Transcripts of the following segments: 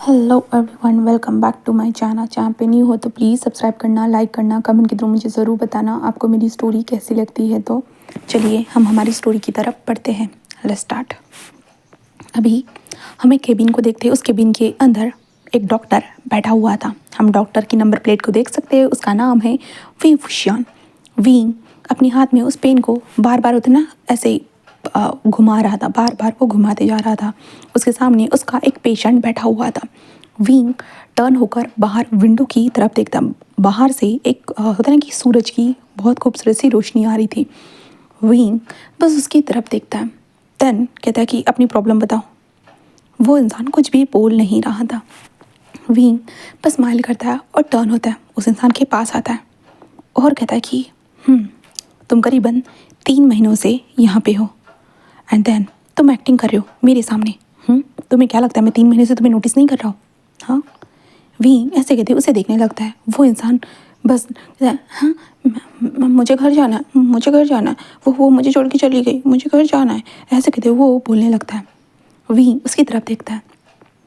Hello everyone, welcome back to my channel. Channel पे new हो तो प्लीज़ सब्सक्राइब करना, लाइक करना, कमेंट के थ्रू मुझे ज़रूर बताना आपको मेरी स्टोरी कैसी लगती है। तो चलिए हम हमारी स्टोरी की तरफ पढ़ते हैं। Let's start. अभी हम एक केबिन को देखते हैं। उस केबिन के अंदर एक डॉक्टर बैठा हुआ था। हम डॉक्टर की नंबर प्लेट को देख सकते हैं। उसका नाम है वी फुशियन। वी अपने हाथ में उस पेन को बार बार उतना ऐसे घुमा रहा था, बार बार वो घुमाते जा रहा था। उसके सामने उसका एक पेशेंट बैठा हुआ था। विंग टर्न होकर बाहर विंडो की तरफ देखता। बाहर से एक होता है ना कि सूरज की बहुत खूबसूरत सी रोशनी आ रही थी। विंग बस उसकी तरफ देखता है। देन कहता है कि अपनी प्रॉब्लम बताओ। वो इंसान कुछ भी बोल नहीं रहा था। विंग बस स्माइल करता है और टर्न होता है, उस इंसान के पास आता है और कहता है कि तुम करीबन 3 महीनों से यहाँ पे हो एंड देन तुम एक्टिंग कर रहे हो मेरे सामने। तुम्हें क्या लगता है मैं 3 महीने से तुम्हें नोटिस नहीं कर रहा हूँ? हाँ, वी ऐसे कहते उसे देखने लगता है। वो इंसान बस हाँ, मुझे घर जाना है, मुझे घर जाना है। वो मुझे छोड़ के चली गई, मुझे घर जाना है, ऐसे कहते वो बोलने लगता है। वी उसकी तरफ देखता है।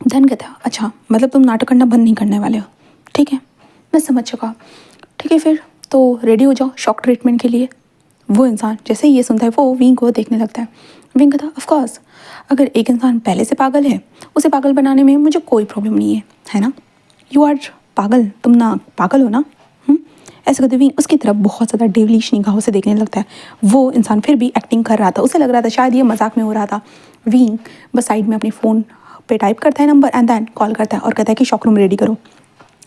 धन कहता है अच्छा, मतलब तुम नाटक करना बंद नहीं करने वाले हो? ठीक है, मैं समझ चुका। ठीक है, फिर तो रेडी हो जाओ शॉक ट्रीटमेंट के लिए। वो इंसान जैसे ही ये सुनता है वो विंग को देखने लगता है। विंग कहता है ऑफ कोर्स, अगर एक इंसान पहले से पागल है उसे पागल बनाने में मुझे कोई प्रॉब्लम नहीं है ना? यू आर पागल, तुम ना पागल हो ना? ऐसे कहते विंग उसकी तरफ बहुत ज़्यादा डेवलिश निगाहों से देखने लगता है। वो इंसान फिर भी एक्टिंग कर रहा था, उसे लग रहा था शायद ये मजाक में हो रहा था। विंग बस साइड में अपने फ़ोन पे टाइप करता है नंबर एंड देन कॉल करता है और कहता है कि शॉक रूम रेडी करो।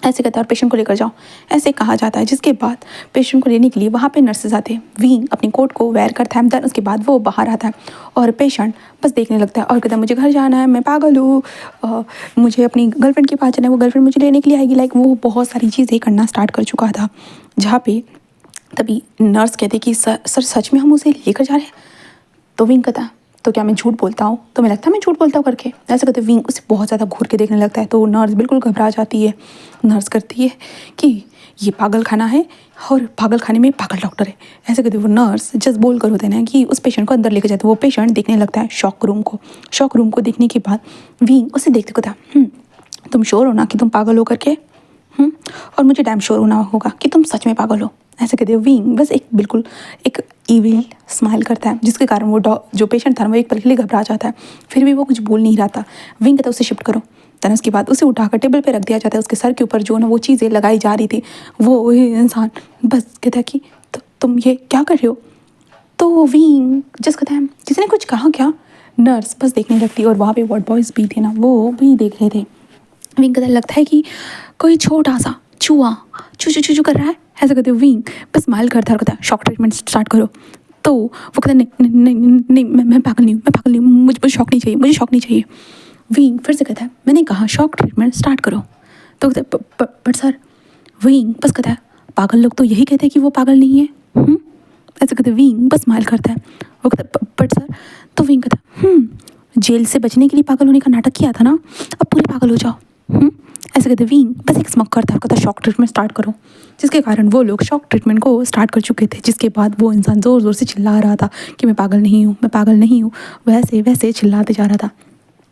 ऐसे कहता है और पेशेंट को लेकर जाओ, ऐसे कहा जाता है। जिसके बाद पेशेंट को लेने के लिए वहाँ पे नर्सेज आते हैं। विंग अपनी कोट को वेयर करता है, देन उसके बाद वो बाहर आता है और पेशेंट बस देखने लगता है और कहता है मुझे घर जाना है, मैं पागल हूँ, मुझे अपनी गर्लफ्रेंड के पास जाना है, वो गर्लफ्रेंड मुझे लेने के लिए आएगी। लाइक वो बहुत सारी चीज़ें करना स्टार्ट कर चुका था। जहाँ पे तभी नर्स कहते कि सर सच में हम उसे लेकर जा रहे हैं। तो विंग कहता है तो क्या मैं झूठ बोलता हूँ? तो मैं लगता है मैं झूठ बोलता हूँ करके। ऐसे कहते विंग उसे बहुत ज़्यादा घूर के देखने लगता है। तो नर्स बिल्कुल घबरा जाती है। नर्स करती है कि ये पागल खाना है और पागल खाने में पागल डॉक्टर है। ऐसे कहते वो नर्स जस्ट बोल कर होते ना कि उस पेशेंट को अंदर लेकर जाते। वो पेशेंट देखने लगता है शॉक रूम को। शॉक रूम को देखने के बाद विंग उसे देखते कहता तुम श्योर हो ना कि तुम पागल हो करके? और मुझे डैम श्योर होना होगा कि तुम सच में पागल हो। ऐसे कहते हो। विंग बस एक बिल्कुल एक ईविल स्माइल करता है, जिसके कारण वो जो पेशेंट था वो एक पल के लिए घबरा जाता है। फिर भी वो कुछ बोल नहीं रहा था। विंग कहता है उसे शिफ्ट करो। देन उसके बाद उसे उठाकर टेबल पे रख दिया जाता है। उसके सर के ऊपर जो ना वो चीज़ें लगाई जा रही थी। वो इंसान बस कहता है कि तुम ये क्या कर रहे हो? तो विंग जस्ट कहता है किसी ने कुछ कहा क्या? नर्स बस देखने लगती और वहाँ पे वार्ड बॉयज़ भी थे ना, वो भी देख रहे थे। विंग कहता लगता है कि कोई छोटा सा चूहा चू चू चू चू कर रहा है। ऐसा कहते विंग बस स्माइल करता है और कहता है शॉक ट्रीटमेंट स्टार्ट करो। तो वो कहता नहीं नहीं नहीं नहीं, मैं पागल नहीं हूँ, मैं पागल नहीं हूँ, मुझे शॉक नहीं चाहिए, मुझे शॉक नहीं चाहिए। विंग फिर से कहता है मैंने कहा शॉक ट्रीटमेंट स्टार्ट करो। तो कहता है बट सर। विंग बस कहता है पागल लोग तो यही कहते हैं कि वो पागल नहीं है। ऐसे कहते विंग बस स्माइल करता है। वो कहता है बट सर। तो विंग कहता है जेल से बचने के लिए पागल होने का नाटक किया था ना, अब पूरे पागल हो जाओ। ऐसे कहते विंग बस एक स्मक करता है और कहता शॉक ट्रीटमेंट स्टार्ट करो। जिसके कारण वो लोग शॉक ट्रीटमेंट को स्टार्ट कर चुके थे। जिसके बाद वो इंसान ज़ोर ज़ोर से चिल्ला रहा था कि मैं पागल नहीं हूँ, मैं पागल नहीं हूँ। वैसे वैसे चिल्लाते जा रहा था,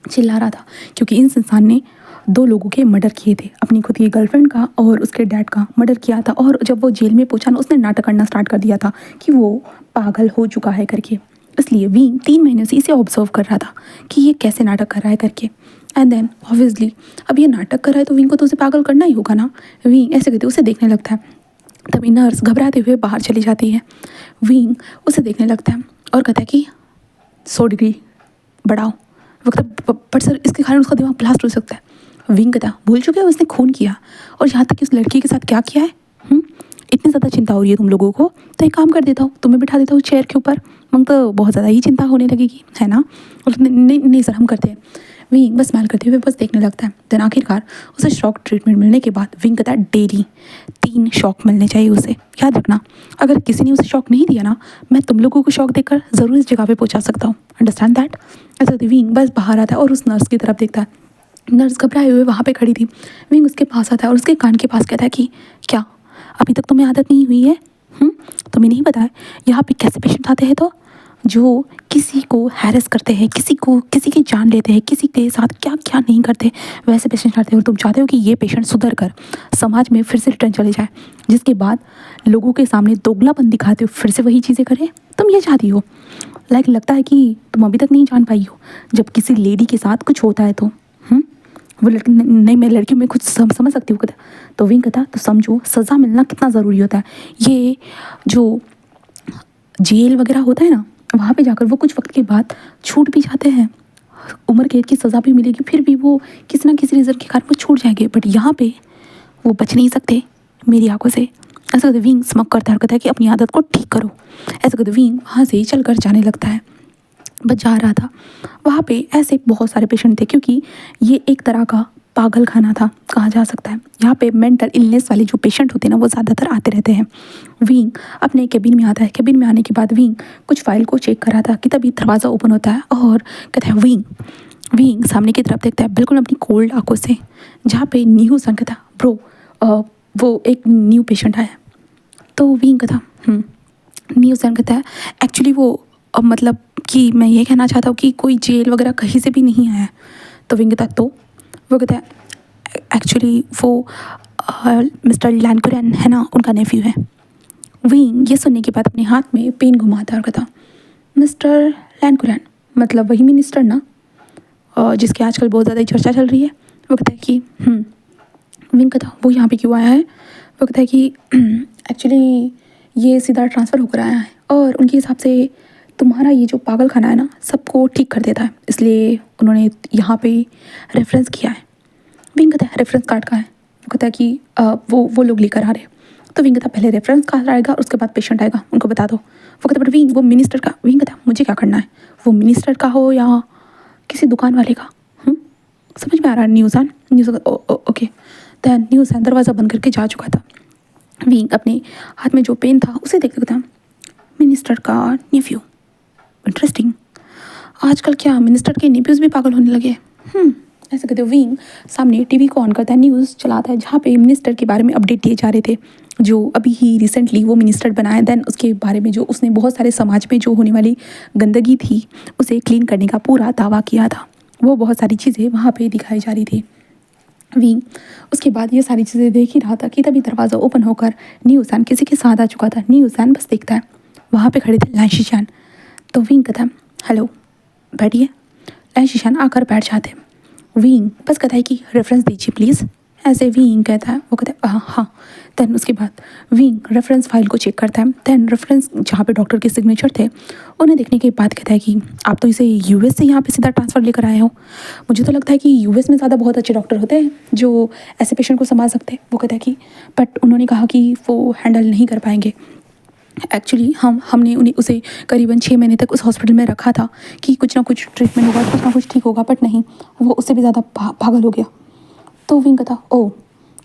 चिल्ला रहा था क्योंकि इस इंसान ने 2 लोगों के मर्डर किए थे। अपनी खुद की गर्लफ्रेंड का और उसके डैड का मर्डर किया था। और जब वो जेल में पहुंचा ना, उसने नाटक करना स्टार्ट कर दिया था कि वो पागल हो चुका है करके। इसलिए विंग 3 महीने से इसे ऑब्जर्व कर रहा था कि ये कैसे नाटक कर रहा है करके। एंड देन ऑब्वियसली अब ये नाटक कर रहा है तो विंग को तो उसे पागल करना ही होगा ना। विंग ऐसे कहते उसे देखने लगता है। तभी नर्स घबराते हुए बाहर चली जाती है। विंग उसे देखने लगता है और कहता है कि 100 डिग्री बढ़ाओ। वो कहता बट सर इसके कारण उसका दिमाग ब्लास्ट हो सकता है। विंग कहता भूल चुके हो उसने खून किया और यहाँ तक कि उस लड़की के साथ क्या किया है। इतनी ज़्यादा चिंता हो रही है तुम लोगों को तो एक काम कर देता हूँ, तुम्हें बिठा देता हूँ चेयर के ऊपर। मगर तो बहुत ज़्यादा ही चिंता होने लगेगी, है ना? और नहीं नहीं सर हम करते हैं। विंग बस स्माइल करते हुए बस देखने लगता है। देन आखिरकार उसे शॉक ट्रीटमेंट मिलने के बाद विंग कहता है डेली 3 शॉक मिलने चाहिए उसे। याद रखना, अगर किसी ने उसे शॉक नहीं दिया ना, मैं तुम लोगों को शॉक देकर ज़रूर इस जगह पे पहुंचा सकता हूँ। Understand that? ऐसा विंग बस बाहर आता है और उस नर्स की तरफ देखता है। नर्स घबराए हुए वहाँ पे खड़ी थी। विंग उसके पास आता है और उसके कान के पास कहता है कि क्या अभी तक तुम्हें आदत नहीं हुई है? तुम्हें नहीं पता है यहाँ पे कैसे पेशेंट आते हैं? तो जो किसी को हैरेस करते हैं, किसी की जान लेते हैं, किसी के साथ क्या क्या नहीं करते, वैसे पेशेंट चाहते हो। तुम चाहते हो कि ये पेशेंट सुधर कर समाज में फिर से रिटर्न चले जाए, जिसके बाद लोगों के सामने दोगलापन दिखाते हो, फिर से वही चीज़ें करें। तुम ये चाहती हो। लगता है कि तुम अभी तक नहीं जान पाई हो जब किसी लेडी के साथ कुछ होता है तो वो लड़की नहीं, मैं लड़कियों में कुछ समझ सकती हूँ। कहता तो विंग कहता तो समझो सज़ा मिलना कितना ज़रूरी होता है। ये जो जेल वगैरह होता है ना, वहाँ पे जाकर वो कुछ वक्त के बाद छूट भी जाते हैं, उम्र कैद की सज़ा भी मिलेगी, फिर भी वो किसी ना किसी रीज़न के कारण वो छूट जाएंगे। बट यहाँ पे वो बच नहीं सकते मेरी आंखों से। ऐसा कहते विंग स्मक करता है, कहता है कि अपनी आदत को ठीक करो। ऐसा कहते विंग वहाँ से चल कर जाने लगता है। बस जा रहा था, वहाँ पे ऐसे बहुत सारे पेशेंट थे, क्योंकि ये एक तरह का पागल खाना था कहा जा सकता है। यहाँ पे मेंटल इलनेस वाले जो पेशेंट होते हैं ना, वो ज़्यादातर आते रहते हैं। विंग अपने केबिन में आता है। केबिन में आने के बाद विंग कुछ फाइल को चेक कर रहा था कि तभी दरवाज़ा ओपन होता है और कहता है विंग विंग सामने की तरफ देखता है बिल्कुल अपनी कोल्ड आंखों से, जहाँ पे न्यू सन कहता ब्रो वो एक न्यू पेशेंट आया। तो विंग कहता न्यू सन कहता है एक्चुअली वो मतलब कि मैं ये कहना चाहता हूँ कि कोई जेल वगैरह कहीं से भी नहीं आया है। तो विंग कहता तो वो कहता है एक्चुअली वो मिस्टर लैनकुरैन है ना, उनका नेफ्यू है। विंग ये सुनने के बाद अपने हाथ में पेन घुमाता और कहता मिस्टर लैनकुरैन मतलब वही मिनिस्टर ना, जिसकी आजकल बहुत ज़्यादा चर्चा चल रही है। वो कहता है कि विंग कहता वो यहाँ पे क्यों आया है। वो कहता है कि एक्चुअली ये सीधा ट्रांसफ़र होकर आया है और उनके हिसाब से तुम्हारा ये जो पागल खाना है ना सबको ठीक कर देता है, इसलिए उन्होंने यहाँ पे रेफरेंस किया है। विंग कहता है रेफरेंस कार्ड का है। वो कहता है कि वो लोग लेकर आ रहे हैं। तो विंग कहता पहले रेफरेंस कार्ड आएगा, उसके बाद पेशेंट आएगा, उनको बता दो। वो कहता बट विंग वो मिनिस्टर का। विंग कहता मुझे क्या करना है, वो मिनिस्टर का हो या किसी दुकान वाले का। समझ में आ रहा है न्यूज़ ओके। दैन न्यूज़ दरवाज़ा बंद करके जा चुका था। विंग अपने हाथ में जो पेन था उसे देखते था। मिनिस्टर का नेफ्यू, इंटरेस्टिंग। आजकल क्या मिनिस्टर के नेफ्यूज़ भी पागल होने लगे। ऐसे कहते विंग सामने टीवी को ऑन करता है, न्यूज़ चलाता है, जहाँ पे मिनिस्टर के बारे में अपडेट दिए जा रहे थे, जो अभी ही रिसेंटली वो मिनिस्टर बना है। दैन उसके बारे में जो उसने बहुत सारे समाज में जो होने वाली गंदगी थी उसे क्लीन करने का पूरा दावा किया था। वो बहुत सारी चीज़ें वहाँ पे दिखाई जा रही थी। विंग उसके बाद ये सारी चीज़ें देख ही रहा था कि तभी दरवाज़ा ओपन होकर न्यूज़ैन किसी के साथ आ चुका था। न्यूज़ैन बस देखता है, वहाँ पे खड़े थे लैंशिशान। तो विंग कहता है हेलो बैठिए। लैंशिशान आकर बैठ जाते। विंग बस कहता है कि रेफरेंस दीजिए प्लीज़। ऐसे विंग कहता है, वो कहता है हाँ। दैन उसके बाद विंग रेफरेंस फाइल को चेक करता है। दैन रेफरेंस जहाँ पे डॉक्टर के सिग्नेचर थे उन्हें देखने के बाद कहता है कि आप तो इसे यूएस से यहाँ पे सीधा ट्रांसफ़र लेकर आए हो। मुझे तो लगता है कि यूएस में ज़्यादा बहुत अच्छे डॉक्टर होते हैं जो ऐसे पेशेंट को संभाल सकते हैं। वो कहता है कि बट उन्होंने कहा कि वो हैंडल नहीं कर पाएंगे। एक्चुअली हमने उसे करीबन 6 महीने तक उस हॉस्पिटल में रखा था कि कुछ ना कुछ ट्रीटमेंट होगा, कुछ ना कुछ ठीक होगा, बट नहीं, वो उससे भी ज़्यादा पागल हो गया। तो विंग कहता ओह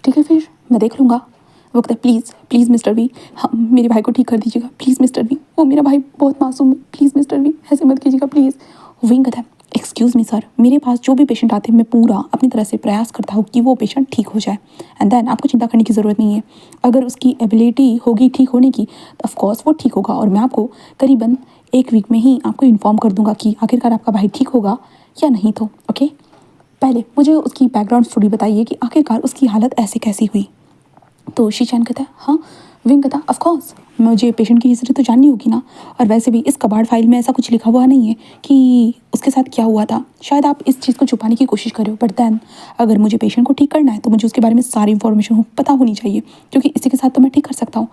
ठीक है फिर मैं देख लूँगा। वो कहता प्लीज़ प्लीज़ मिस्टर वी मेरे भाई को ठीक कर दीजिएगा प्लीज़ मिस्टर वी, वो मेरा भाई बहुत मासूम है, प्लीज़ मिस्टर वी ऐसे मत कीजिएगा प्लीज़। विंग कहता है एक्सक्यूज़ मी सर, मेरे पास जो भी पेशेंट आते हैं मैं पूरा अपनी तरह से प्रयास करता हूँ कि वो पेशेंट ठीक हो जाए, एंड देन आपको चिंता करने की ज़रूरत नहीं है। अगर उसकी एबिलिटी होगी ठीक होने की तो ऑफकोर्स वो ठीक होगा, और मैं आपको करीबन 1 वीक में ही आपको इन्फॉर्म कर दूंगा कि आखिरकार आपका भाई ठीक होगा या नहीं। तो ओके, पहले मुझे उसकी बैकग्राउंड स्टोरी बताइए कि आखिरकार उसकी हालत ऐसे कैसी हुई। तो शीचान कहता है हाँ। विंग कहता ऑफ कोर्स मुझे पेशेंट की हिस्ट्री तो जाननी होगी ना, और वैसे भी इस कबाड़ फाइल में ऐसा कुछ लिखा हुआ नहीं है कि उसके साथ क्या हुआ था। शायद आप इस चीज़ को छुपाने की कोशिश करो, बट दैन अगर मुझे पेशेंट को ठीक करना है तो मुझे उसके बारे में सारी इन्फॉर्मेशन पता होनी चाहिए, क्योंकि इसी के साथ तो मैं ठीक कर सकता हूँ,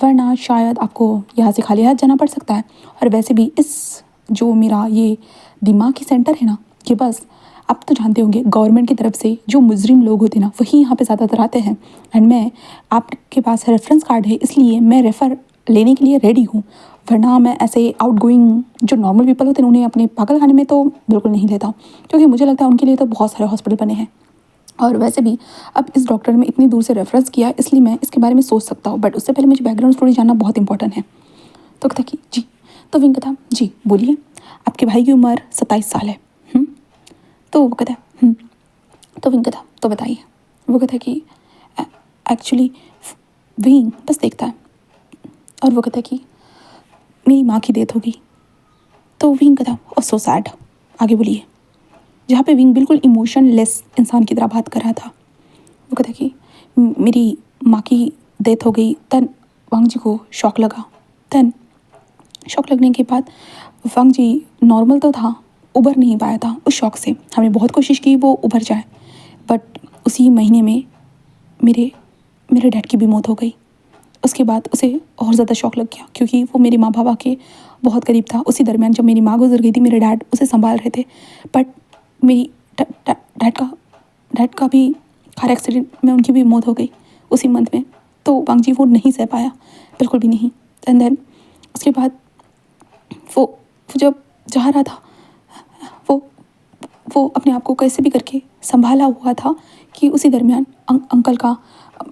वरना शायद आपको यहाँ से खाली हाथ जाना पड़ सकता है। और वैसे भी इस जो मेरा ये दिमागी सेंटर है ना, ये बस आप तो जानते होंगे गवर्नमेंट की तरफ से जो मुजरिम लोग होते हैं ना वही यहाँ पे ज़्यादातर आते हैं, एंड मैं आपके पास रेफरेंस कार्ड है इसलिए मैं रेफ़र लेने के लिए रेडी हूँ, वरना मैं ऐसे आउट गोइंग जो नॉर्मल पीपल होते हैं उन्हें अपने पागल खाने में तो बिल्कुल नहीं लेता, क्योंकि मुझे लगता है उनके लिए तो बहुत सारे हॉस्पिटल बने हैं। और वैसे भी अब इस डॉक्टर ने इतनी दूर से रेफरेंस किया है इसलिए मैं इसके बारे में सोच सकता हूँ, बट उससे पहले मुझे बैकग्राउंड स्टोरी जानना बहुत इंपॉर्टेंट है। तो कहता कि जी। तो विंग कहता जी बोलिए, आपके भाई की उम्र 27 साल है। तो वो कहता है तो विंग कहता तो बताइए। वो कहता है कि एक्चुअली विंग बस देखता है और वो कहता है कि मेरी माँ की डेथ हो गई। तो विंग कहता ओ सो सैड, आगे बोलिए। जहाँ पे विंग बिल्कुल इमोशनलेस इंसान की तरह बात कर रहा था। वो कहता कि मेरी माँ की डेथ हो गई। तन वांग जी को शॉक लगा। तन शॉक लगने के बाद वांग जी नॉर्मल तो था, उभर नहीं पाया था उस शॉक से। हमने बहुत कोशिश की वो उभर जाए, बट उसी महीने में मेरे मेरे डैड की भी मौत हो गई। उसके बाद उसे और ज़्यादा शॉक लग गया, क्योंकि वो मेरी माँ बाबा के बहुत करीब था। उसी दरमियान जब मेरी माँ गुजर गई थी, मेरे डैड उसे संभाल रहे थे, बट मेरी डैड का भी कार एक्सीडेंट में उनकी भी मौत हो गई उसी मंथ में। तो वांग जी वो नहीं सह पाया, बिल्कुल भी नहीं। एंड देन उसके बाद वो जब जा रहा था, वो वो अपने आप को कैसे भी करके संभाला हुआ था कि उसी दरमियान अंकल का,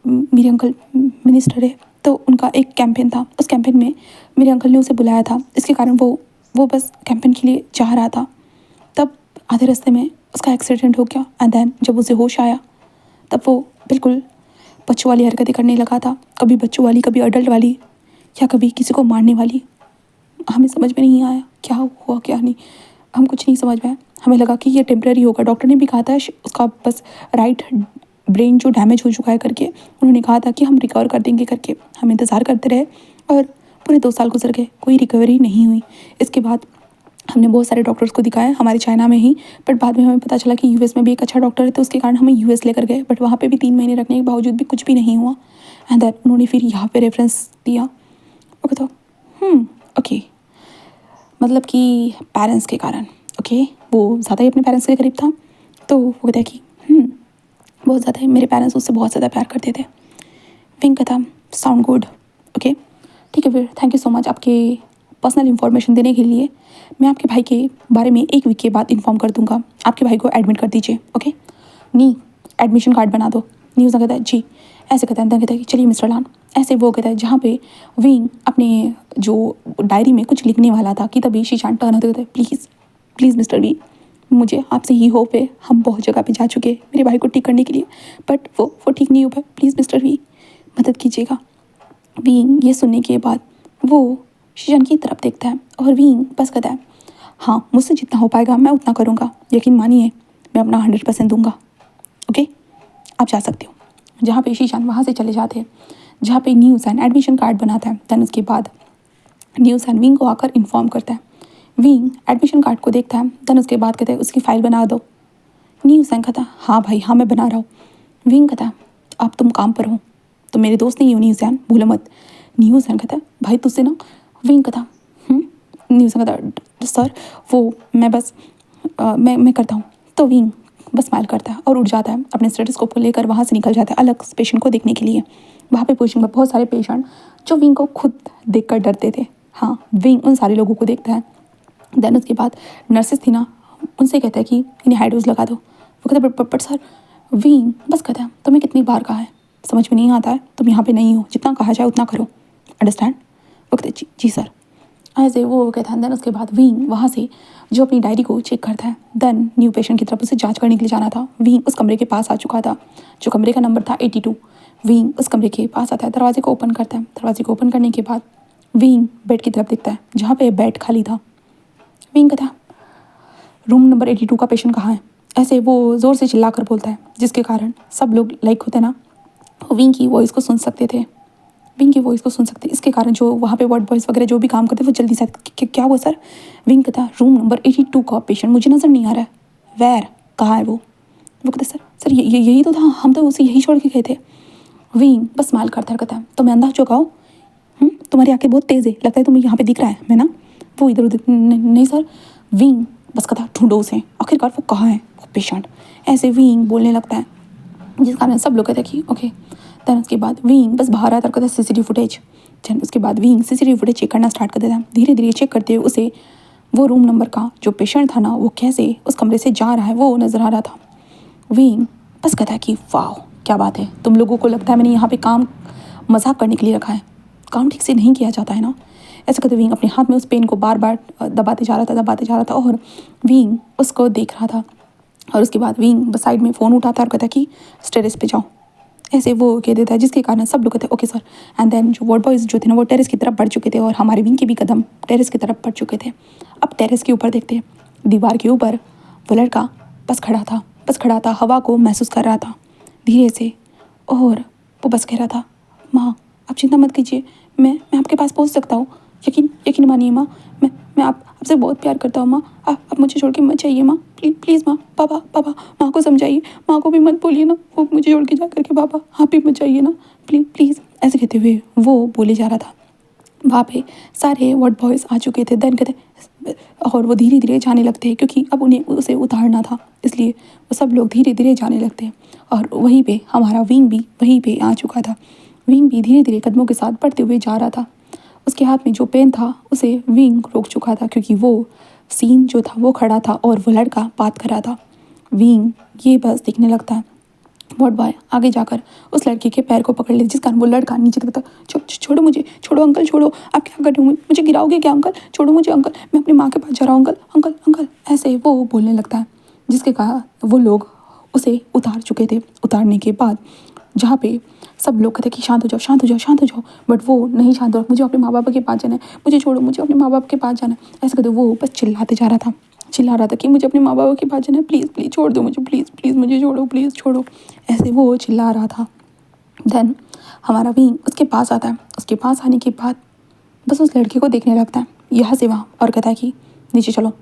मेरे अंकल मिनिस्टर है, तो उनका एक कैंपेन था। उस कैंपेन में मेरे अंकल ने उसे बुलाया था, इसके कारण वो बस कैंपेन के लिए जा रहा था। तब आधे रास्ते में उसका एक्सीडेंट हो गया। एंड देन जब उसे होश आया, तब वो बिल्कुल बच्चों वाली हरकतें करने लगा था, कभी बच्चों वाली, कभी अडल्ट वाली, या कभी किसी को मारने वाली। हमें समझ में नहीं आया क्या हुआ क्या नहीं, हम कुछ नहीं समझ में आया। हमें लगा कि ये टेम्प्रेरी होगा। डॉक्टर ने भी कहा था उसका बस राइट ब्रेन जो डैमेज हो चुका है करके, उन्होंने कहा था कि हम रिकवर कर देंगे करके। हम इंतज़ार करते रहे और पूरे 2 साल गुजर गए, कोई रिकवरी नहीं हुई। इसके बाद हमने बहुत सारे डॉक्टर्स को दिखाया हमारे चाइना में ही, बट बाद में हमें पता चला कि यूएस में भी एक अच्छा डॉक्टर है, तो उसके कारण हमें यूएस लेकर गए, बट वहाँ पे भी 3 महीने रखने के बावजूद भी कुछ भी नहीं हुआ। एंड देन उन्होंने फिर यहाँ पे रेफरेंस दिया। ओके, तो ओके, मतलब कि पेरेंट्स के कारण, ओके, वो ज़्यादा ही अपने पेरेंट्स के करीब था। तो वो कहता है कि बहुत ज़्यादा ही मेरे पेरेंट्स उससे बहुत ज़्यादा प्यार करते थे। विंग का था साउंड गुड, ओके, ठीक है। फिर थैंक यू सो मच आपके पर्सनल इन्फॉर्मेशन देने के लिए। मैं आपके भाई के बारे में 1 वीक के बाद इन्फॉर्म कर दूंगा। आपके भाई को एडमिट कर दीजिए, ओके। नी एडमिशन कार्ड बना दो। न्यूज़ कहता है जी, ऐसे कहता है। कहता है कि चलिए मिस्टर लान, ऐसे वो कहता है जहाँ पे विंग अपने जो डायरी में कुछ लिखने वाला था कि तभी शीशान टर्न होते कहते प्लीज़ प्लीज़ मिस्टर वी, मुझे आपसे ही होप है। हम बहुत जगह पे जा चुके हैं मेरे भाई को ठीक करने के लिए, बट वो ठीक नहीं हो पाया। प्लीज़ मिस्टर वी, मदद कीजिएगा। विंग ये सुनने के बाद वो शीशान की तरफ देखता है और विंग बस कहता है हाँ, मुझसे जितना हो पाएगा मैं उतना करूँगा, यकीन मानिए मैं अपना 100% दूंगा, ओके, आप जा सकते हो। जहाँ पे शीशान वहाँ से चले जाते हैं, जहाँ पे न्यूज़ एंड एडमिशन कार्ड बनाता है। देन उसके बाद न्यूज़ एंड विंग को आकर इन्फॉर्म करता है। विंग एडमिशन कार्ड को देखता है। देन उसके बाद कहता है उसकी फ़ाइल बना दो। न्यूज़ एंड कहता है हाँ भाई हाँ, मैं बना रहा हूँ। विंग कहता है अब तुम काम पर हो, तो मेरे दोस्त नहीं हो न्यूज़ एंड, भूलो मत। न्यूज़ एंड कहता है भाई तुझसे ना। विंग कहता न्यूज़ एंड कहता सर वो मैं बस मैं करता हूँ। तो विंग बस स्माइल करता है और उठ जाता है, अपने स्टेथोस्कोप को लेकर वहाँ से निकल जाता है अलग पेशेंट को देखने के लिए। वहाँ पे पहुँचेंगे बहुत सारे पेशेंट जो विंग को खुद देखकर डरते थे। हाँ, विंग उन सारे लोगों को देखता है। देन उसके बाद नर्सेस थी ना, उनसे कहता है कि इन्हें हाई डोज लगा दो। वो कहता है बट सर। विंग बस कहता है तुम्हें कितनी बार कहा है, समझ में नहीं आता है, तुम यहाँ पे नहीं हो, जितना कहा जाए उतना करो, अंडरस्टैंड। वो कहते जी जी सर, ऐसे वो कहता है। देन उसके बाद विंग वहाँ से जो अपनी डायरी को चेक करता है। देन न्यू पेशेंट की तरफ उसे जांच करने के लिए जाना था। विंग उस कमरे के पास आ चुका था, जो कमरे का नंबर था 82। विंग उस कमरे के पास आता है, दरवाजे को ओपन करता है। दरवाजे को ओपन करने के बाद विंग बेड की तरफ देखता है, जहाँ पे बेड खाली था। विंग कहता है रूम नंबर 82 का पेशेंट कहाँ है, ऐसे वो ज़ोर से चिल्ला कर बोलता है, जिसके कारण सब लोग लाइक होते ना, वो विंग की वॉइस को सुन सकते थे। विंग की वॉइस को सुन सकते, इसके कारण जो वहाँ पे वार्ड बॉयज़ वगैरह जो भी काम करते वो जल्दी से क्या हुआ सर। विंग कहता रूम नंबर 82 का पेशेंट मुझे नज़र नहीं आ रहा है, वेर कहाँ है वो कहता सर यही तो था, हम तो उसे यही छोड़ के गए थे। विंग बस स्माइल करता कहता है तो मैं अंधा चौंकाओ, तुम्हारी आंखें बहुत तेज़ है, लगता है तुम्हें यहाँ पे दिख रहा है मैं ना। वो इधर उधर नहीं सर। विंग बस कहता ढूंढो उसे, आखिरकार वो कहाँ है वो पेशेंट, ऐसे विंग बोलने लगता है, जिस कारण सब लोग कहते हैं कि ओके। देन उसके बाद विंग बस बाहर आता कहता है सीसीटीवी फुटेज। देन उसके बाद विंग सीसीटीवी फुटेज चेक करना स्टार्ट कर देता है। धीरे धीरे चेक करते हुए उसे वो रूम नंबर का जो पेशेंट था ना, वो कैसे उस कमरे से जा रहा है वो नज़र आ रहा था। विंग बस कहता है कि वाह क्या बात है, तुम लोगों को लगता है मैंने यहाँ पे काम मजाक करने के लिए रखा है, काम ठीक से नहीं किया जाता है ना। ऐसे कहते विंग अपने हाथ में उस पेन को बार बार दबाते जा रहा था और विंग उसको देख रहा था। और उसके बाद विंग बस साइड में फ़ोन उठाता और कहता कि स्टेरिस पे जाओ। ऐसे वो कह देता है, जिसके कारण सब लोग कहते हैं ओके सर। एंड देन जो वार्ड बॉयज़ जो थे ना वो टेरेस की तरफ बढ़ चुके थे और हमारे विंग के भी कदम टेरेस की तरफ बढ़ चुके थे। अब टेरेस के ऊपर देखते हैं, दीवार के ऊपर वो लड़का बस खड़ा था, हवा को महसूस कर रहा था धीरे से, और वो बस कह रहा था, माँ आप चिंता मत कीजिए, मैं आपके पास पहुँच सकता हूँ, यकीन मानिए माँ, मैं आपसे बहुत प्यार करता हूँ माँ, आप मुझे छोड़ के मत जाइए माँ, प्लीज़ माँ, पापा माँ को समझाइए, माँ को भी मत बोलिए ना वो मुझे छोड़ के जा करके, पापा आप भी मत जाइए ना, प्लीज़। ऐसे कहते हुए वो बोले जा रहा था। वहाँ पे सारे वार्ड बॉयज़ आ चुके थे। देन कहते और वो धीरे धीरे जाने लगते हैं, क्योंकि अब उन्हें उसे उतारना था, इसलिए वो सब लोग धीरे धीरे जाने लगते हैं। और वहीं पे हमारा विंग भी वहीं पे आ चुका था। विंग भी धीरे धीरे कदमों के साथ बढ़ते हुए जा रहा था। उसके हाथ में जो पेन था उसे विंग रोक चुका था, क्योंकि वो सीन जो था वो खड़ा था और वो लड़का बात कर रहा था। विंग ये बस दिखने लगता है। वार्ड बॉय आगे जाकर उस लड़के के पैर को पकड़ ले, जिस कारण वो लड़का नीचे देखता, छोड़ो मुझे, छोड़ो अंकल, छोड़ो, आप क्या कर रहे हो, मुझे गिराओगे क्या अंकल, छोड़ो मुझे अंकल, मैं अपनी माँ के पास जा रहा हूँ अंकल, ऐसे वो बोलने लगता है। जिसके कारण वो लोग उसे उतार चुके थे। उतारने के बाद जहाँ पे सब लोग कहते कि शांत हो जाओ, बट वो नहीं शांत हो, मुझे अपने माँ बाप के पास जाना है, मुझे छोड़ो, मुझे अपने माँ बाप के पास जाना है, ऐसे कहते वो बस चिल्ला रहा था कि मुझे अपने माँ बाप के पास जाना है, प्लीज़ छोड़ दो मुझे, प्लीज़ मुझे छोड़ो, प्लीज़ छोड़ो, ऐसे वो चिल्ला रहा था। देन हमारा विंग उसके पास आता है। उसके पास आने के बाद बस उस लड़के को देखने लगता है यहाँ से वहाँ, और कहता है कि नीचे चलो।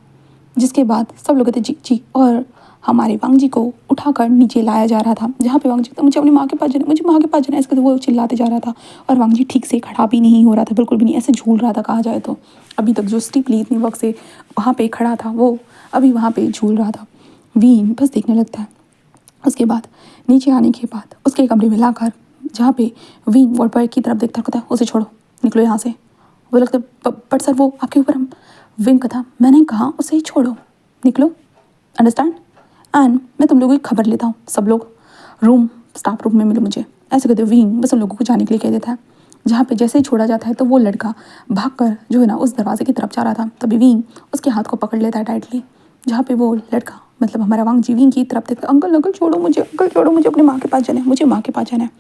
जिसके बाद सब लोग कहते जी, और हमारे वांग जी को उठाकर नीचे लाया जा रहा था, जहाँ पे वांग जी कहता मुझे अपनी माँ के पास जाना, ऐसे करके वो चिल्लाते जा रहा था। और वांग जी ठीक से खड़ा भी नहीं हो रहा था, बिल्कुल भी नहीं, ऐसे झूल रहा था कहा जाए तो। अभी तक जो स्टीपली इतनी वक्त से वहाँ पे खड़ा था वो अभी वहाँ पे झूल रहा था। वीन बस देखने लगता है। उसके बाद नीचे आने के बाद उसके कमरे में लाकर, जहाँ पे वीन वार्ड बॉय की तरफ देखता कहता उसे छोड़ो, निकलो यहाँ से। वो लगता बट सर वो आपके ऊपर हम। विंग कहता मैंने कहा उसे छोड़ो, निकलो, अंडरस्टैंड, एंड मैं तुम लोगों की खबर लेता हूँ, सब लोग स्टाफ रूम में मिलो मुझे, ऐसे कहते विंग बस उन लोगों को जाने के लिए कह देता है। जहाँ पे जैसे ही छोड़ा जाता है तो वो लड़का भागकर जो है ना उस दरवाजे की तरफ जा रहा था, तभी विंग उसके हाथ को पकड़ लेता है टाइटली। जहाँ पे वो लड़का मतलब हमारा वांग जी विंग की तरफ देखता है, अंकल छोड़ो मुझे, अपने माँ के पास जाना है, मुझे माँ के पास जाना है।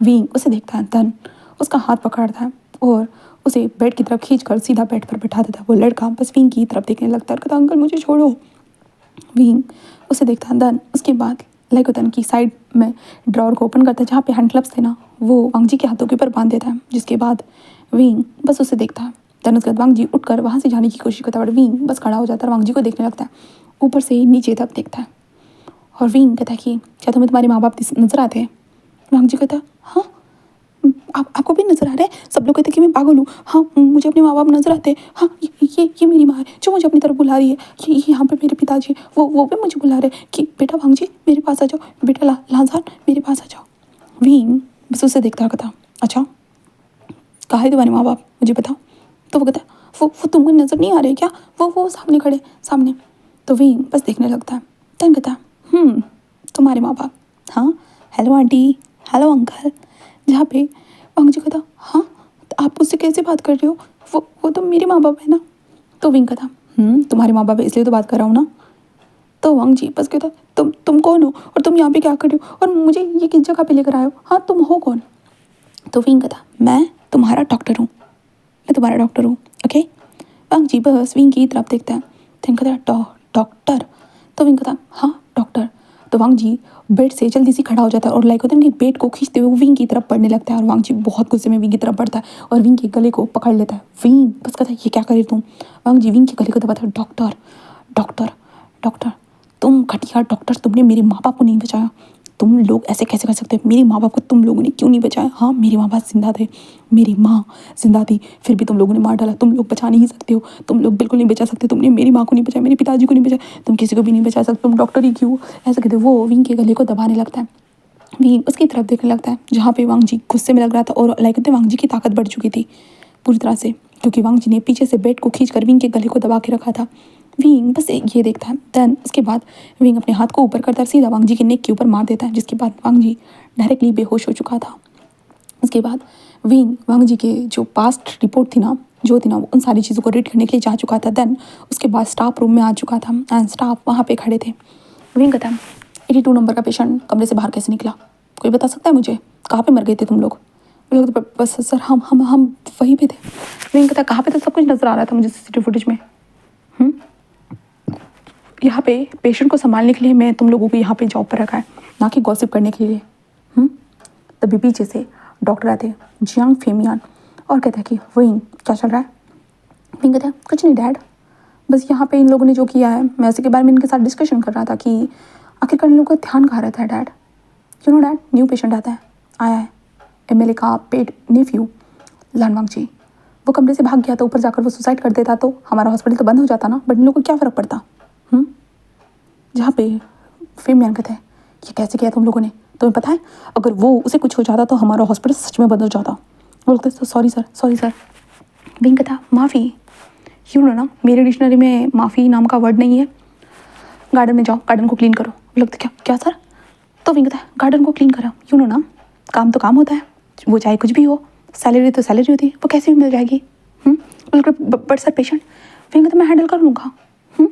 विंग उसे देखता है, धन उसका हाथ पकड़ता है और उसे बेड की तरफ खींचकर सीधा बेड पर बैठा देता है। वो लड़का बस विंग की तरफ देखने लगता है, कहता अंकल मुझे छोड़ो। विंग उसे देखता है, देन उसके बाद लाइक होता है कि साइड में ड्रॉर को ओपन करता है, जहाँ पे हैंड ग्लव्स थे ना वो वांग जी के हाथों के ऊपर बांध देता है। जिसके बाद विंग बस उसे देखता है। देन उसके बाद वांग जी उठकर वहाँ से जाने की कोशिश करता है, बट विंग बस खड़ा हो जाता है और वांग जी को देखने लगता है, ऊपर से नीचे तक देखता है। और विंग कहता है कि क्या तुम्हें तुम्हारे माँ बाप नजर आते हैं? वांग जी कहता हाँ, आपको भी नजर आ रहे हैं? सब लोग कहते हैं कि मैं पागल हूँ। हाँ मुझे अपने माँ बाप नजर आते हैं। हाँ ये मेरी माँ है जो मुझे अपनी तरफ बुला रही है। ये यहाँ पे मेरे पिताजी वो भी मुझे बुला रहे हैं कि बेटा वांग जी मेरे पास आ जाओ, बेटा लांसान मेरे पास आ जाओ। विंग बस उसे देखता था, अच्छा कहाँ है तुम्हारे माँ बाप, मुझे बताओ। तो वो कहता वो तुमको नजर नहीं आ रहे क्या? वो सामने खड़े सामने। तो विंग बस देखने लगता है। तन कहता तुम्हारे माँ बाप, हाँ हेलो आंटी, हेलो अंकल। जहाँ पे वांग जी कहता हाँ तो आप मुझसे कैसे बात कर रहे हो, वो तो मेरे माँ बाप है ना। तो विंग कहता तुम्हारे माँ बाप है इसलिए तो बात कर रहा हूँ ना। तो वांग जी बस कहता तुम कौन हो और तुम यहाँ पे क्या कर रहे हो और मुझे ये किस जगह पे लेकर आए हो, हाँ तुम हो कौन? तो विंग कहता मैं तुम्हारा डॉक्टर हूँ, ओके। वांग जी बस विंग की तरफ देखता है, तो कहता डॉक्टर। तो विंग कहता हाँ डॉक्टर। तो वांग जी बेड से जल्दी से खड़ा हो जाता है और लाइक होता है कि बेड को खींचते हुए विंग की तरफ बढ़ने लगता है। और वांग जी बहुत गुस्से में विंग की तरफ बढ़ता है और विंग के गले को पकड़ लेता है। विंग बस कहता है ये क्या करे तुम? वांग जी विंग के गले को दबाता है, डॉक्टर तुम घटिया डॉक्टर, तुमने मेरे माँ बाप को नहीं बचाया, तुम लोग ऐसे कैसे कर सकते हो? मेरे माँ बाप को तुम लोगों ने क्यों नहीं बचाया? हाँ मेरे माँ बाप जिंदा थे, मेरी माँ जिंदा थी, फिर भी तुम लोगों ने मार डाला। तुम लोग बचा नहीं सकते हो, तुम लोग बिल्कुल नहीं बचा सकते। तुमने मेरी माँ को नहीं बचाया, मेरे पिताजी को नहीं बचाया, तुम किसी को भी नहीं बचा सकते, तुम डॉक्टर ही क्यों? ऐसा कहते वो विंग के गले को दबाने लगता है। विंग उसकी तरफ देखने लगता है जहाँ पे वांग जी गुस्से में लग रहा था और लाइक होते वांग जी की ताकत बढ़ चुकी थी पूरी तरह से, क्योंकि वांग जी ने पीछे से बेड को खींचकर विंग के गले को दबा के रखा था। विंग बस ये देखता है। देन उसके बाद विंग अपने हाथ को ऊपर करता है, सीधा वांग जी के नेक के ऊपर मार देता है, जिसके बाद वांग जी डायरेक्टली बेहोश हो चुका था। उसके बाद विंग वांग जी के जो पास्ट रिपोर्ट थी ना उन सारी चीज़ों को रीड करने के लिए जा चुका था। देन उसके बाद स्टाफ रूम में आ चुका था एंड स्टाफ वहाँ पे खड़े थे। विंग कहता 82 नंबर का पेशेंट कमरे से बाहर कैसे निकला? कोई बता सकता है मुझे कहाँ पे मर गए थे तुम लोग? वो लोग बस सर हम वहीं पे थे। विंग कहता है कहाँ पे थे? सब कुछ नज़र आ रहा था मुझे सीसीटीवी फुटेज में। यहाँ पे पेशेंट को संभालने के लिए मैं तुम लोगों को यहाँ पे जॉब पर रखा है, ना कि गॉसिप करने के लिए। तभी पीछे से डॉक्टर आते हैं, जियांग फेमियान, और कहता है कि विंग क्या चल रहा है? विंग कहता है कुछ नहीं डैड, बस यहाँ पे इन लोगों ने जो किया है मैं उसी के बारे में इनके साथ डिस्कशन कर रहा था कि आखिरकार इन लोगों का ध्यान कहाँ रहता है dad. You know dad, new patient आया है एमएलए का पेट नेफ्यू लानवांग जी। वो कमरे से भाग गया था, ऊपर जाकर वो सुसाइड कर देता तो हमारा हॉस्पिटल तो बंद हो जाता ना, बट इन लोगों को क्या फ़र्क पड़ता। जहाँ पे फेमियान कहता है ये कैसे किया तुम लोगों ने? तुम्हें पता है अगर वो उसे कुछ हो जाता तो हमारा हॉस्पिटल सच में बंद हो जाता। वो बोलते सॉरी सर। विंग कहता माफ़ी, यू नो ना मेरे डिक्शनरी में माफ़ी नाम का वर्ड नहीं है। गार्डन में जाओ, गार्डन को क्लीन करो। लगता क्या सर? तो विंग कहता है गार्डन को क्लीन करो, यू नो ना काम तो काम होता है, वो चाहे कुछ भी हो, सैलरी तो सैलरी होती है, वो कैसे भी मिल जाएगी। बट सर पेशेंट, विंग कहता मैं हैंडल कर लूँगा, यू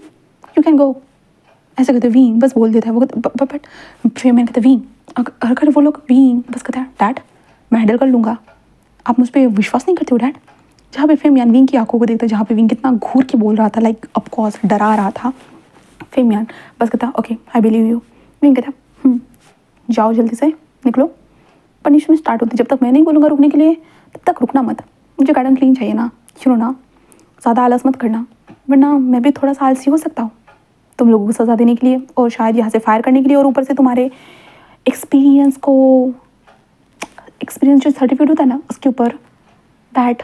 कैन गो। ऐसे कहते वीन बस बोल देता है वो, बट फिर मैंने कहता वीन अगर वो लोग वीन बस कहता है डैड मैं हैंडल कर लूँगा, आप मुझ पर विश्वास नहीं करते हो डैड। जहाँ पे फेमियान विंग की आंखों को देखता है, जहाँ पे विंग कितना घूर के बोल रहा था, लाइक ऑफकोर्स डरा रहा था, फेमियान बस कहता okay I believe you. Wing कहता जाओ जल्दी से निकलो, पनिशमेंट स्टार्ट होती, जब तक मैं नहीं बोलूँगा रुकने के लिए तब तक रुकना मत। मुझे गार्डन क्लीन चाहिए ना, सुनो ना, ज़्यादा आलस मत करना वरना मैं भी थोड़ा सा आलसी हो सकता हूँ तुम लोगों को सज़ा देने के लिए और शायद यहाँ से फायर करने के लिए, और ऊपर से तुम्हारे एक्सपीरियंस जो सर्टिफिकेट होता है ना उसके ऊपर दैट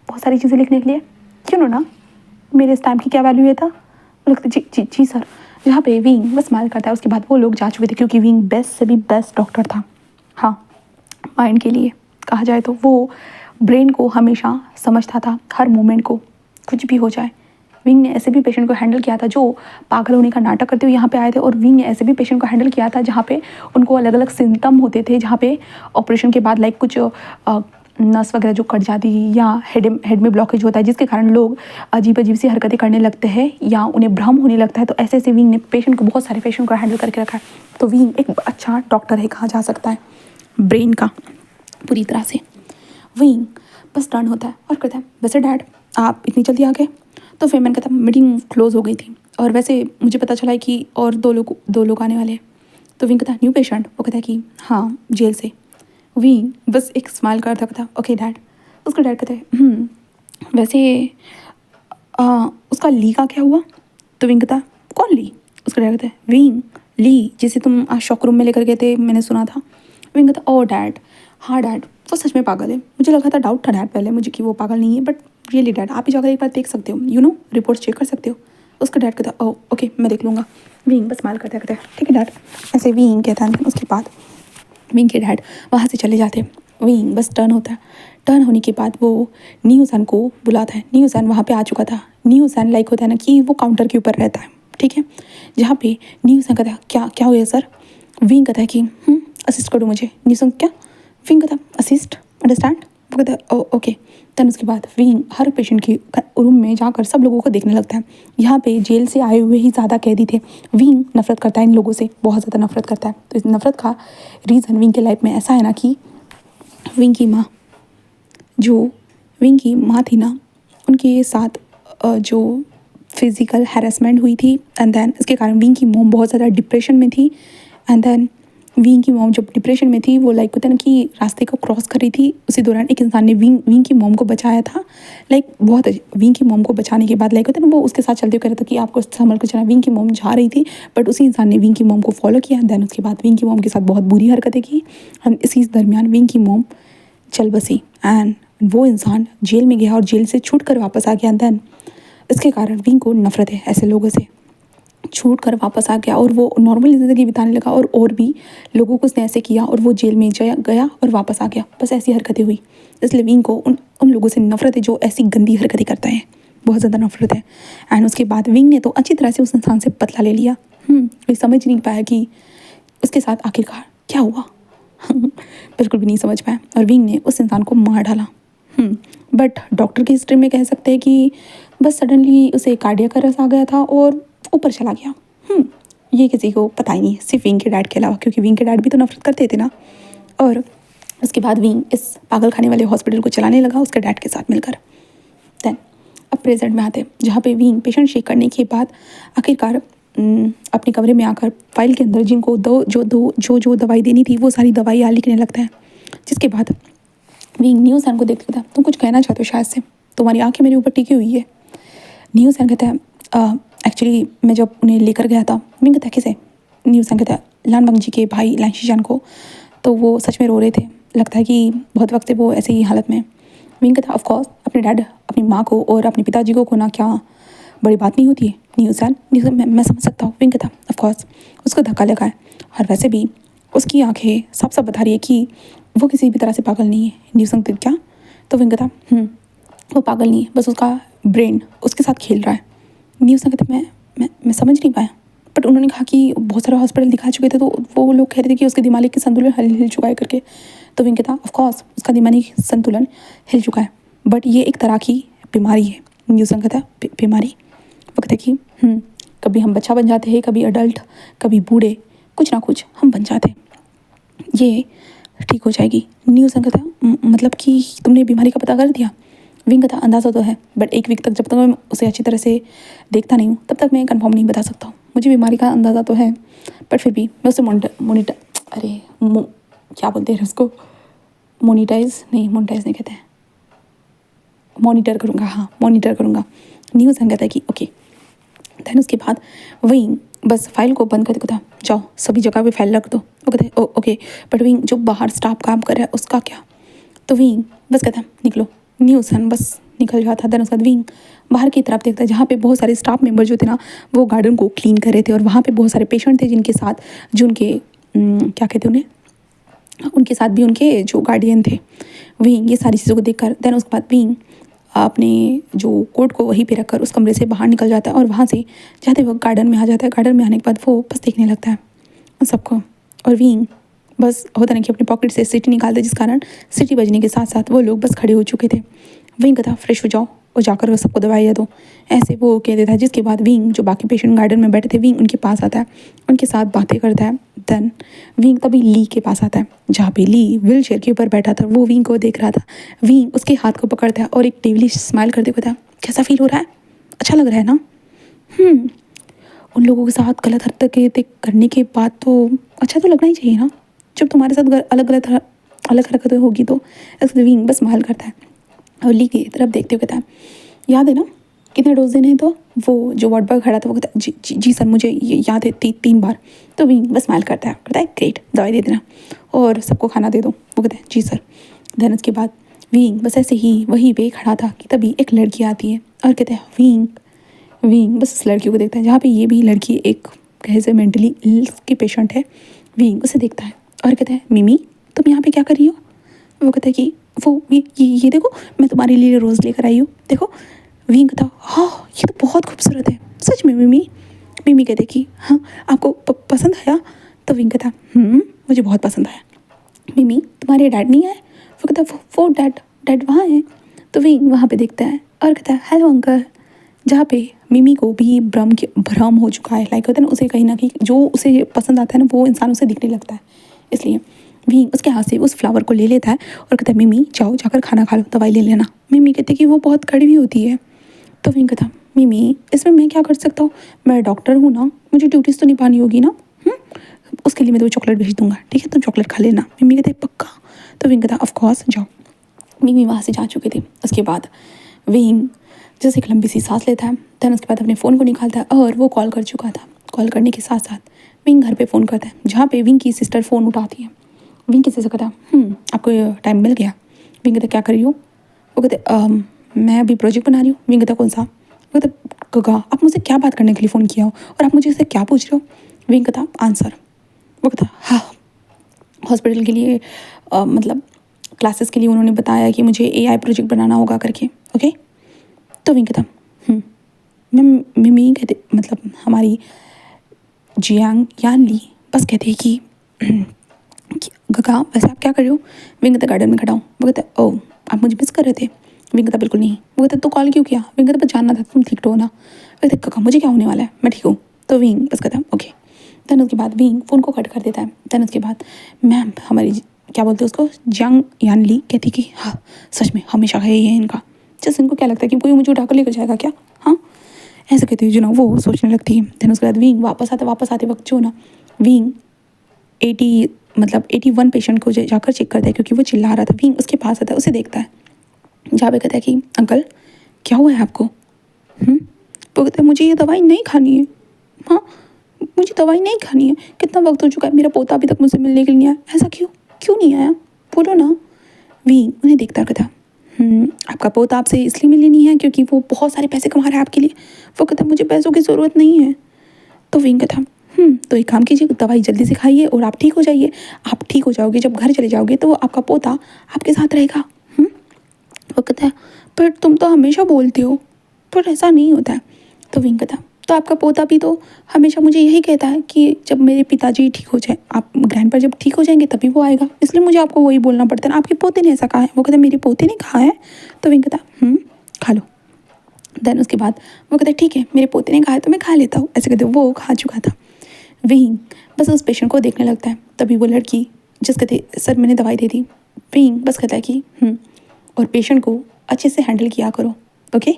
बहुत सारी चीज़ें लिखने के लिए, क्यों ना मेरे इस टाइम की क्या वैल्यू है था। लगता जी सर। जहाँ पे विंग बस स्माइल करता है, उसके बाद वो लोग जा चुके थे क्योंकि विंग बेस्ट से भी बेस्ट डॉक्टर था। हाँ, माइंड के लिए कहा जाए तो वो ब्रेन को हमेशा समझता था, हर मोमेंट को, कुछ भी हो जाए। विंग ने ऐसे भी पेशेंट को हैंडल किया था जो पागल होने का नाटक करते हुए यहाँ पे आए थे, और विंग ने ऐसे भी पेशेंट को हैंडल किया था जहाँ पे उनको अलग अलग सिम्टम होते थे, जहाँ पे ऑपरेशन के बाद लाइक कुछ नस वगैरह जो कट जाती है या हेड में ब्लॉकेज होता है जिसके कारण लोग अजीब सी हरकतें करने लगते हैं या उन्हें भ्रम होने लगता है। तो ऐसे ऐसे विंग ने बहुत सारे पेशेंट को हैंडल करके रखा है। तो विंग एक अच्छा डॉक्टर है कहा जा सकता है ब्रेन का पूरी तरह से। विंग बस टर्न होता है और कहता है वैसे डैड आप इतनी जल्दी आ गए? तो फिर मैंने कहता मीटिंग क्लोज हो गई थी और वैसे मुझे पता चला है कि और दो लोग आने वाले हैं। तो विंग कहता न्यू पेशेंट? वो कहता है कि हाँ जेल से। विंग बस एक स्माइल करता कहता ओके डैड। उसका डैड कहता है वैसे उसका ली का क्या हुआ? तो विंग कहता कौन ली? उसका डैड कहता है विंग ली जिसे तुम आज शॉक रूम में लेकर गए थे, मैंने सुना था। विंग कहता ओ डैड, हाँ डैड वो सच में पागल है, मुझे लगा था, डाउट था डैड पहले मुझे कि वो पागल नहीं है, बट रियली डैड आप ही जाकर एक बार देख सकते हो, यू नो रिपोर्ट्स चेक कर सकते हो। उसका डैड कहता ओ ओके मैं देख लूँगा। विंग बस स्माइल करता कहता है ठीक है डैड। ऐसे विंग कहता है। उसके बाद विंग के डैड वहाँ से चले जाते। विंग बस टर्न होता है। टर्न होने के बाद वो न्यूज़न को बुलाता है। न्यूज़न वहाँ पे आ चुका था। न्यूज़न लाइक होता है ना कि वो काउंटर के ऊपर रहता है, ठीक है। जहाँ पे न्यूज़न कहता है क्या हुआ सर? विंग कहता है कि असिस्ट करो मुझे। न्यूज़न क्या? विंग कहता असिस्ट, अंडरस्टैंड? वो कहता है ओके। देन उसके बाद विंग हर पेशेंट की रूम में जाकर सब लोगों को देखने लगता है। यहाँ पे जेल से आए हुए ही ज़्यादा कैदी थे। विंग नफरत करता है इन लोगों से, बहुत ज़्यादा नफरत करता है। तो इस नफरत का रीज़न विंग के लाइफ में ऐसा है ना कि विंग की माँ थी ना, उनके साथ जो फिज़िकल हैरेसमेंट हुई थी, एंड देन इसके कारण विंग की मॉम बहुत ज़्यादा डिप्रेशन में थी। एंड देन विंग की मॉम जब डिप्रेशन में थी वो लाइक होता है ना कि रास्ते को क्रॉस कर रही थी, उसी दौरान एक इंसान ने विंग की मॉम को बचाया था। लाइक बहुत विंग की मॉम को बचाने के बाद लाइक होता है ना वो उसके साथ चलते हुए कह रहा था कि आपको संभल कर चलना। विंग की मॉम जा रही थी बट उसी इंसान ने विंग की मॉम को फॉलो किया। देन उसके बाद विंग की मॉम के साथ बहुत बुरी हरकतें की एंड इसी दरमियान विंग की मॉम चल बसी एंड वो इंसान जेल में गया और जेल से छूट कर वापस आ गया। देन इसके कारण विंग को नफरत है ऐसे लोगों से, छूट कर वापस आ गया और वो नॉर्मल ज़िंदगी बिताने लगा और भी लोगों को उसने ऐसे किया और वो जेल में गया और वापस आ गया। बस ऐसी हरकतें हुई, इसलिए विंग को उन लोगों से नफरत है जो ऐसी गंदी हरकतें करता है, बहुत ज़्यादा नफरत है। एंड उसके बाद विंग ने तो अच्छी तरह से उस इंसान से बदला ले लिया। कोई समझ नहीं पाया कि उसके साथ आखिरकार क्या हुआ बिल्कुल भी नहीं समझ पाया और विंग ने उस इंसान को मार डाला। बट डॉक्टर की हिस्ट्री में कह सकते हैं कि बस सडनली उसे कार्डियक अरेस्ट आ गया था और ऊपर चला गया। ये किसी को पता ही नहीं, सिर्फ विंग के डैड के अलावा, क्योंकि विंग के डैड भी तो नफरत करते थे ना। और उसके बाद विंग इस पागल खाने वाले हॉस्पिटल को चलाने लगा उसके डैड के साथ मिलकर। देन अब प्रेजेंट में आते हैं, जहाँ पे विंग पेशेंट शेक करने के बाद आखिरकार अपने कमरे में आकर फाइल के अंदर जिनको जो दवाई देनी थी वो सारी दवाइयाँ लिखने लगता है। जिसके बाद विंग न्यूज़ सैन को देखते कहता है, तुम कुछ कहना चाहते हो शायद से, तुम्हारी आंखें मेरे ऊपर टिकी हुई है। न्यूज़ सैन कहता है एक्चुअली मैं जब उन्हें लेकर गया था। विंग कहता है किसे? न्यूज़ सैन कहता है लानबंग जी के भाई लाइशीजान को। तो वो सच में रो रहे थे, लगता है कि बहुत वक्त से वो ऐसे ही हालत में। विंग कहता है ऑफ कोर्स अपने डैड अपनी माँ को और अपने पिताजी को खोना क्या बड़ी बात नहीं होती है। न्यूज़ मैं समझ सकता हूँ। विंग कहता है ऑफ कोर्स उसको धक्का लगा है, और वैसे भी उसकी आंखें साफ साफ बता रही है कि वो किसी भी तरह से पागल नहीं है। न्यूज़ क्या? तो विंग कहता वो पागल नहीं है, बस उसका ब्रेन उसके साथ खेल रहा है। न्यूज़ कहता मैं समझ नहीं पाया, बट उन्होंने कहा कि बहुत सारे हॉस्पिटल दिखा चुके थे तो वो लोग कह रहे थे कि उसके दिमागी के संतुलन हिल चुका है करके। तो विंग कहता ऑफ कोर्स उसका दिमागी संतुलन हिल चुका है, बट ये एक तरह की बीमारी है। न्यूज़ कहता बीमारी? वो कहता है कि कभी हम बच्चा बन जाते हैं, कभी अडल्ट, कभी बूढ़े, कुछ ना कुछ हम बन जाते हैं, ये ठीक हो जाएगी। न्यूज़ कहता मतलब कि तुमने बीमारी का पता कर दिया? विंग कहता अंदाज़ा तो है, बट एक वीक तक जब तक मैं उसे अच्छी तरह से देखता नहीं हूँ तब तक मैं कंफर्म नहीं बता सकता हूँ। मुझे बीमारी का अंदाज़ा तो है, बट फिर भी मैं उसे मोनीटर क्या बोलते हैं उसको, मोनिटाइज नहीं कहते हैं, मॉनिटर करूँगा। हाँ, मॉनिटर करूँगा। न्यूज़ कहता है कि ओके। देन उसके बाद विंग बस फाइल को बंद करके कहता जाओ सभी जगह पे फाइल रख दो। वो कहते हैं ओके, बट विंग जो बाहर स्टाफ काम कर रहा है उसका क्या? तो विंग बस कहता निकलो। न्यूज़ बस निकल जाता। देन उसके बाद विंग बाहर की तरफ देखता है, जहाँ पे बहुत सारे स्टाफ मेंबर जो थे ना वो गार्डन को क्लीन कर रहे थे, और वहाँ पे बहुत सारे पेशेंट थे जिनके साथ जो उनके क्या कहते हैं उन्हें, उनके साथ भी उनके जो गार्डियन थे। विंग ये सारी चीज़ों को देखकर देन उसके बाद विंग अपने जो कोट को वहीं पे रखकर उस कमरे से बाहर निकल जाता है, और वहाँ से जाते वक्त गार्डन में आ जाता है। गार्डन में आने के बाद वो बस देखने लगता है उन सबको, और विंग बस होता नहीं कि अपनी पॉकेट से सिटी निकालते, जिस कारण सिटी बजने के साथ साथ वो लोग बस खड़े हो चुके थे। विंग कहता फ्रेश हो जाओ और जाकर वो सबको दवाइयाँ दो, ऐसे वो कह देता है। जिसके बाद विंग जो बाकी पेशेंट गार्डन में बैठे थे विंग उनके पास आता है, उनके साथ बातें करता है। देन विंग तभी ली के पास आता है, जहाँ पे ली व्हील चेयर के ऊपर बैठा था। वो विंग को देख रहा था। विंग उसके हाथ को पकड़ता है और एक टेवली स्माइल करते हुए कहता कैसा फील हो रहा है? अच्छा लग रहा है ना? उन लोगों के साथ गलत हरकतें करने के बाद तो अच्छा तो लगना ही चाहिए ना, जब तुम्हारे साथ अलग हरकतें होगी तो। ऐसे विंग बस स्माइल करता है और ली की तरफ देखते हुए कहता है याद है ना कितने डोज देने हैं? तो वो जो वार्ड बॉय खड़ा था वो कहता है जी सर मुझे ये याद है 3 बार। तो विंग बस स्माइल करता है ग्रेट, दवाई दे देना और सबको खाना दे दो। वो कहता है जी सर। देन उसके बाद विंग बस ऐसे ही वहीं पे खड़ा था कि तभी एक लड़की आती है और कहते हैं विंग बस उस लड़की को देखता है, जहाँ पे ये भी लड़की एक कहे से मेंटली इल की पेशेंट है। विंग उसे देखता है और कहता है मिमी तुम यहाँ पे क्या कर रही हो? वो कहता है कि वो ये देखो मैं तुम्हारे लिए रोज़ लेकर आई हूँ, देखो। विंग कहता हाँ ये तो बहुत खूबसूरत है सच में मिमी कहते कि हाँ आपको पसंद आया? तो विंग कहता मुझे बहुत पसंद आया। मिमी तुम्हारे डैड नहीं आए? वो कहता वो डैड वहाँ है। तो विंग वहाँ पे देखता है और कहता है हेलो अंकल, जहाँ पे मिमी को भी भ्रम हो चुका है। लाइक होता है ना उसे कहीं ना कहीं जो उसे पसंद आता है ना वो इंसान उसे दिखने लगता है। इसलिए विंग उसके हाथ से उस फ्लावर को ले लेता है और कहता है मिमी जाओ जाकर खाना खा लो, दवाई ले लेना। मिमी कहती है कि वो बहुत कड़वी होती है। तो विंग कहता मिमी इसमें मैं क्या कर सकता हूँ, मैं डॉक्टर हूँ ना, मुझे ड्यूटीज़ तो निभानी होगी ना। उसके लिए मैं तुम्हें चॉकलेट भेज दूंगा, ठीक है तुम चॉकलेट खा लेना। मिमी कहते पक्का? तो विंग कहता ऑफकोर्स जाओ। मिमी वहाँ से जा चुके थे। उसके बाद विंग जैसे एक लंबी सी सांस लेता है। देन उसके बाद अपने फ़ोन को निकालता है और वो कॉल कर चुका था। कॉल करने के साथ साथ विंग घर पे फ़ोन करता है, जहाँ पे विंग की सिस्टर फ़ोन उठाती है। विंग किसी से कहता आपको टाइम मिल गया? विंग कहता क्या कर रही हो? वो कहते मैं अभी प्रोजेक्ट बना रही हूँ। विंग कहता कौन सा? वो कहते गगा आप मुझसे क्या बात करने के लिए फ़ोन किया हो और आप मुझे इससे क्या पूछ रहे हो? विंग कहता आंसर। वो कहता हाँ हॉस्पिटल के लिए मतलब क्लासेस के लिए उन्होंने बताया कि मुझे AI प्रोजेक्ट बनाना होगा करके। ओके। तो विंग कहता मिमी कहते मतलब हमारी जियांग यान ली बस कहते हैं कि गगा वैसे आप क्या कर रहे हो? विंग कहता गार्डन में खड़ा हूँ। वो कहता ओह आप मुझे मिस कर रहे थे? विंग कहता बिल्कुल नहीं। वो कहता तो कॉल क्यों किया? विंग कहता बस जानना था तुम ठीक हो ना। वो कहता गगा मुझे क्या होने वाला है, मैं ठीक हूँ। तो विंग बस कहता ओके। देन उसके बाद विंग फ़ोन को कट कर देता है। देन उसके बाद मैम हमारी क्या बोलते हैं उसको, जंग यान ली कहती कि हाँ सच में हमेशा है ये इनका, जैसे इनको क्या लगता है कि कोई मुझे उठाकर लेकर जाएगा क्या, हाँ ऐसे कहती है जो ना वो सोचने लगती है। देन उसके बाद विंग वापस आते वक्त जो ना विंग 81 पेशेंट को जाकर चेक करता है क्योंकि वो चिल्ला रहा था। विंग उसके पास आता है, उसे देखता है, जहाँ पे कहता है कि अंकल क्या हुआ है आपको। वो कहता है मुझे ये दवाई नहीं खानी है, हाँ मुझे दवाई नहीं खानी है, कितना वक्त हो चुका है, मेरा पोता अभी तक मुझसे मिलने के लिए नहीं आया, ऐसा क्यों क्यों नहीं आया, बोलो ना। विंग उन्हें देखता कहता आपका पोता आपसे इसलिए मिलने नहीं है क्योंकि वो बहुत सारे पैसे कमा रहा है आपके लिए। वो कहता मुझे पैसों की ज़रूरत नहीं है। तो विंग कहता तो एक काम कीजिए, दवाई जल्दी से खाइए और आप ठीक हो जाइए। आप ठीक हो जाओगे, जब घर चले जाओगे तो आपका पोता आपके साथ रहेगा। वो कहता है पर तुम तो हमेशा बोलते हो, पर ऐसा नहीं होता है। तो विंग कहता तो आपका पोता भी तो हमेशा मुझे यही कहता है कि जब मेरे पिताजी ठीक हो जाए, आप ग्रैंड पर जब ठीक हो जाएंगे तभी वो आएगा, इसलिए मुझे आपको वही बोलना पड़ता है ना, आपके पोते ने ऐसा कहा है। वो कहता मेरे पोते ने कहा है। तो विंग कहता खा लो। देन उसके बाद वो कहता है ठीक है मेरे पोते ने कहा है तो मैं खा लेता हूँ, ऐसे कहते वो खा चुका था। विंग बस उस पेशेंट को देखने लगता है। तभी वो लड़की जिस कहते सर मैंने दवाई दे दी, विंग बस कहता है कि और पेशेंट को अच्छे से हैंडल किया करो, ओके,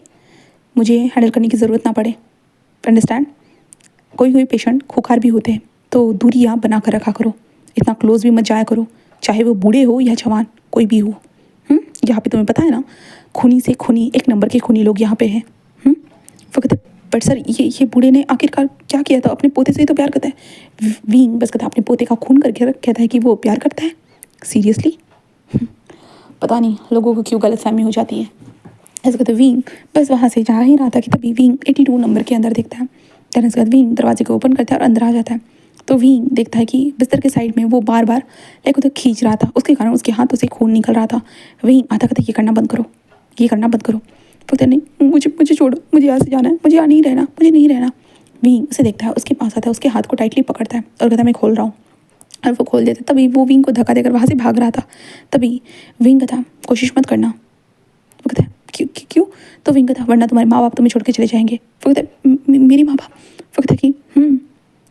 मुझे हैंडल करने की ज़रूरत ना पड़े, अंडरस्टैंड। कोई पेशेंट खुखार भी होते हैं तो दूरियाँ बना कर रखा करो, इतना क्लोज भी मत जाया करो, चाहे वो बूढ़े हो या जवान कोई भी हो। यहाँ पे तुम्हें पता है ना, खूनी से खूनी, एक नंबर के खूनी लोग यहाँ पे हैं। वो कहते बट सर ये बूढ़े ने आखिरकार क्या किया था, अपने पोते से ही तो प्यार करता है। विंग बस कहता अपने पोते का खून करके कहता है कि वो प्यार करता है, सीरियसली। पता नहीं लोगों को क्यों गलतफहमी हो जाती है। ऐसे कहते विंग बस वहाँ से जा ही रहा था कि तभी विंग 82 नंबर के अंदर देखता है। देन इसके बाद विंग दरवाजे को ओपन करता है और अंदर आ जाता है। तो विंग देखता है कि बिस्तर के साइड में वो बार बार उधर खींच रहा था, उसके कारण उसके हाथों से खून निकल रहा था। विंग आता कहता ये करना बंद करो, ये करना बंद करो। कहता नहीं मुझे छोड़ो, मुझे यहाँ से जाना है, मुझे यहाँ नहीं रहना, मुझे नहीं रहना। विंग उसे देखता है, उसके पास आता है, उसके हाथ को टाइटली पकड़ता है और कहता मैं खोल रहा हूँ, और वो खोल देता। तभी वो विंग को धक्का देकर वहाँ से भाग रहा था। तभी विंग कहता कोशिश मत करना। वो कहता है क्यों। तो विंग कहता वरना तुम्हारे माँ बाप तुम्हें छोड़ के चले जाएंगे। वो कहता है मेरी माँ बाप। वो कहता कि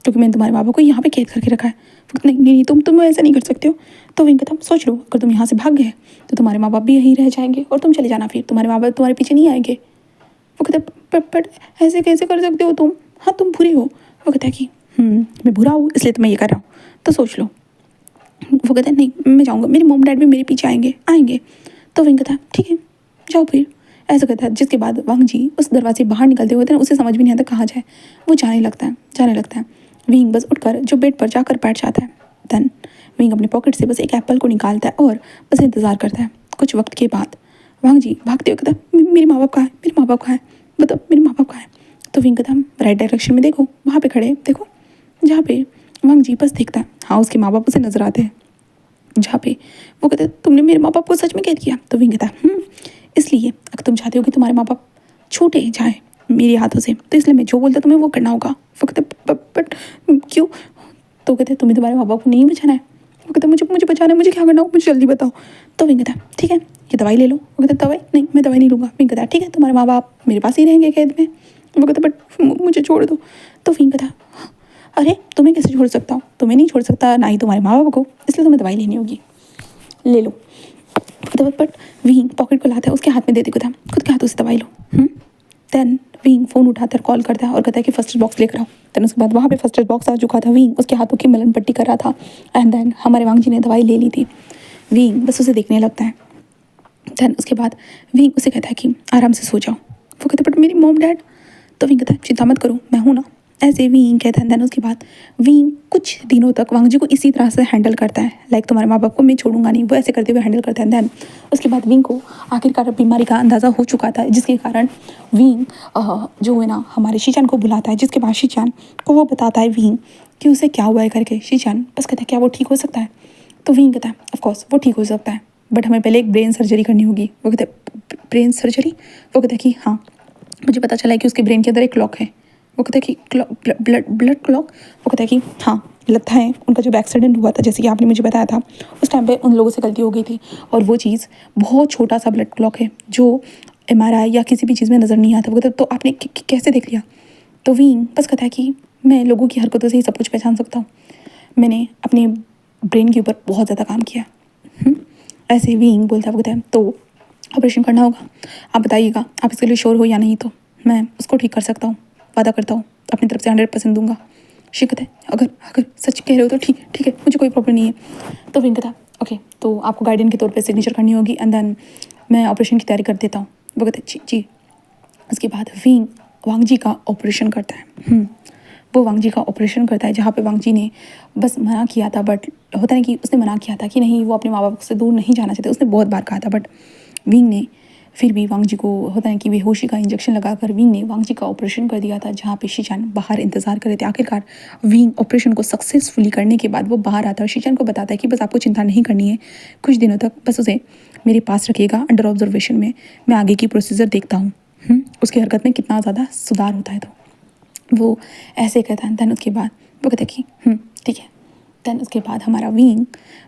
क्योंकि मैंने तुम्हारे माँ बाप को यहाँ पे कैद करके रखा है। वो कहता नहीं तुम ऐसा नहीं कर सकते हो। तो विंग कहता सोच लो अगर तुम यहाँ से भाग गए तो तुम्हारे माँ बाप भी यहीं रह जाएंगे और तुम चले जाना, फिर तुम्हारे माँ बाप तुम्हारे पीछे नहीं आएंगे। वो कहता बट ऐसे कैसे कर सकते हो तुम, हाँ तुम बुरे हो। वो कहता है कि मैं बुरा हूँ इसलिए तो मैं ये कर रहा हूँ, तो सोच लो। वो कहता है नहीं मैं जाऊँगा, मेरे मॉम डैड भी मेरे पीछे आएंगे। तो विंग कहता ठीक है जाओ फिर, ऐसा कहता है। जिसके बाद वांग जी उस दरवाजे बाहर निकलते हुए उसे समझ भी नहीं आता कहाँ जाए। वो जाने लगता है। विंग बस उठकर जो बेड पर जाकर बैठ जाता है। देन विंग अपने पॉकेट से बस एक एप्पल को निकालता है और बस इंतज़ार करता है। कुछ वक्त के बाद वांग जी भागते हुए कहता मेरे माँ बाप कहाँ है, मेरे माँ बाप कहाँ है, बताओ मेरे माँ बाप कहाँ है। तो विंग कहता राइट डायरेक्शन में देखो, वहाँ पे खड़े देखो, जहाँ पे वांग जी बस देखता है, हाँ उसके माँ बाप उसे नजर आते हैं। जहाँ पे वो कहते तुमने मेरे माँ बाप को सच में कैद किया। तो विंग कहता इसलिए अगर तुम चाहते हो कि तुम्हारे माँ बाप छूटे जाए मेरे हाथों से तो इसलिए मैं जो बोलता तुम्हें वो करना होगा। वो कहते बट क्यों। तो कहते तुम्हें तुम्हारे माँ बाप को नहीं बचाना है। वो कहते मुझे बचाना है, मुझे क्या करना होगा मुझे जल्दी बताओ। तो विंग कहता ठीक है ये दवाई ले लो। वो कहते दवाई नहीं, मैं दवाई नहीं लूँगा। विंग कहता ठीक है तुम्हारे माँ बाप मेरे पास ही रहेंगे कैद में। वो कहते बट मुझे छोड़ दो। तो विंग कहता अरे तुम्हें कैसे छोड़ सकता हूँ, तुम्हें नहीं छोड़ सकता ना ही तुम्हारे माँ बाप को, इसलिए तुम्हें दवाई लेनी होगी, ले लो। बट विंग पॉकेट को लाता है, उसके हाथ में दे देता है, खुद के हाथों से दवाई लो। देन विंग फ़ोन उठाता है, कॉल करता है और कहता है कि फर्स्ट एड बॉक्स लेकर आओ। देन उसके बाद वहाँ पे फर्स्ट एड बॉक्स आ चुका था। विंग उसके हाथों की मलन पट्टी कर रहा था एंड देन हमारे वांग जी ने दवाई ले ली थी। विंग बस उसे देखने लगता है। देन उसके बाद विंग उसे कहता है कि आराम से सो जाओ। वो कहता बट मेरी मॉम डैड। तो विंग कहता है चिंता मत करो मैं हूँ ना, ऐसे विंग कहता है। देन उसके बाद विंग कुछ दिनों तक वांग जी को इसी तरह से हैंडल करता है, लाइक तुम्हारे माँ बाप को मैं छोड़ूंगा नहीं, वो ऐसे करते हुए हैंडल करता है। देन उसके बाद विंग को आखिरकार बीमारी का अंदाज़ा हो चुका था, जिसके कारण विंग जो है ना हमारे शीचान को बुलाता है, जिसके बाद शीचान को वो बताता है विंग कि उसे क्या हुआ है करके। शीचान बस कहता है क्या वो ठीक हो सकता है। तो विंग कहता है ऑफकोर्स वो ठीक हो सकता है बट हमें पहले एक ब्रेन सर्जरी करनी होगी। वो कहते हैं ब्रेन सर्जरी। वो कहता है कि हाँ मुझे पता चला है कि उसके ब्रेन के अंदर एक क्लॉक है। वो कहता है कि ब्लड क्लॉक। वो कहता है कि हाँ लगता है उनका जब एक्सीडेंट हुआ था जैसे कि आपने मुझे बताया था उस टाइम पे उन लोगों से गलती हो गई थी और वो चीज़ बहुत छोटा सा ब्लड क्लॉक है जो MRI या किसी भी चीज़ में नज़र नहीं आता। वो कहता तो आपने कैसे देख लिया। तो विंग बस कहता है कि मैं लोगों की हरकतों से ही सब कुछ पहचान सकता हूँ। मैंने अपने ब्रेन के ऊपर बहुत ज़्यादा काम किया। ऐसे विंग बोलता है तो ऑपरेशन करना होगा, आप बताइएगा आप इसके लिए श्योर हो या नहीं, तो मैं उसको ठीक कर सकता हूँ, वादा करता हूँ अपनी तरफ से 100% दूंगा। शी कहता है अगर अगर सच कह रहे हो तो ठीक ठीक है, मुझे कोई प्रॉब्लम नहीं है। तो विंग कहता ओके, तो आपको गाइडेंस के तौर पे सिग्नेचर करनी होगी एंड देन मैं ऑपरेशन की तैयारी कर देता हूँ। वो कहते जी जी। उसके बाद विंग वांग जी का ऑपरेशन करता है। वो वांग जी का ऑपरेशन करता है जहाँ पे वांग जी ने बस मना किया था, बट होता है कि उसने मना किया था कि नहीं वो अपने माँ बाप से दूर नहीं जाना चाहते, उसने बहुत बार कहा था, बट विंग ने फिर भी वांग जी को होता है कि बेहोशी का इंजेक्शन लगाकर विंग ने वांग जी का ऑपरेशन कर दिया था, जहाँ पे शीचान बाहर इंतजार कर रहे थे। आखिरकार विंग ऑपरेशन को सक्सेसफुली करने के बाद वो बाहर आता है और शीचान को बताता है कि बस आपको चिंता नहीं करनी है, कुछ दिनों तक बस उसे मेरे पास रखिएगा अंडर ऑब्जर्वेशन में, मैं आगे की प्रोसीजर देखता हूँ उसकी हरकत में कितना ज़्यादा सुधार होता है। तो वो ऐसे कहता है। दैन उसके बाद वो कहता है कि ठीक है। दैन उसके बाद हमारा विंग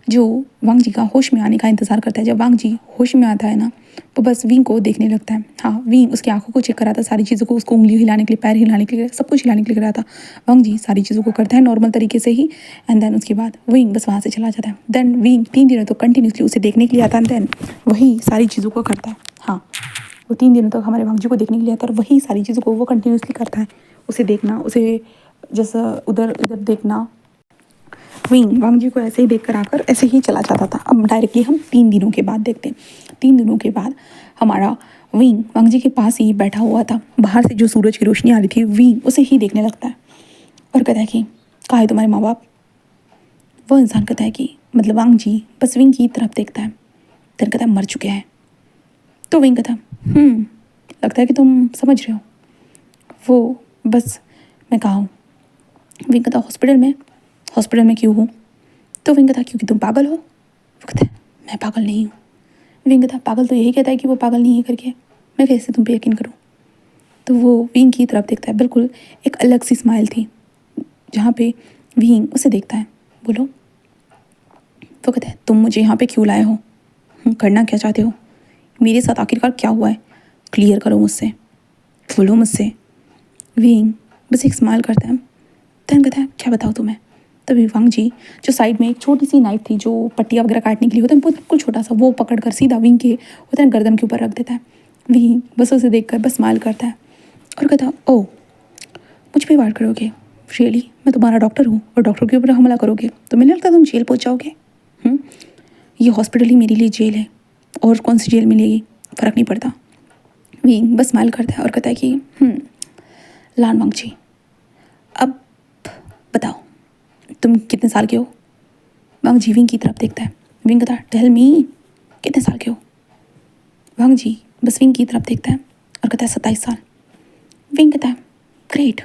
जो वांग जी का होश में आने का इंतज़ार करता है, जब वांग जी होश में आता है ना वो बस विंग को देखने लगता है। हाँ, विंग उसकी आंखों को चेक कराता है, सारी चीज़ों को, उसको उंगली हिलाने के लिए, पैर हिलाने के लिए, सब कुछ हिलाने के लिए कराता। वांग जी सारी चीज़ों को करता है नॉर्मल तरीके से ही एंड देन उसके बाद विंग बस वहाँ से चला जाता है। देन विंग 3 दिनों तो कंटिन्यूसली उसे देखने के लिए आता है, देन वही सारी चीज़ों को करता है। हाँ, वो 3 दिनों तक हमारे वांग जी को देखने के लिए आता है और वही सारी चीज़ों को वो कंटिन्यूसली करता है, उसे देखना, उसे जैसा उधर उधर देखना। विंग वांग जी को ऐसे ही देख कर आकर ऐसे ही चला जाता था। अब डायरेक्टली हम 3 दिनों के बाद देखते हैं। 3 दिनों के बाद हमारा विंग वांग जी के पास ही बैठा हुआ था, बाहर से जो सूरज की रोशनी आ रही थी विंग उसे ही देखने लगता है और कहता है कि कहाँ है तुम्हारे माँ बाप। वो इंसान कहता है कि मतलब वांग जी बस विंग की तरफ देखता है, फिर कहता है मर चुके हैं। तो विंग कहता लगता है कि तुम समझ रहे हो। वो बस मैं कहा हूँ। विंग कहता हॉस्पिटल में। हॉस्पिटल में क्यों हूँ? तो विंग कहता क्योंकि तुम पागल हो। वो कहता मैं पागल नहीं हूँ। विंग कहता पागल तो यही कहता है कि वो पागल नहीं है करके, मैं कैसे तुम पे यकीन करूँ। तो वो विंग की तरफ देखता है, बिल्कुल एक अलग सी स्माइल थी जहाँ पे विंग उसे देखता है। बोलो। वो कहता है तुम मुझे यहाँ पे क्यों लाए हो, करना क्या चाहते हो, मेरे साथ आखिरकार क्या हुआ है, क्लियर करो मुझसे, बोलो मुझसे। विंग बस एक स्माइल करता है, देन कहता है क्या बताओ तुम्हें। तभी वांग जी जो साइड में एक छोटी सी नाइफ थी जो पट्टियाँ वगैरह काटने के लिए होता है, बिल्कुल छोटा सा, वो पकड़ कर सीधा विंग के होता है गर्दन के ऊपर रख देता है। विंग बस उसे देख कर बस स्माइल करता है और कहता ओ मुझ पर वार करोगे, रियली मैं तुम्हारा डॉक्टर हूँ और डॉक्टर के ऊपर हमला करोगे तो मुझे लगता है तुम जेल पहुँच जाओगे। ये हॉस्पिटल ही मेरे लिए जेल है, और कौन सी जेल मिलेगी फ़र्क नहीं पड़ता। विंग बस स्माइल करता है और कहता है कि लान वांग जी अब बताओ तुम कितने साल के हो। वांग जी विंग की तरफ देखता है। विंग कहता है टेल मी कितने साल के हो। वांग जी बस विंग की तरफ देखता है और कहता है 27 साल। विंग कहता है ग्रेट,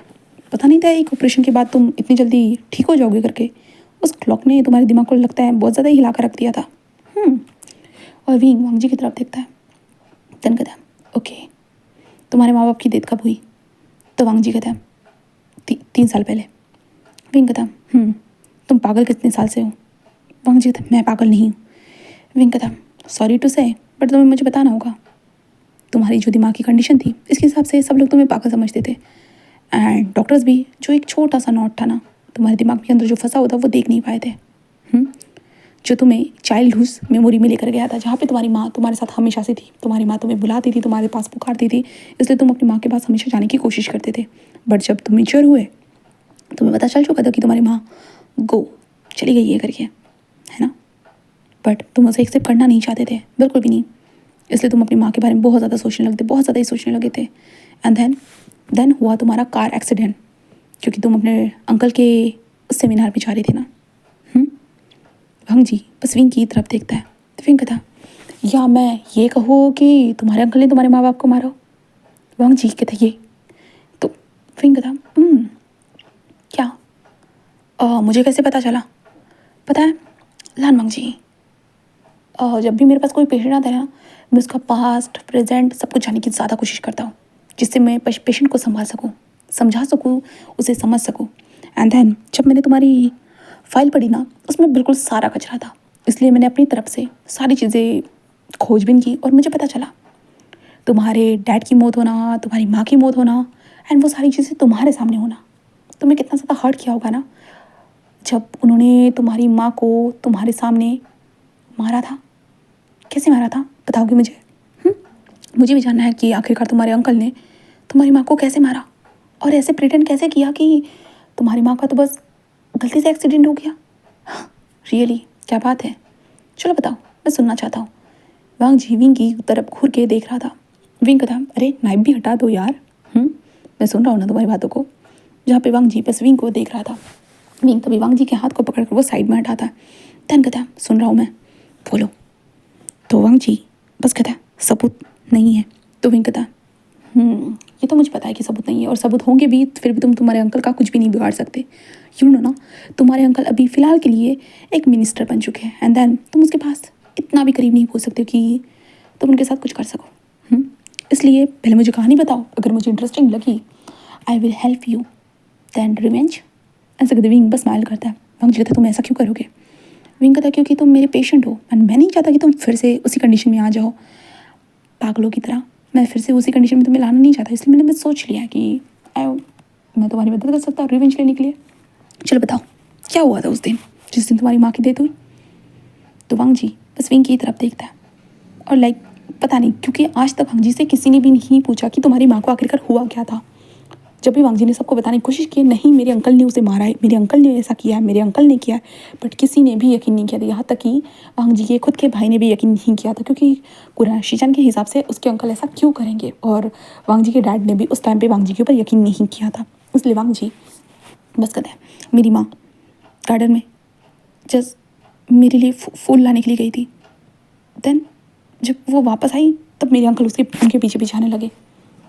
पता नहीं था एक ऑपरेशन के बाद तुम इतनी जल्दी ठीक हो जाओगे करके, उस क्लॉक ने तुम्हारे दिमाग को लगता है बहुत ज़्यादा ही हिला कर रख दिया था। और विंग वांग जी की तरफ देखता है, देन कहता है ओके तुम्हारे माँ बाप की डेथ कब हुई। तो वांग जी कहता है 3 साल पहले। विंग कहता तुम पागल कितने साल से हो। वांग जी कहता मैं पागल नहीं हूँ। विंग कहता सॉरी टू से बट तुम्हें मुझे बताना होगा, तुम्हारी जो दिमाग की कंडीशन थी इसके हिसाब से सब लोग तुम्हें पागल समझते थे एंड डॉक्टर्स भी जो एक छोटा सा नॉट था ना तुम्हारे दिमाग के अंदर जो फंसा होता वो देख नहीं पाए थे, जो तुम्हें चाइल्डहुड मेमोरी में लेकर गया था, जहाँ पे तुम्हारी माँ तुम्हारे साथ हमेशा से थी, तुम्हारी माँ तुम्हें बुलाती थी, तुम्हारे पास पुकारती थी, इसलिए तुम अपनी माँ के पास हमेशा जाने की कोशिश करते थे। बट जब तुम मेच्योर हुए तुम्हें पता चल चुका था कि तुम्हारी माँ गो चली गई है करके, है ना, बट तुम उसे एक्सेप्ट करना नहीं चाहते थे, बिल्कुल भी नहीं, इसलिए तुम अपनी माँ के बारे में बहुत ज़्यादा सोचने लगे थे, बहुत ज़्यादा ही सोचने लगे थे। एंड देन हुआ तुम्हारा कार एक्सीडेंट, क्योंकि तुम अपने अंकल के उस सेमिनार पे जा रही थी ना। वांग जी बस विंग की तरफ देखता है। तो विंग कहता या मैं ये कहूँ कि तुम्हारे अंकल ने तुम्हारे माँ बाप को मारा। वांग जी कहता ये। तो विंग कहता क्या मुझे कैसे पता चला। पता है लान वांग जी, जब भी मेरे पास कोई पेशेंट आता है ना मैं उसका पास्ट प्रेजेंट सब कुछ जानने की ज़्यादा कोशिश करता हूँ, जिससे मैं पेशेंट को संभाल सकूँ, समझा सकूँ, उसे समझ सकूँ। एंड देन जब मैंने तुम्हारी फाइल पढ़ी ना उसमें बिल्कुल सारा कचरा था, इसलिए मैंने अपनी तरफ से सारी चीज़ें खोजबीन की और मुझे पता चला तुम्हारे डैड की मौत होना, तुम्हारी माँ की मौत होना एंड वो सारी चीज़ें तुम्हारे सामने होना, तुम्हें कितना ज़्यादा हर्ट किया होगा ना जब उन्होंने तुम्हारी माँ को तुम्हारे सामने मारा था। कैसे मारा था बताओगे मुझे? मुझे भी जानना है कि आखिरकार तुम्हारे अंकल ने तुम्हारी माँ को कैसे मारा और ऐसे प्रिटेंड कैसे किया कि तुम्हारी माँ का तो बस गलती से एक्सीडेंट हो गया। रियली क्या बात है? चलो बताओ, मैं सुनना चाहता हूँ। वांग जी विंग की तरफ घूर के देख रहा था। विंग था, अरे नाइफ भी हटा दो यार। मैं सुन रहा हूँ ना तुम्हारी बातों को। जहाँ पे वांग जी बस विंग को देख रहा था। विंग तभी वांग जी के हाथ को पकड़कर वो साइड में हटाता है। तन कहता सुन रहा हूँ मैं, बोलो। तो वांग जी बस कहता सबूत नहीं है। तो विंग कहता ये तो मुझे पता है कि सबूत नहीं है और सबूत होंगे भी फिर भी तुम तुम्हारे अंकल का कुछ भी नहीं बिगाड़ सकते। यू नो ना, तुम्हारे अंकल अभी फ़िलहाल के लिए एक मिनिस्टर बन चुके हैं एंड देन तुम उसके पास इतना भी करीब नहीं पहुंच सकते कि तुम उनके साथ कुछ कर सको। इसलिए पहले मुझे कहानी बताओ, अगर मुझे इंटरेस्टिंग लगी I will help you then revenge. ऐसा कहते विंग बस स्माइल करता है। वांग जी कहता तुम ऐसा क्यों करोगे? विंग कहता क्योंकि तुम मेरे पेशेंट हो एंड मैं नहीं चाहता कि तुम फिर से उसी कंडीशन में आ जाओ पागलों की तरह। मैं फिर से उसी कंडीशन में तुम्हें लाना नहीं चाहता, इसलिए मैंने बस सोच लिया कि मैं तुम्हारी मदद कर सकता हूँ रिवेंज लेने के लिए। चलो बताओ क्या हुआ था उस दिन जिस दिन तुम्हारी माँ की डेथ हुई? तो वांग जी बस विंग की तरफ देखता है और लाइक पता नहीं, क्योंकि आज तक वांग जी से किसी ने भी नहीं पूछा कि तुम्हारी माँ को आखिरकार हुआ क्या था। जब भी वांग जी ने सबको बताने की कोशिश की, नहीं मेरे अंकल ने उसे मारा है, मेरे अंकल ने ऐसा किया है, मेरे अंकल ने किया है, बट किसी ने भी यकीन नहीं किया था। यहाँ तक कि वांग जी के खुद के भाई ने भी यकीन नहीं किया था, क्योंकि कुरान शीचन के हिसाब से उसके अंकल ऐसा क्यों करेंगे। और वांग जी के डैड ने भी उस टाइम पे वांग जी के ऊपर यकीन नहीं किया था। इसलिए वांग जी बस कहते हैं मेरी माँ गार्डन में जस्ट मेरे लिए फूल लाने के लिए गई थी। देन जब वो वापस आई तब मेरे अंकल उनके पीछे पीछे आने लगे।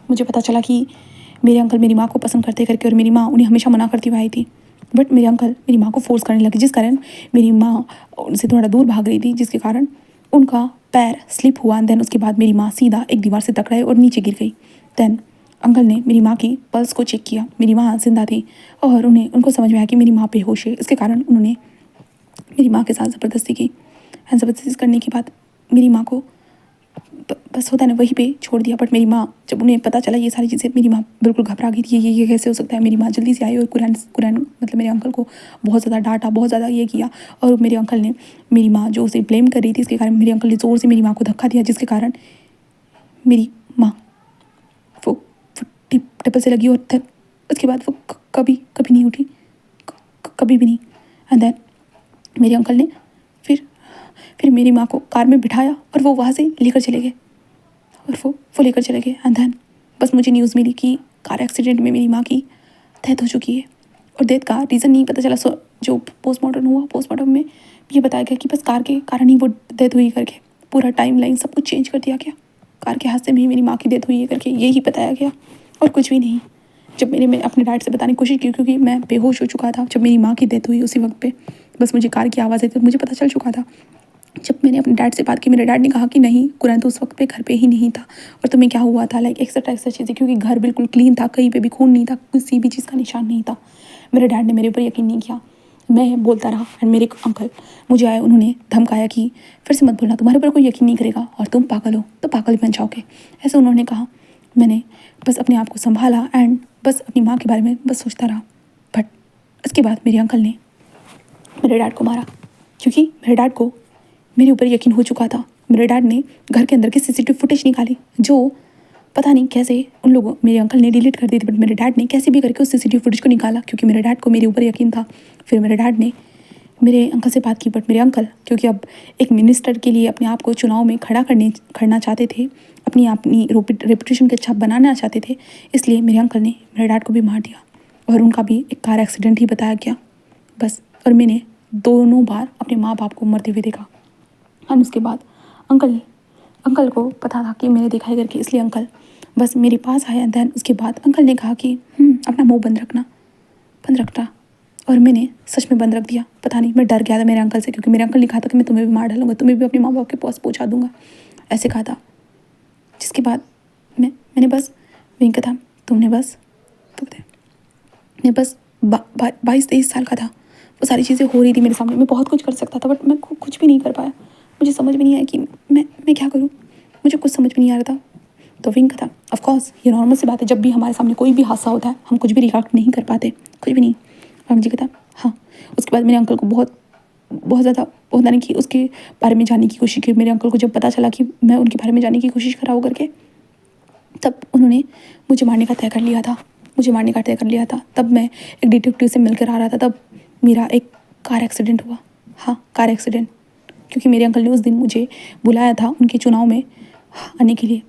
मुझे पता चला कि मेरे अंकल मेरी माँ को पसंद करते करके और मेरी माँ उन्हें हमेशा मना करती हुई आई थी, बट मेरे अंकल मेरी माँ को फोर्स करने लगे, जिस कारण मेरी माँ उनसे थोड़ा दूर भाग रही थी, जिसके कारण उनका पैर स्लिप हुआ। देन उसके बाद मेरी माँ सीधा एक दीवार से टकराई और नीचे गिर गई। देन अंकल ने मेरी माँ की पल्स को चेक किया, मेरी माँ जिंदा थी और उनको समझ में आया कि मेरी माँ बेहोश है। इसके कारण उन्होंने मेरी माँ के साथ ज़बरदस्ती की एंड ज़बरदस्ती करने के बाद मेरी माँ को बस होता है ना वहीं पे छोड़ दिया। बट मेरी माँ जब उन्हें पता चला ये सारी चीज़ें, मेरी माँ बिल्कुल घबरा गई थी, ये कैसे हो सकता है। मेरी माँ जल्दी से आई और कुरान मतलब मेरे अंकल को बहुत ज़्यादा डांटा, बहुत ज़्यादा ये किया। और मेरे अंकल ने मेरी माँ जो उसे ब्लेम कर रही थी, इसके कारण मेरे अंकल ने ज़ोर से मेरी माँ को धक्का दिया, जिसके कारण मेरी माँ वो टेबल से लगी और फिर उसके बाद वो कभी कभी नहीं उठी, कभी भी नहीं। एंड देन मेरे अंकल ने फिर मेरी माँ को कार में बिठाया और वो वहाँ से लेकर चले गए और वो लेकर चले गए। एंड देन बस मुझे न्यूज़ मिली कि कार एक्सीडेंट में मेरी माँ की डेथ हो चुकी है और डेथ का रीज़न नहीं पता चला। सो जो पोस्टमार्टम हुआ, पोस्टमार्टम में ये बताया गया कि बस कार के कारण ही वो डेथ हुई करके पूरा टाइम लाइन सब कुछ चेंज कर दिया गया। कार के हादसे में ही मेरी माँ की डेथ हुई है करके यही बताया गया और कुछ भी नहीं। जब मैं अपने डैड से बताने की कोशिश की, क्योंकि मैं बेहोश हो चुका था जब मेरी माँ की डेथ हुई, उसी वक्त पे बस मुझे कार की आवाज़ आई तो मुझे पता चल चुका था। जब मैंने अपने डैड से बात की, मेरे डैड ने कहा कि नहीं कुरान तो उस वक्त पे घर पे ही नहीं था और तुम्हें क्या हुआ था, लाइक एक्सेट्रा चीज़ें, क्योंकि घर बिल्कुल क्लीन था, कहीं पे भी खून नहीं था, किसी भी चीज़ का निशान नहीं था। मेरे डैड ने मेरे ऊपर यकीन नहीं किया, मैं बोलता रहा एंड मेरे अंकल मुझे आए, उन्होंने धमकाया कि फिर से मत बोलना, तुम्हारे ऊपर कोई यकीन नहीं करेगा और तुम पागल हो तो पागल बन जाओगे, ऐसे उन्होंने कहा। मैंने बस अपने आप को संभाला एंड बस अपनी माँ के बारे में बस सोचता रहा। बट इसके बाद मेरे अंकल ने मेरे डैड को मारा, क्योंकि मेरे डैड को मेरे ऊपर यकीन हो चुका था। मेरे डैड ने घर के अंदर की सीसीटीवी फुटेज निकाली, जो पता नहीं कैसे उन लोगों मेरे अंकल ने डिलीट कर दी थी, बट मेरे डैड ने कैसे भी करके उस सीसीटीवी फुटेज को निकाला, क्योंकि मेरे डैड को मेरे ऊपर यकीन था। फिर मेरे डैड ने मेरे अंकल से बात की, बट मेरे अंकल क्योंकि अब एक मिनिस्टर के लिए अपने आप को चुनाव में खड़ना चाहते थे, अपनी रेपुटेशन के अच्छा बनाना चाहते थे, इसलिए मेरे अंकल ने मेरे डैड को भी मार दिया और उनका भी एक कार एक्सीडेंट ही बताया गया बस। और मैंने दोनों बार अपने माँ बाप को मरते हुए देखा। और उसके बाद अंकल को पता था कि मैंने देखा है करके, इसलिए अंकल बस मेरे पास आया। दैन उसके बाद अंकल ने कहा कि अपना मुंह बंद रखना, और मैंने सच में बंद रख दिया। पता नहीं मैं डर गया था मेरे अंकल से, क्योंकि मेरे अंकल ने कहा था कि मैं तुम्हें भी मार डालूंगा, तुम्हें भी अपने माँ बाप के पास पहुँचा दूंगा, ऐसे कहा था। जिसके बाद मैंने बस विंग था, तुमने बस मैं बस 22-23 साल का था, वो सारी चीज़ें हो रही थी मेरे सामने, मैं बहुत कुछ कर सकता था बट मैं कुछ भी नहीं कर पाया। मुझे समझ में नहीं आया कि मैं क्या करूँ, मुझे कुछ समझ में नहीं आ रहा था। तो विंग कहता ऑफ कोर्स ये नॉर्मल सी बात है, जब भी हमारे सामने कोई भी हादसा होता है हम कुछ भी रिएक्ट नहीं कर पाते, कुछ भी नहीं। वांग जी कहता हाँ। उसके बाद मेरे अंकल को बहुत बहुत ज़्यादा होता नहीं कि उसके बारे में जानने की कोशिश की। मेरे अंकल को जब पता चला कि मैं उनके बारे में जानने की कोशिश कर रहा हूँ करके, तब उन्होंने मुझे मारने का तय कर लिया था, मुझे मारने का तय कर लिया था। तब मैं एक डिटेक्टिव से मिलकर आ रहा था, तब मेरा एक कार एक्सीडेंट हुआ। हाँ, कार एक्सीडेंट, क्योंकि मेरे अंकल ने उस दिन मुझे बुलाया था उनके चुनाव में आने के लिए।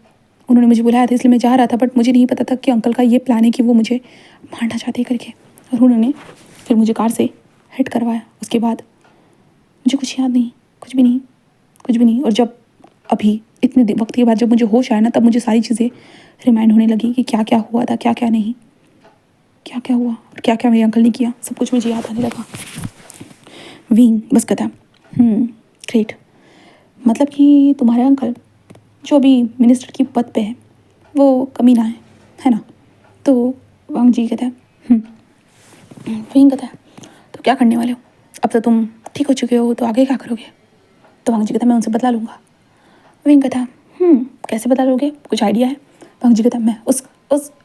उन्होंने मुझे बुलाया था इसलिए मैं जा रहा था, बट मुझे नहीं पता था कि अंकल का ये प्लान है कि वो मुझे मारना चाहते करके। और उन्होंने फिर मुझे कार से हिट करवाया। उसके बाद मुझे कुछ याद नहीं, कुछ भी नहीं, कुछ भी नहीं। और जब अभी इतने वक्त के बाद जब मुझे होश आया ना, तब मुझे सारी चीज़ें रिमाइंड होने लगी कि क्या क्या हुआ था, क्या क्या नहीं, क्या क्या हुआ और क्या क्या मेरे अंकल ने किया, सब कुछ मुझे याद आने लगा। विंग बस कहता ग्रेट, मतलब कि तुम्हारे अंकल जो अभी मिनिस्टर की पद पे है वो कमीना है ना। तो वांग जी कहता है विंग कहता है तो क्या करने वाले हो, अब तो तुम ठीक हो चुके हो, तो आगे क्या करोगे। तो वांग जी कहता मैं उनसे बदला लूँगा। विंग कहता कैसे बदला लोगे, कुछ आइडिया है। वांग जी कहता मैं उस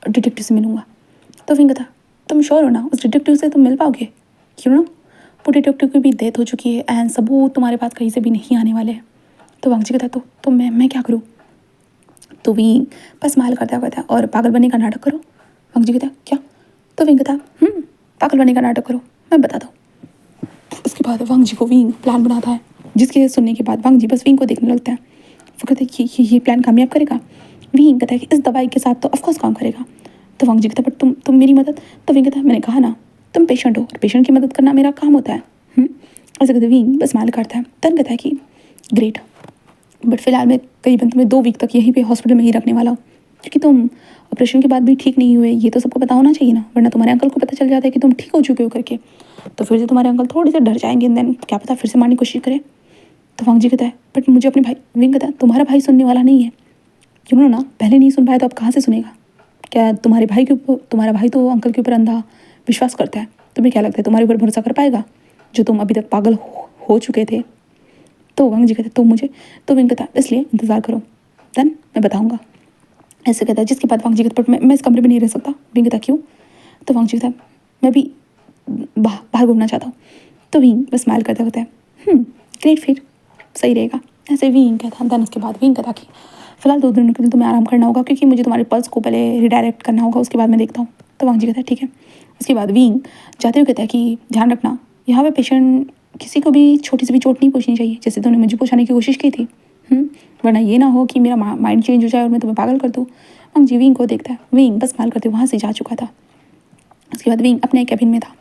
डिटेक्टिव से मिलूँगा। तो विंग कहता तुम श्योर हो ना, उस डिटेक्टिव से तुम मिल पाओगे, क्यों ना, वो डिटेक्टिव की भी डेथ हो चुकी है एंड सबूत तुम्हारे पास कहीं से भी नहीं आने वाले हैं। तो वांग जी कहता तो मैं क्या करूँ। तो विंग बस स्माइल करता कहता है और पागल बनने का नाटक करो। वांग जी कहता क्या। तो विंग कहता पागल बनने का नाटक करो, मैं बताता हूँ। उसके बाद वांग जी को विंग प्लान बनाता है, जिसके सुनने के बाद वांग जी बस विंग को देखने लगता है। वो कहते हैं कि ये प्लान कामयाब करेगा। विंग कहता है कि इस दवाई के साथ तो ऑफकोर्स काम करेगा। तो वांग जी कहता है बट तुम मेरी मदद। तो विंग कहता है मैंने कहा ना तुम पेशेंट हो और पेशेंट की मदद करना मेरा काम होता है। ऐसे कहते विंग बस स्माइल करता है। तन कहता है कि ग्रेट, बट फिलहाल मैं करीबन तुम्हें 2 वीक तक यहीं पे हॉस्पिटल में ही रखने वाला हूँ, क्योंकि तुम ऑपरेशन के बाद भी ठीक नहीं हुए, ये तो सबको पता होना चाहिए ना, वरना तुम्हारे अंकल को पता चल जाता है कि तुम ठीक हो चुके हो करके, तो फिर से तुम्हारे अंकल थोड़े से डर जाएंगे, देन क्या पता फिर से मारने की कोशिश करें। तो वांग जी कहता है बट मुझे अपने भाई। विंग कहता है तुम्हारा भाई सुनने वाला नहीं है, क्यों ना, पहले नहीं सुन पाया तो अब कहाँ से सुनेगा। क्या तुम्हारे भाई के ऊपर, तुम्हारा भाई तो अंकल के ऊपर अंधा विश्वास करता है, तुम्हें क्या लगता है तुम्हारे ऊपर भरोसा कर पाएगा, जो तुम अभी तक पागल हो चुके थे। तो वांग जी कहते तो मुझे, तो विंग कहता इसलिए इंतज़ार करो, देन मैं बताऊँगा। ऐसे कहता है, जिसके बाद वांग जी कहता बट मैं इस कमरे में नहीं रह सकता। विंग कहता क्यों। तो वांग जी कहता मैं भी बाहर घूमना चाहता हूँ। तो विंग बस स्माइल करता कहता है ग्रेट, फिर सही रहेगा। ऐसे विंग कहता देन उसके बाद विंग कहता कि फिलहाल 2 दिनों के लिए तुम्हें आराम करना होगा, क्योंकि मुझे तुम्हारे पल्स को पहले रिडायरेक्ट करना होगा, उसके बाद मैं देखता हूँ। तो वांग जी कहता है ठीक है। उसके बाद विंग जाते हुए कहता है कि ध्यान रखना, यहाँ पे पेशेंट किसी को भी छोटी सी भी चोट नहीं पहुँचनी चाहिए, जैसे तुमने मुझे पहुँचाने की कोशिश की थी, वरना ये ना हो कि मेरा माइंड चेंज हो जाए और मैं तुम्हें पागल कर दूँ। वांग जी विंग को देखता है, विंग बस स्माइल करते वहाँ से जा चुका था। उसके बाद विंग अपने कैबिन में था।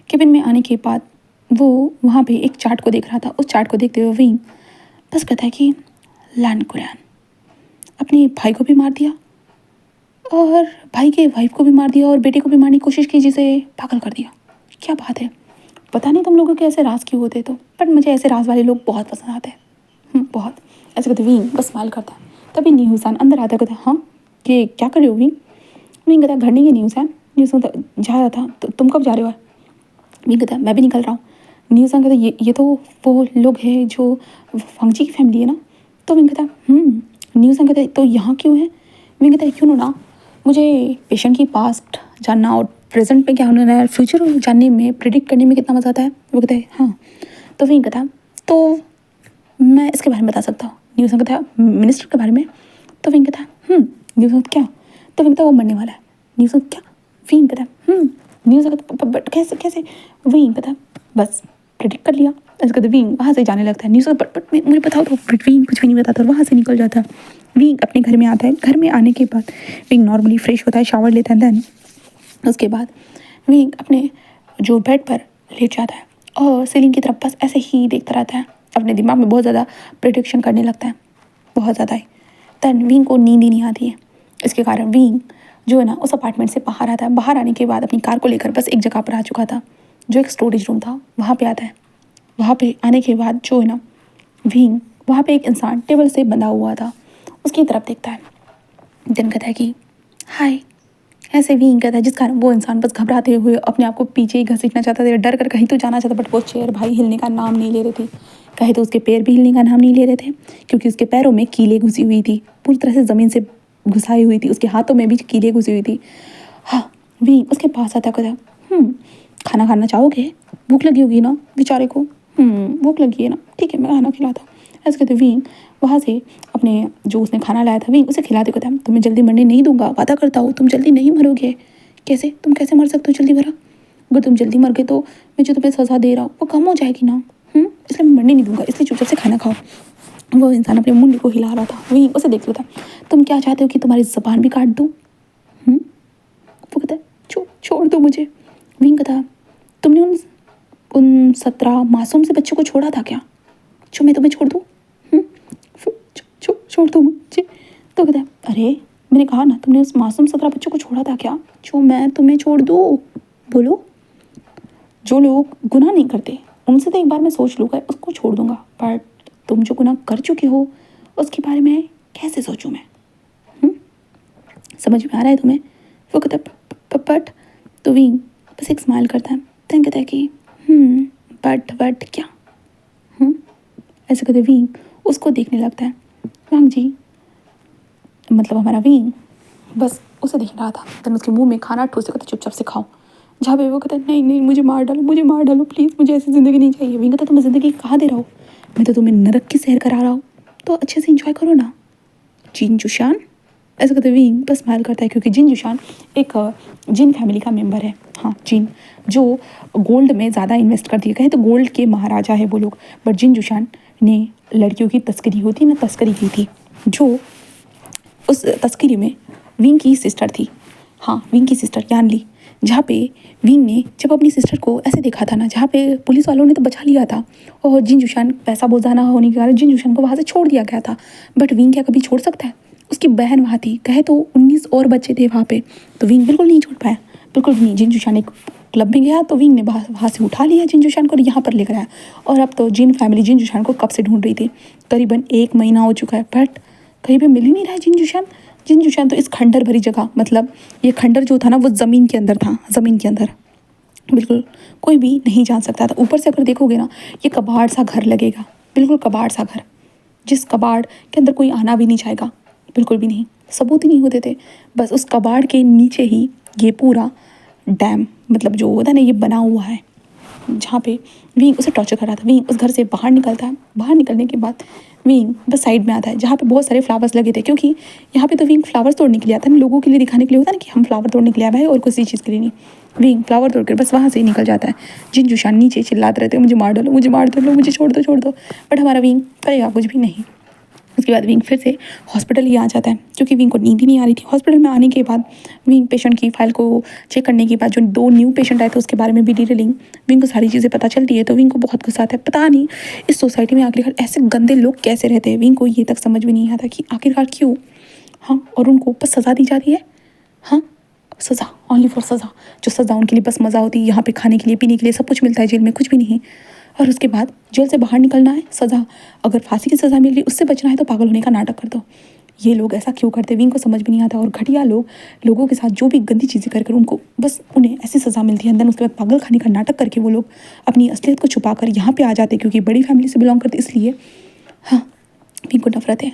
कैबिन में आने के बाद वो वहाँ पे एक चार्ट को देख रहा था। उस चार्ट को देखते हुए विंग बस कहता है कि लैंड कुरैन, अपने भाई को भी मार दिया और भाई के वाइफ को भी मार दिया और बेटे को भी मारने की कोशिश की, जिसे पागल कर दिया। क्या बात है, पता नहीं तुम लोगों के ऐसे राज क्यों होते, तो बट मुझे ऐसे राज वाले लोग बहुत पसंद आते हैं, बहुत। ऐसे कहते विंग बस स्माइल करता है। तभी न्यूज़ान अंदर आता कहता हाँ ये क्या कर रहे हो विंग। विंग कहता घर नहीं है न्यूज़ान, न्यूज़ान जा रहा था, तो तुम कब जा रहे हो। विंग कहता मैं भी निकल रहा हूँ। न्यूज़ान कहता ये तो वो लोग हैं जो वांग जी की फैमिली है ना। तो विंग कहता न्यूज़ान कहता तो यहाँ क्यों है। विंग कहता क्यों ना, मुझे पेशेंट की पास्ट जानना और प्रेजेंट में क्या होने वाला है, फ्यूचर जानने में, प्रिडिक्ट करने में कितना मज़ा आता है। वो कहता है हाँ। तो विंग कहता तो मैं इसके बारे में बता सकता हूँ। न्यूज़ान कहता मिनिस्टर के बारे में। तो विंग कहता न्यूज़ान क्या। तो विंग कहता वो मरने वाला है। न्यूज़ान क्या। विंग कहता न्यूज़ान कहता बट कैसे कैसे। विंग कहता बस प्रिडिक्ट कर लिया। ऐसे कहते विंग वहाँ से जाने लगता है। न्यूज़ान बट मुझे बताओ तो। बट विंग कुछ भी नहीं बताता, वहाँ से निकल जाता है। विंग अपने घर में आता है। घर में आने के बाद विंग नॉर्मली फ्रेश होता है, शावर लेता है, देन उसके बाद विंग अपने जो बेड पर लेट जाता है और सीलिंग की तरफ बस ऐसे ही देखता रहता है। अपने दिमाग में बहुत ज़्यादा प्रिडिक्शन करने लगता है, बहुत ज़्यादा ही। देन विंग को नींद ही नहीं आती है। इसके कारण विंग जो है ना उस अपार्टमेंट से बाहर आता है। बाहर आने के बाद अपनी कार को लेकर बस एक जगह पर आ चुका था, जो एक स्टोरेज रूम था, वहाँ पे आता है। वहाँ पे आने के बाद जो है ना विंग, वहाँ पे एक इंसान टेबल से बंधा हुआ था, उसकी तरफ देखता है। देन कहता है कि हाय। ऐसे विंग कहता है, जिस कारण वो इंसान बस घबराते हुए अपने आप को पीछे ही घसीटना चाहता था, डर कर कहीं तो जाना चाहता, बट वो चेयर भाई हिलने का नाम नहीं ले रही थी। कहे तो उसके पैर भी हिलने का नाम नहीं ले रहे थे, क्योंकि उसके पैरों में कीलें घुसी हुई थी, पूरी तरह से ज़मीन से घुसाई हुई थी, उसके हाथों में भी कीलें घुसी हुई थी। हाँ, विंग उसके पास आता कहता खाना खाना चाहोगे? भूख लगी होगी ना बेचारे को। भूख लगी है ना, ठीक है मैं खाना खिलाता हूँ। ऐसे कहते विंग वहाँ से अपने जो उसने खाना लाया था विंग उसे खिलाते कहता तुम्हें जल्दी मरने नहीं दूंगा, वादा करता हूँ तुम जल्दी नहीं मरोगे। कैसे? तुम कैसे मर सकते हो जल्दी भरा? अगर तुम जल्दी मर गए तो मैं जो तुम्हें सज़ा दे रहा हूँ वो कम हो जाएगी ना। इसलिए मैं मरने नहीं दूंगा, इसलिए चुपचाप से खाना खाओ। वो इंसान अपने मुंडी को हिला रहा था, वही उसे देख रहा था। तुम क्या चाहते हो कि तुम्हारी ज़बान भी काट दूँ? वो कहता है छोड़ दो मुझे। विंग कहता तुमने उन 17 मासूम से बच्चों को छोड़ा था क्या, जो मैं तुम्हें छोड़ दूँ? छोड़ दो मुझे। तो कहता है अरे मैंने कहा ना तुमने उस मासूम 17 बच्चों को छोड़ा था क्या, जो मैं तुम्हें छोड़ दूँ? बोलो। जो लोग गुनाह नहीं करते उनसे तो एक बार मैं सोच लूँगा उसको छोड़ दूंगा, पर तुम जो गुनाह कर चुके हो उसके बारे में कैसे सोचूं मैं? समझ में आ रहा है तुम्हें? वो कहता है बट। तो विंग बस एक स्माइल करता है, then कहता है कि बट क्या? ऐसे कहते विंग उसको देखने लगता है। वांग जी मतलब हमारा विंग बस उसे देख रहा था, then उसके मुंह में खाना ठूस कहता चुपचाप से खाओ। जहाँ पे वो कहता है नहीं मुझे मार डालो प्लीज़, मुझे ऐसी ज़िंदगी नहीं चाहिए। विंग कहता तुम्हें ज़िंदगी कहाँ दे रहा हूँ, मैं तो तुम्हें नरक की सैर करा रहा हूँ, तो अच्छे से इंजॉय करो ना जिन जुशान। ऐसा कहते विंग बस स्माइल करता है, क्योंकि जिन जुशान एक जिन फैमिली का मेंबर है। हाँ जिन जो गोल्ड में ज़्यादा इन्वेस्ट कर दिए, कहें तो गोल्ड के महाराजा है वो लोग। बट जिन जुशान ने लड़कियों की तस्करी होती ना तस्करी की थी, जो उस तस्करी में विंग की सिस्टर थी। हाँ विंग की सिस्टर यानली, जहाँ पे विंग ने जब अपनी सिस्टर को ऐसे देखा था ना, जहाँ पे पुलिस वालों ने तो बचा लिया था और जिन जुशान पैसा बोझा ना होने के कारण जिन जुशान को वहाँ से छोड़ दिया गया था। बट विंग क्या कभी छोड़ सकता है? उसकी बहन वहाँ थी, कहे तो 19 और बच्चे थे वहाँ पे, तो विंग बिल्कुल नहीं छोड़ पाया, बिल्कुल भी नहीं। जिन जुशान एक क्लब में गया तो विंग ने वहाँ से उठा लिया जिन जुशान को और यहाँ पर लेकर आया। और अब तो जिन फैमिली जिन जुशान को कब से ढूंढ रही थी, करीबन 1 महीना हो चुका है, बट कहीं पे मिल ही नहीं रहा है जिन जुशान। जिन जुशान तो इस खंडर भरी जगह, मतलब ये खंडर जो था ना वो ज़मीन के अंदर था, ज़मीन के अंदर बिल्कुल कोई भी नहीं जान सकता था। ऊपर से अगर देखोगे ना ये कबाड़ सा घर लगेगा, बिल्कुल कबाड़ सा घर, जिस कबाड़ के अंदर कोई आना भी नहीं चाहेगा, बिल्कुल भी नहीं, सबूत ही नहीं होते थे। बस उस कबाड़ के नीचे ही ये पूरा डैम मतलब जो होता है ना ये बना हुआ है, जहाँ पे विंग उसे टॉर्चर कर रहा था। विंग उस घर से बाहर निकलता है, बाहर निकलने के बाद विंग बस साइड में आता है जहाँ पे बहुत सारे फ्लावर्स लगे थे, क्योंकि यहाँ पे तो विंग फ्लावर्स तोड़ने के लिए आता है, लोगों के लिए दिखाने के लिए होता है ना कि हम फ्लावर तोड़ने के लिए आए भाई और किसी चीज़ के लिए नहीं। विंग फ्लावर तोड़कर बस वहाँ से ही निकल जाता है। जिन जुशान नीचे चिल्लाते रहते हैं मुझे मार डालो मुझे छोड़ दो, बट हमारा विंग करेगा कुछ भी नहीं। उसके बाद विंग फिर से हॉस्पिटल ही आ जाता है, क्योंकि विंग को नींद ही नहीं आ रही थी। हॉस्पिटल में आने के बाद विंग पेशेंट की फाइल को चेक करने के बाद जो 2 न्यू पेशेंट आए थे उसके बारे में भी डिटेलिंग विंग को सारी चीज़ें पता चलती है, तो विंग को बहुत गुस्सा आता है। पता नहीं इस सोसाइटी में आखिरकार ऐसे गंदे लोग कैसे रहते हैं, विंग को ये तक समझ में नहीं आता कि आखिरकार क्यों। हाँ और उनको बस सज़ा दी जा रही है। हाँ सज़ा, ओनली फॉर सज़ा, जो सज़ा उनके लिए बस मज़ा होती है। यहाँ पे खाने के लिए पीने के लिए सब कुछ मिलता है, जेल में कुछ भी नहीं। और उसके बाद जेल से बाहर निकलना है, सज़ा अगर फांसी की सज़ा मिल रही उससे बचना है तो पागल होने का नाटक कर दो। ये लोग ऐसा क्यों करते विंग को समझ में नहीं आता। और घटिया लोग लोगों के साथ जो भी गंदी चीज़ें कर उनको बस उन्हें ऐसी सज़ा मिलती है, देन उसके बाद पागल खाने का नाटक करके वो लोग अपनी असलियत को छुपा कर यहाँ पे आ जाते, क्योंकि बड़ी फैमिली से बिलोंग करते इसलिए। हाँ विंग को नफरत है,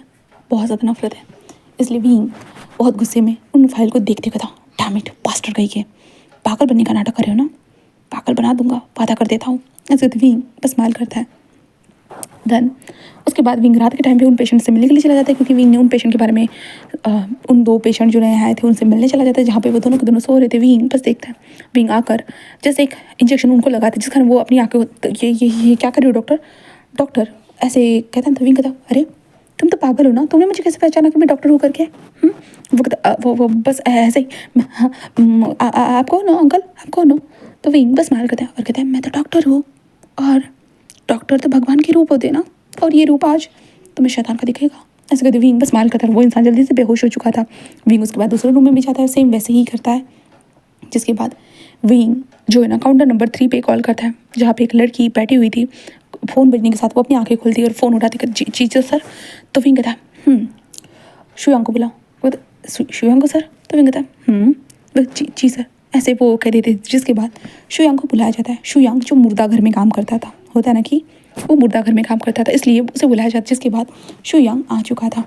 बहुत ज़्यादा नफरत है। इसलिए विंग बहुत गुस्से में उन फाइल को देखते हुए था, डैम इट पास्टर कही के पागल बनने का नाटक कर रहे हो ना, पागल बना दूंगा, वादा कर देता हूँ। ऐसे तो विंग बस स्माइल करता है। देन उसके बाद विंग रात के टाइम पे उन पेशेंट से मिलने के लिए चला जाता है, क्योंकि विंग ने उन पेशेंट के बारे में उन 2 पेशेंट जो नए आए थे उनसे मिलने चला जाता है, जहाँ पे वो दोनों के दोनों सो रहे थे। विंग बस देखता है, विंग आकर जैसे एक इंजेक्शन उनको लगाते जिस कारण वो अपनी आँखें ये क्या कर रहे हो डॉक्टर ऐसे कहता है। तो विंग कहता अरे तुम तो पागल हो ना, तुमने मुझे कैसे पहचाना कि मैं डॉक्टर हूँ करके? वो कहता वो बस ऐसे ही आप कौन हो अंकल, आप कौन हो? तो विंग बस स्माइल करता है और कहता है मैं तो डॉक्टर हूँ, और डॉक्टर तो भगवान के रूप होते ना, और ये रूप आज तुम्हें शैतान का दिखेगा। ऐसे कहते विंग बस स्माइल करता है। वो इंसान जल्दी से बेहोश हो चुका था। विंग उसके बाद दूसरे रूम में भी जाता है, सेम वैसे ही करता है। जिसके बाद विंग जो है ना काउंटर नंबर 3 पे कॉल करता है, जहाँ पे एक लड़की बैठी हुई थी। फ़ोन बजने के साथ वो अपनी आंखें खोलती है और फ़ोन उठाती है, जी सर। तो विंग कहता है शुयांग को बुलाओ। शुयांग को सर? तो विंग कहता है जी सर। ऐसे वो कह देते, जिसके बाद शुयांग को बुलाया जाता है। शुयांग जो मुर्दा घर में काम करता था, होता है ना कि वो मुर्दा घर में काम करता था, इसलिए उसे बुलाया जाता। जिसके बाद शुयांग आ चुका था।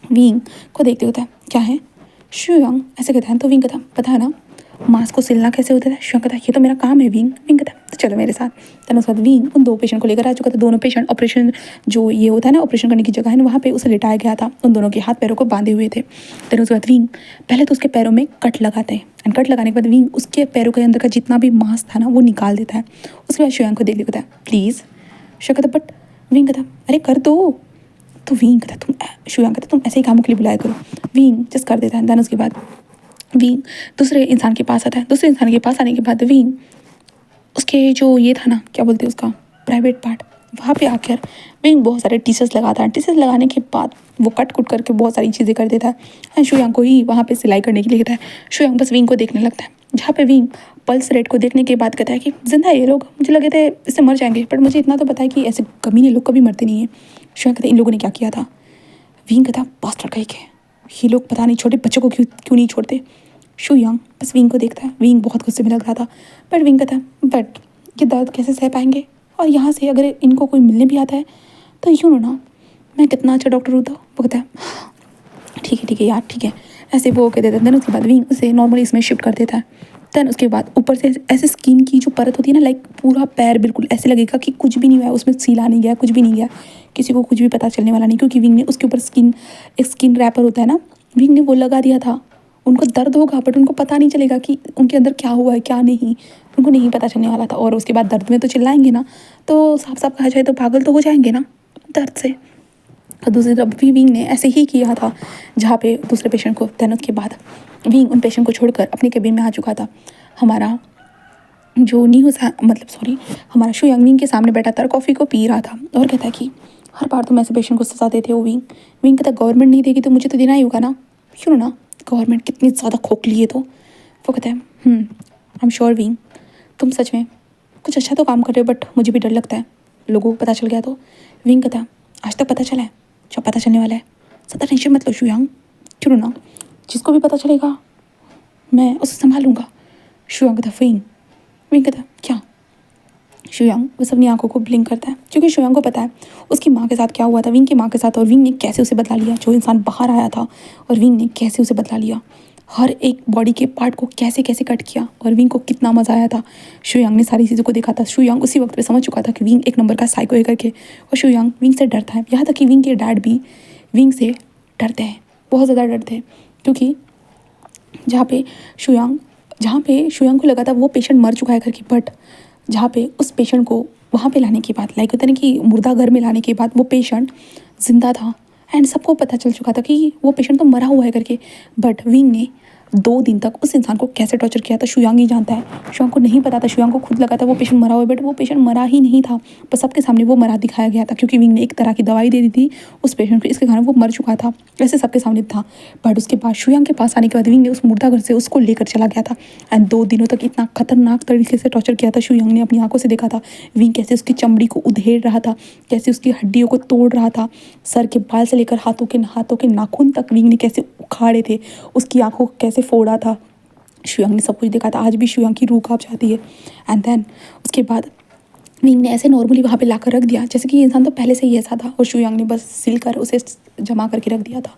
विंग को देखते होता है क्या है शुयांग ऐसे कहता है। तो विंग कहता पता है ना मांस को सिलना कैसे होता है। शुयांग कहता है ये तो मेरा काम है विंग। विंग कहता है तो चलो मेरे साथ। तब उसके बाद विंग उन 2 पेशेंट को लेकर आ चुका था। दोनों पेशेंट ऑपरेशन जो ये होता है ना ऑपरेशन करने की जगह है ना वहाँ पे उसे लिटाया गया था। उन दोनों के हाथ पैरों को बांधे हुए थे। तब उसके बाद विंग पहले तो उसके पैरों में कट लगाते हैं एंड कट लगाने के बाद विंग उसके पैरों के अंदर का जितना भी मांस था ना वो निकाल देता है। उसके बाद शुयांग को देख लेता है प्लीज़। शुयांग कहता बट विंग कहता अरे कर दो। तो विंग कहता तुम शुयांग कहता तुम ऐसे ही कामों के लिए बुलाया करो। विंग जस्ट कर देता है। देन उसके बाद विंग दूसरे इंसान के पास आता है। दूसरे इंसान के पास आने के बाद विंग उसके जो ये था ना क्या बोलते हैं उसका प्राइवेट पार्ट वहाँ पे आकर विंग बहुत सारे टीसर्स लगाता है। टीसर्स लगाने के बाद वो कट कुट करके बहुत सारी चीज़ें कर देता है एंड शुयांग को ही वहाँ पे सिलाई करने के लिए कहता है। शुयांग बस विंग को देखने लगता है जहाँ पे विंग पल्स रेट को देखने के बाद कहता है कि जिंदा है ये लोग, मुझे लगे थे इससे मर जाएंगे बट मुझे इतना तो पता है कि ऐसे कमीने लोग कभी मरते नहीं हैं। शुयांग कहते इन लोगों ने क्या किया था। विंग कहता बास्टर्ड कहीं के ये लोग पता नहीं छोटे बच्चों को क्यों क्यों नहीं छोड़ते। शुयांग बस विंग को देखता है। विंग बहुत गुस्से में लग रहा था बट विंग कहता बट ये दर्द कैसे सह पाएंगे और यहाँ से अगर इनको कोई मिलने भी आता है तो यूँ ना मैं कितना अच्छा डॉक्टर हूँ। तो वो कहता है ठीक है यार ठीक है ऐसे वो कह देता है। देन उसके बाद विंग उसे नॉर्मली इसमें शिफ्ट कर देता है। देन उसके बाद ऊपर से ऐसे स्किन की जो परत होती है ना लाइक पूरा पैर बिल्कुल ऐसे लगेगा कि कुछ भी नहीं हुआ है उसमें सीला नहीं गया कुछ भी नहीं गया किसी को कुछ भी पता चलने वाला नहीं क्योंकि विंग ने उसके ऊपर एक स्किन रैपर होता है ना विंग ने वो लगा दिया था। उनको दर्द होगा बट उनको पता नहीं चलेगा कि उनके अंदर क्या हुआ है क्या नहीं उनको नहीं पता चलने वाला था। और उसके बाद दर्द में तो चिल्लाएंगे ना तो साफ साफ कहा जाए तो पागल तो हो जाएंगे ना दर्द से। और दूसरी तरफ भी विंग ने ऐसे ही किया था जहाँ पे दूसरे पेशेंट को। देन उसके बाद विंग उन पेशेंट को छोड़कर अपने केबिन में आ चुका था। हमारा जो न्यूज़ मतलब सॉरी हमारा शुयांग विंग के सामने बैठा था कॉफ़ी को पी रहा था और कहता है कि हर बार तुम ऐसे पेशेंट को सजा देते हो विंग। विंग कहता गवर्नमेंट नहीं देगी तो मुझे तो देना ही होगा ना क्यों ना गवर्नमेंट कितनी ज़्यादा खोखली है। तो वो कहता है आई एम श्योर विंग तुम सच में कुछ अच्छा तो काम कर रहे हो बट मुझे भी डर लगता है लोगों को पता चल गया तो। विंग कहता आज तक पता चला है जब पता चलने वाला है ज़्यादा टेंशन मत लो शुयांग क्यों ना जिसको भी पता चलेगा मैं उसे संभालूंगा। शुयांग कहता विंग कहता क्या। शुयांग बस अपनी आंखों को ब्लिंक करता है क्योंकि शुयांग को पता है उसकी माँ के साथ क्या हुआ था विंग की माँ के साथ और विंग ने कैसे उसे बदला लिया। जो इंसान बाहर आया था और विंग ने कैसे उसे बदला लिया हर एक बॉडी के पार्ट को कैसे कैसे कट किया और विंग को कितना मज़ा आया था। शुयांग ने सारी चीज़ों को देखा था। शुयांग उसी वक्त पे समझ चुका था कि विंग एक नंबर का साइको है करके और शुयांग विंग से डरता है। यहाँ तक कि विंग के डैड भी विंग से डरते हैं बहुत ज़्यादा डरते हैं क्योंकि जहाँ पे शुयांग को लगा था वो पेशेंट मर चुका है करके बट जहाँ पे उस पेशेंट को वहाँ पे लाने के बाद लाइक होता है ना कि मुर्दा घर में लाने के बाद वो पेशेंट जिंदा था एंड सबको पता चल चुका था कि वो पेशेंट तो मरा हुआ है करके। बट विंग ने 2 दिन तक उस इंसान को कैसे टॉर्चर किया था शुयांग ही जानता है। शुयांग को नहीं पता था शुयांग को खुद लगा था वो पेशेंट मरा हुआ है बट वो पेशेंट मरा ही नहीं था पर सबके सामने वो मरा दिखाया गया था क्योंकि विंग ने एक तरह की दवाई दे दी थी उस पेशेंट को इसके कारण वो मर चुका था वैसे सबके सामने था। बट उसके बाद शुयांग के पास आने के बाद विंग ने उस मुर्दा घर से उसको लेकर चला गया था एंड 2 दिनों तक इतना खतरनाक तरीके से टॉर्चर किया था। शुयांग ने अपनी आंखों से देखा था विंग कैसे उसकी चमड़ी को उधेड़ रहा था कैसे उसकी हड्डियों को तोड़ रहा था सर के बाल से लेकर हाथों के नाखून तक विंग ने कैसे उखाड़े थे उसकी आंखों को कैसे फोड़ा था। शुयांग ने सब कुछ देखा था। आज भी शुयांग की रूह कांप जाती है। एंड देन उसके बाद विंग ने ऐसे नॉर्मली वहाँ पे लाकर रख दिया जैसे कि ये इंसान तो पहले से ही ऐसा था और शुयांग ने बस सिल कर उसे जमा करके रख दिया था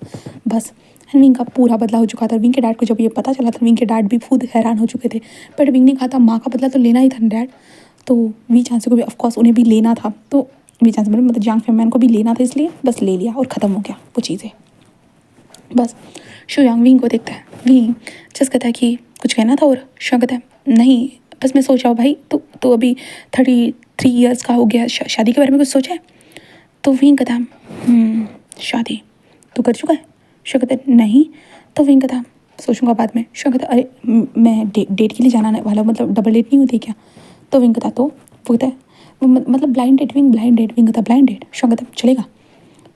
बस। एंड विंग का पूरा बदला हो चुका था। विंग के डैड को जब ये पता चला था विंग के डैड भी खुद हैरान हो चुके थे बट विंग ने कहा था माँ का बदला तो लेना ही था डैड। तो वी चांसे को भी ऑफकोर्स उन्हें भी लेना था तो वी चांसे मतलब जियांग फैमिली को भी लेना था इसलिए बस ले लिया और ख़त्म हो गया वो चीज़ें बस। शुयांग विंग को देखता है। विंग जस्ट कहता है कि कुछ कहना था और शुयांग कहता है नहीं बस मैं सोच रहा हूँ भाई तो अभी 33 ईयर्स का हो गया शादी के बारे में कुछ सोचा है। तो विंग कहता है शादी तो कर चुका है। शुयांग कहता है नहीं। तो विंग कहता सोचूंगा बाद में। शुयांग कहता अरे मैं डेट के लिए जाना वाला मतलब डबल डेट नहीं होती क्या। तो विंग कहता तो वो कहता है मतलब ब्लाइंड डेट। विंग कहता ब्लाइंड डेट। शुयांग कहता चलेगा।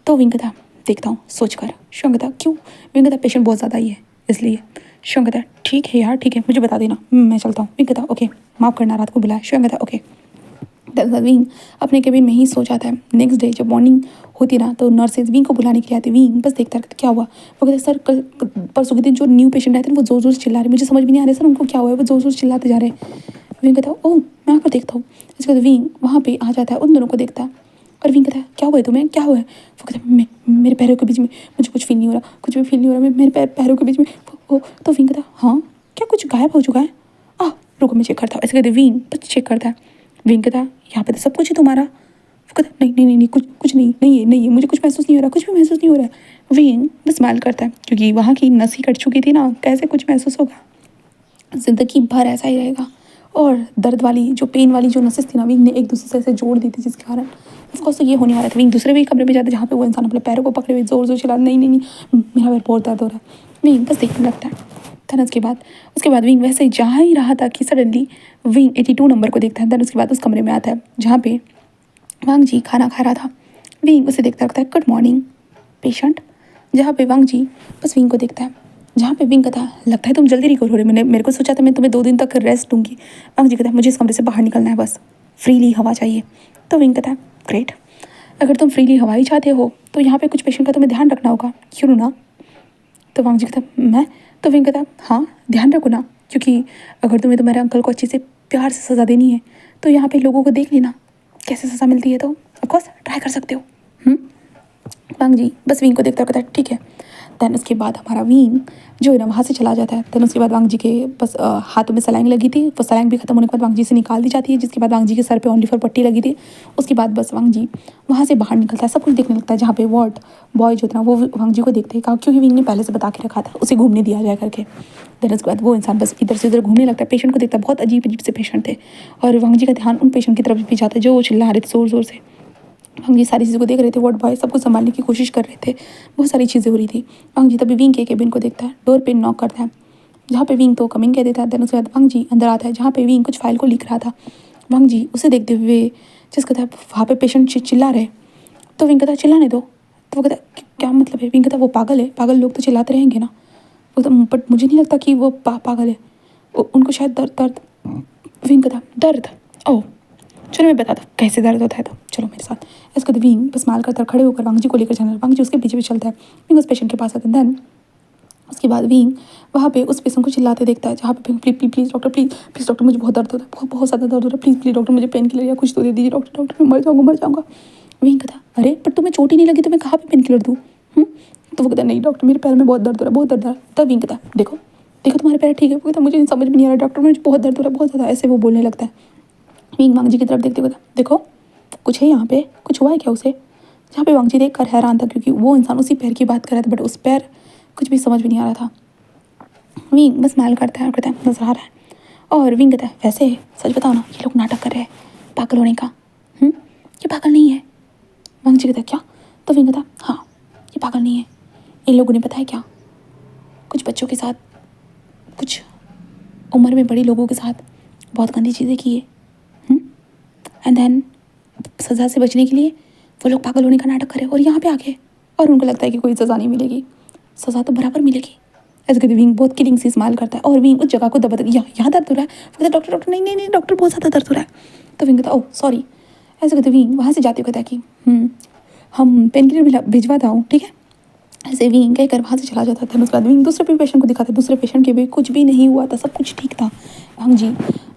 तो विंग कहता देखता हूँ सोच कर। शुयांग कहता क्यों। विंग कहता पेशेंट बहुत ज़्यादा ही है इसलिए। शुयांग कहता ठीक है यार ठीक है मुझे बता देना मैं चलता हूँ। विंग कहता ओके माफ़ करना रात को बुलाया। शुयांग कहता ओके। विंग अपने केबिन में ही सो जाता है। नेक्स्ट डे जब मॉर्निंग होती ना तो नर्सेज विंग को बुलाने के लिए आती। विंग बस देखता रहता क्या हुआ। वो कहते सर कल परसों के दिन जो न्यू पेशेंट आए थे वो जोर जोर से चिल्ला रहे मुझे समझ भी नहीं आ रहा सर उनको क्या हुआ है वो जोर जोर से चिल्लाते जा रहे हैं। विंग कहता ओह मैं आकर देखता हूँ। इसके बाद विंग वहाँ पे आ जाता है उन दोनों को देखता है और विंग कहता है क्या हुआ है तुम्हें क्या हुआ है। वो कहता है मेरे पैरों के बीच में मुझे कुछ फील नहीं हो रहा, कुछ भी फील नहीं हो रहा, मेरे पैरों के बीच में वो तो विंग कहता हाँ क्या कुछ गायब हो चुका है। रुको मैं चेक करता हूँ। ऐसे कहते विंग बस चेक करता है। विंग कहता यहाँ पे तो सब कुछ है तुम्हारा। वो कहता नहीं नहीं नहीं नहीं कुछ नहीं है मुझे कुछ महसूस नहीं हो रहा, कुछ भी महसूस नहीं हो रहा है। विंग बस स्माइल करता है क्योंकि वहाँ की नस ही कट चुकी थी ना, कैसे कुछ महसूस होगा, ज़िंदगी भर ऐसा ही रहेगा। और दर्द वाली जो पेन वाली जो नसें थी ना, विंग ने एक दूसरे से ऐसे जोड़ दी थी जिसके कारण ऑफकोर्स तो ये होने वाला था। विंग दूसरे भी कमरे में जाता है जहाँ पे वो इंसान अपने पैरों को पकड़े हुए जोर जोर चला नहीं नहीं नहीं मेरा पैर बहुत दर्द हो रहा है। विंग बस देखने लगता है। देन उसके बाद विंग वैसे जा ही रहा था कि सडनली विंग 82 नंबर को देखता है। देन उसके बाद उस कमरे में आता है जहाँ पे वांग जी खाना खा रहा था। विंग उसे देखता लगता है गुड मॉर्निंग पेशेंट। जहाँ पे वांग जी बस विंग को देखता है। जहाँ पे विंग कहता है लगता है तुम जल्दी रिकवर हो रहे, मैंने मेरे को सोचा था मैं तुम्हें 2 दिन तक रेस्ट दूंगी। वांग जी कहता है मुझे इस कमरे से बाहर निकलना है, बस फ्रीली हवा चाहिए। तो विंग कहता है ग्रेट, अगर तुम फ्रीली हवा ही चाहते हो तो यहाँ पे कुछ पेशेंट का तुम्हें ध्यान रखना होगा, क्यों ना। तो वांग जी कहता मैं, तो विंग कहता हाँ ध्यान रखो ना, क्योंकि अगर तुम्हें तुम्हारे अंकल को अच्छे से प्यार से सज़ा देनी है तो यहाँ पे लोगों को देख लेना कैसे सज़ा मिलती है, तो ऑफकोर्स ट्राई कर सकते हो। वांग जी बस विंग को देखता कहता है ठीक है। दैन उसके बाद हमारा विंग जो है ना वहाँ से चला जाता है। दैन उसके बाद वांग जी के बस हाथों में सलाइन लगी थी, वो सलाइन भी खत्म होने के बाद वांग जी से निकाल दी जाती है, जिसके बाद वांग जी के सर पे ओनली फॉर पट्टी लगी थी। उसके बाद बस वांग जी वहाँ से बाहर निकलता है, सब कुछ देखने लगता है। जहाँ पे वार्ड बॉय जो था वो वांग जी को देखते हैं क्योंकि विंग ने पहले से बता के रखा था उसे घूमने दिया जाए करके। देन उसके बाद वो इंसान बस इधर से उधर घूमने लगता है, पेशेंट को देखता है, बहुत अजीब अजीब से पेशेंट थे। और वांग जी का ध्यान उन पेशेंट की तरफ भी जाता है जो चिल्ला रहे थे ज़ोर ज़ोर से। वांग जी सारी चीज़ों को देख रहे थे, वार्ड बॉय सबको संभालने की कोशिश कर रहे थे, बहुत सारी चीज़ें हो रही थी। वांग जी तभी विंग के केबिन को देखता है, डोर पे नॉक करता है जहाँ पे विंग तो कमिंग कह देता है। देन उसके बाद वांग जी अंदर आता है जहाँ पे विंग कुछ फाइल को लिख रहा था। वांग जी उसे देखते हुए जिस कहता है वहाँ पे पेशेंट चिल्ला रहे, तो विंग कहता है चिल्लाने दो। तो वो कहता है क्या मतलब है। विंग कहता है वो पागल है, पागल लोग तो चिल्लाते रहेंगे ना। वो तो बट मुझे नहीं लगता कि वो पागल है, उनको शायद दर्द। विंग कहता दर्द, ओह चलो मैं बताता हूँ कैसे दर्द होता है, तो चलो मेरे साथ। इसके बाद विंग बस माल करता खड़े होकर वांग जी को लेकर जाना, वांग जी उसके पीछे भी चलता है। विंग उस पेशेंट के पास आता है। देन उसके बाद विंग वहाँ पे उस पेशेंट को चिल्लाते देखता है जहाँ पे please please doctor, please doctor मुझे बहुत दर्द होता है, बहुत ज़्यादा दर्द हो रहा है, प्लीज़ डॉक्टर मुझे पेन किलर या कुछ तो दे दीजिए डॉक्टर मैं मर जाऊँगा। विंग कहता अरे पर तुम्हें चोट ही नहीं लगी तो मैं कहाँ पे पेन किलर दूँ। तो वो कहता नहीं डॉक्टर मेरे पैर में बहुत दर्द हो रहा है, बहुत दर्द हो रहा है। तब विंग कहता देखो तुम्हारे पैर ठीक है। वो कहता मुझे समझ में नहीं आ रहा डॉक्टर, मुझे बहुत दर्द हो रहा है बहुत ज़्यादा, ऐसे वो बोलने लगता है। विंग वांग जी की तरफ देखते हुए देखो कुछ है यहाँ पे, कुछ हुआ है क्या उसे। जहाँ पे वांग जी देख कर हैरान था क्योंकि वो इंसान उसी पैर की बात कर रहा था, बट उस पैर कुछ भी समझ में नहीं आ रहा था। विंग बस स्माइल करता है और कहता है नजर आ रहा है। और विंग कहता है वैसे सच बताओ ना ये लोग नाटक कर रहे हैं पागल होने का, ये पागल नहीं है। वांग जी कहता है क्या। तो विंग कहता हाँ ये पागल नहीं है, इन लोगों ने पता है क्या कुछ बच्चों के साथ, कुछ उम्र में बड़े लोगों के साथ बहुत गंदी चीज़ें की है। एंड देन सज़ा से बचने के लिए वो लोग पागल होने का नाटक करें और यहाँ पे आके, और उनको लगता है कि कोई सज़ा नहीं मिलेगी, सज़ा तो बराबर मिलेगी। ऐसे कहते विंग बहुत किलिंग सी स्माइल करता है और विंग उस जगह को दबा यहाँ दर्द हो रहा है। वो कहता डॉक्टर नहीं डॉक्टर बहुत ज़्यादा दर्द हो रहा है। तो विंग कहता ओह सॉरी। ऐसे कहते विंग वहाँ से जाते हुए कहता है कि हम पेन किलर भी भिजवाता हूँ ठीक है। ऐसे विंग कहकर वहाँ से चला जाता था। उसके बाद विंग दूसरे पेशेंट को दिखाता है, दूसरे पेशेंट के भी कुछ भी नहीं हुआ था, सब कुछ ठीक था। वांग जी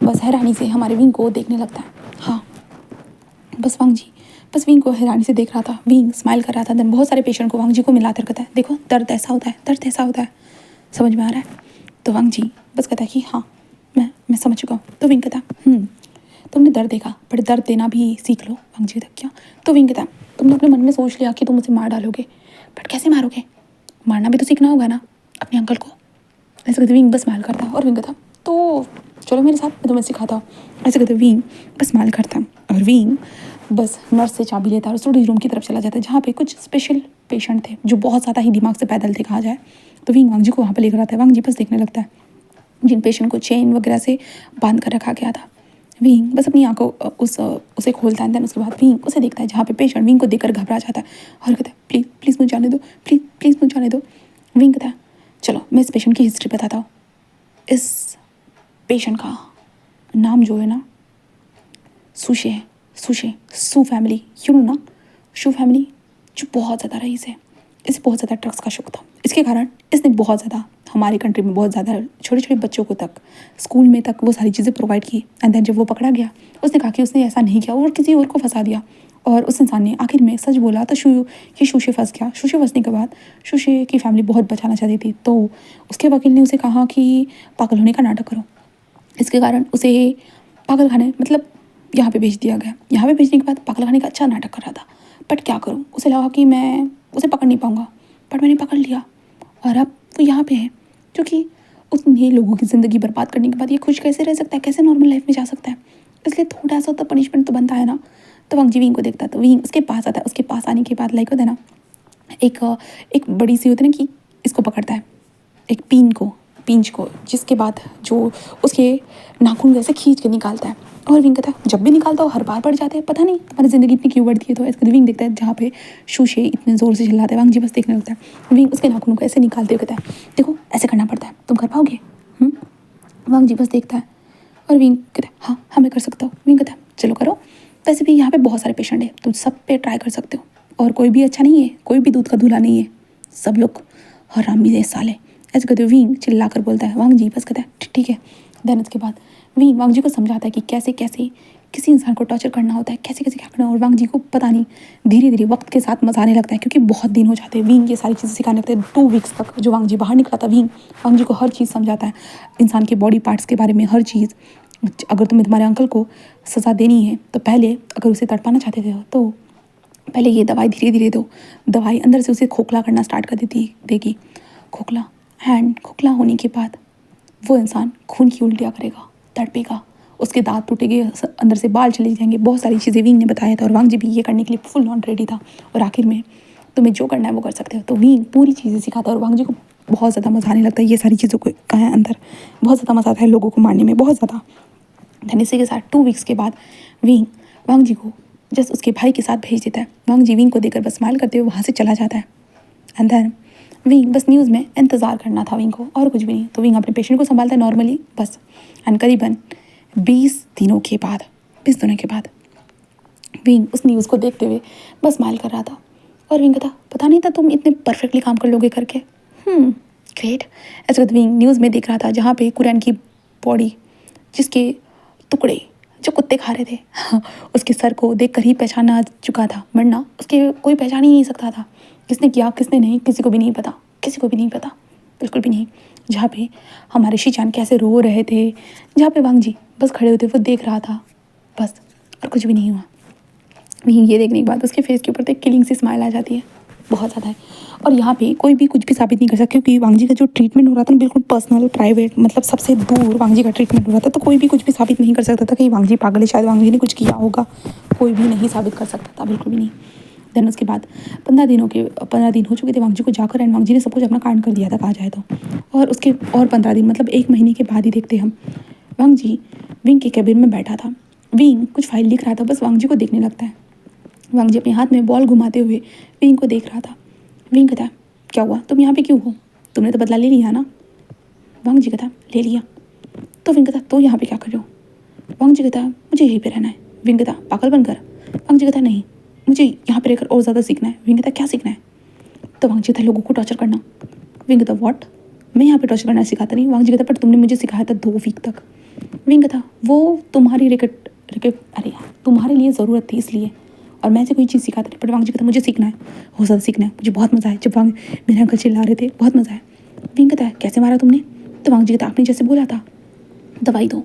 बस हैरानी से हमारे विंग को देखने लगता है। हाँ बस वांग जी बस विंग को हैरानी से देख रहा था, विंग स्माइल कर रहा था। देन बहुत सारे पेशेंट को वांग जी को मिलाकर कहता है देखो दर्द ऐसा होता है, दर्द ऐसा होता है, समझ में आ रहा है। तो वांग जी बस कहता है कि हाँ मैं समझ चुका हूँ। तो विंग कहता तुमने दर्द देखा बट दर्द देना भी सीख लो। वांग जी कहता क्या। तो विंग कहता तुमने अपने मन में सोच लिया कि तुम उसे मार डालोगे, बट कैसे मारोगे, मारना भी तो सीखना होगा ना अपने अंकल को। ऐसे कहते विंग बस स्माइल करता और विंग कहता तो चलो मेरे साथ मैं तुम्हें सिखाता हूँ। ऐसे कहते विंग बस स्माइल करता और विंग बस नर्स से चाबी लेता है और स्टडी रूम की तरफ चला जाता है जहाँ पे कुछ स्पेशल पेशेंट थे जो बहुत ज़्यादा ही दिमाग से पैदल थे कहा जाए। तो विंग वांग जी को वहाँ पर लेकर आता है। वांग जी बस देखने लगता है जिन पेशेंट को चेन वगैरह से बांध कर रखा गया था। विंग बस अपनी आंखों उसे खोलता है। देन उसके बाद विंग उसे देखता है जहाँ पे पेशेंट विंग को देखकर घबरा जाता है और कहता है प्लीज़ मुझे जाने दो, प्लीज़ मुझे जाने दो। विंग कहता है चलो मैं इस पेशेंट की हिस्ट्री बताता हूँ। इस पेशेंट का नाम जो है ना सुशे है, सू फैमिली, यू नो ना शू फैमिली जो बहुत ज़्यादा रईस है। इसे बहुत ज़्यादा ड्रग्स का शौक था, इसके कारण इसने बहुत ज़्यादा हमारे कंट्री में बहुत ज़्यादा छोटे छोटे बच्चों को तक स्कूल में तक वो सारी चीज़ें प्रोवाइड की। एंड देन जब वो पकड़ा गया उसने कहा कि उसने ऐसा नहीं किया और किसी और को फंसा दिया, और उस इंसान ने आखिर में सच बोला तो ये शूशे फंस गया। शूशे फंसने के बाद शूशे की फैमिली बहुत बचाना चाहती थी, तो उसके वकील ने उसे कहा कि पागल होने का नाटक करो। इसके कारण उसे पागल खाने मतलब यहाँ पे भेज दिया गया। यहाँ पे भेजने के बाद पागल खाने का अच्छा नाटक कर रहा था, बट क्या करूँ, उसे लगा कि मैं उसे पकड़ नहीं पाऊँगा, बट मैंने पकड़ लिया और अब वो यहाँ पे है। क्योंकि उतने लोगों की ज़िंदगी बर्बाद करने के बाद ये खुश कैसे रह सकता है, कैसे नॉर्मल लाइफ में जा सकता है, इसलिए थोड़ा सा तो पनिशमेंट तो बनता है ना। तो वांग जी विंग को देखता है, तो विंग उसके पास आता है। उसके पास आने के बाद लाइक होता है ना, एक बड़ी सी होती है ना कि इसको पकड़ता है, एक पींच को, जिसके बाद जो उसके नाखून वैसे खींच के निकालता है। और विंग कहता है जब भी निकालता हो हर बार बढ़ जाते हैं, पता नहीं तुम्हारी ज़िंदगी इतनी क्यों बढ़ती है। तो ऐसे विंग देखता है जहाँ पे शूशे इतने ज़ोर से चिल्लाते हैं, वांग जी बस देखने लगता है। विंग उसके नाखूनों को ऐसे निकालते हुए कहता है देखो ऐसे करना पड़ता है, तुम कर पाओगे? वांग जी बस देखता है और विंग कहता है हाँ मैं कर सकता हूँ। विंग कहता है चलो करो, वैसे भी यहाँ पे बहुत सारे पेशेंट हैं, तुम सब पे ट्राई कर सकते हो, और कोई भी अच्छा नहीं है, कोई भी दूध का धूला नहीं है, सब लोग हरामी है साले। ऐसे कहते विंग चिल्ला कर बोलता है। वांग जी बस कहता है ठीक है। देन उसके बाद विंग वांग जी को समझाता है कि कैसे कैसे किसी इंसान को टॉर्चर करना होता है, कैसे कैसे क्या करना है। और वांग जी को पता नहीं धीरे धीरे वक्त के साथ मजा आने लगता है, क्योंकि बहुत दिन हो जाते हैं। विंग ये सारी चीज़ें सिखाने लगते हैं 2 वीक्स तक। जो वांग जी बाहर निकला था, विंग वांग जी को हर चीज़ समझाता है, इंसान के बॉडी पार्ट्स के बारे में हर चीज़। अगर तुम्हें तुम्हारे अंकल को सज़ा देनी है तो पहले अगर उसे तड़पाना चाहते थे तो पहले ये दवाई धीरे धीरे दो, दवाई अंदर से उसे खोखला करना स्टार्ट कर देगी खोखला। एंड खोखला होने के बाद वो इंसान खून की उल्टियाँ करेगा, तड़पेगा, उसके दांत टूटेंगे, अंदर से बाल चले जाएंगे, बहुत सारी चीज़ें विंग ने बताया था। और वांग जी भी ये करने के लिए फुल ऑन रेडी था। और आखिर में तुम्हें जो करना है वो कर सकते हो। तो विंग पूरी चीज़ें सिखाता है और वांग जी को बहुत ज़्यादा मज़ा आने लगता है ये सारी चीज़ों को का है अंदर, बहुत ज़्यादा मज़ा आता है लोगों को मारने में, बहुत ज़्यादा। देन इसी के साथ 2 वीक्स के बाद विंग वांग जी को जस्ट उसके भाई के साथ भेज देता है। वांग जी विंग को देखकर बस स्माइल करते हुए वहाँ से चला जाता है। एंड देन विंग बस न्यूज़ में इंतज़ार करना था विंग को, और कुछ भी नहीं। तो विंग अपने पेशेंट को संभालता है नॉर्मली बस। एंड करीबन 20 दिनों के बाद विंग उस न्यूज़ को देखते हुए बस स्माइल कर रहा था। और विंग था पता नहीं था तुम इतने परफेक्टली काम कर लोगे करके, ग्रेट। ऐसे विंग न्यूज़ में देख रहा था जहाँ पे कुरैन की बॉडी, जिसके टुकड़े जो कुत्ते खा रहे थे उसके सर को देखकर ही पहचाना आ चुका था, वरना उसके कोई पहचान ही नहीं सकता था। किसने किया किसने नहीं, किसी को भी नहीं पता, बिल्कुल भी नहीं। जहाँ पे हमारे शीचान कैसे रो रहे थे, जहाँ पे वांग जी बस खड़े होते वो देख रहा था बस, और कुछ भी नहीं हुआ। ये देखने के बाद उसके फेस के ऊपर तो एक किलिंग सी स्माइल आ जाती है, बहुत ज़्यादा है। और यहाँ पे कोई भी कुछ भी साबित नहीं कर सकता, क्योंकि वांग जी का जो ट्रीटमेंट हो रहा था ना बिल्कुल पर्सनल प्राइवेट, मतलब सबसे दूर वांग जी का ट्रीटमेंट हो रहा था। तो कोई भी कुछ भी साबित नहीं कर सकता था कि वांग जी पागल है, शायद वांग जी ने कुछ किया होगा, कोई भी नहीं साबित कर सकता था, बिल्कुल भी नहीं। देन उसके बाद 15 दिन हो चुके थे वांग जी को जाकर, एंड वांग जी ने सब कुछ अपना कांड कर दिया था कहा जाए तो। और उसके और 15 दिन मतलब 1 महीने के बाद ही देखते हम वांग जी विंग के कैबिन में बैठा था। विंग कुछ फाइल लिख रहा था, बस वांग जी को देखने लगता है। वांग जी अपने हाथ में बॉल घुमाते हुए विंग को देख रहा था। विंग कहता है क्या हुआ, तुम यहाँ पे क्यों हो, तुमने तो बदला ले लिया ना। वांग जी कहता ले लिया। तो विंग कहता तो यहाँ पे क्या कर रहे हो। वांग जी कहता मुझे यहीं पे रहना है। विंग कहता पागल बनकर। वांग जी कहता नहीं, मुझे यहाँ पे रहकर और ज़्यादा सीखना है। विंग कहता क्या सीखना है। तो वांग जी कहता लोगों को टॉर्चर करना। विंग कहता व्हाट, मैं यहाँ पे टॉर्चर करना सिखाता नहीं। वांग जी कहता पर तुमने मुझे सिखाया था 2 वीक तक। विंग कहता वो तुम्हारी अरे यार तुम्हारे लिए ज़रूरत थी इसलिए, और मैं से कोई चीज़ सिखाता नहीं। बट वांग जी कहता मुझे सीखना है, बहुत ज़्यादा सीखना है, मुझे बहुत मज़ा है। जब वांग मेरे अंकल चिल्ला रहे थे बहुत मज़ा है। विंग कहता है कैसे मारा तुमने। तो वांग जी कहता आपने जैसे बोला था दवाई दो।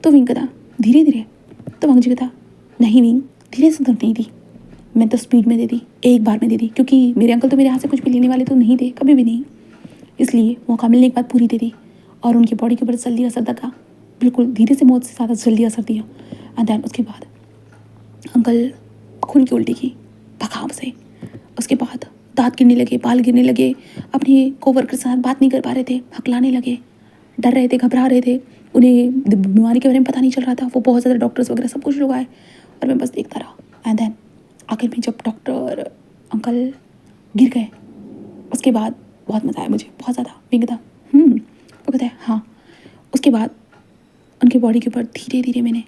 तो विंग कहता धीरे धीरे। तो वांग जी कहता नहीं विंग धीरे से नहीं दी, मैं तो स्पीड में दे दी, एक बार में दे दी, क्योंकि मेरे अंकल तो मेरे हाथ से कुछ भी लेने वाले तो नहीं थे कभी भी नहीं, इसलिए मौका मिलने के बाद पूरी दे दी। और उनकी बॉडी के ऊपर जल्दी असर लगा, बिल्कुल धीरे से मौत से ज़्यादा जल्दी असर दिया। एंड देन उसके बाद अंकल खून की उल्टी की भगाम से, उसके बाद दांत गिरने लगे, बाल गिरने लगे, अपने कोवर्कर के साथ बात नहीं कर पा रहे थे, हकलाने लगे, डर रहे थे, घबरा रहे थे, उन्हें बीमारी के बारे में पता नहीं चल रहा था। वो बहुत ज़्यादा डॉक्टर्स वगैरह सब कुछ लोग आए और मैं बस देखता रहा। एंड देन आखिर में जब डॉक्टर अंकल गिर गए उसके बाद बहुत मज़ा आया मुझे, बहुत ज़्यादा। विंग था वो कहता है हाँ। उसके बाद उनकी बॉडी के ऊपर धीरे धीरे मैंने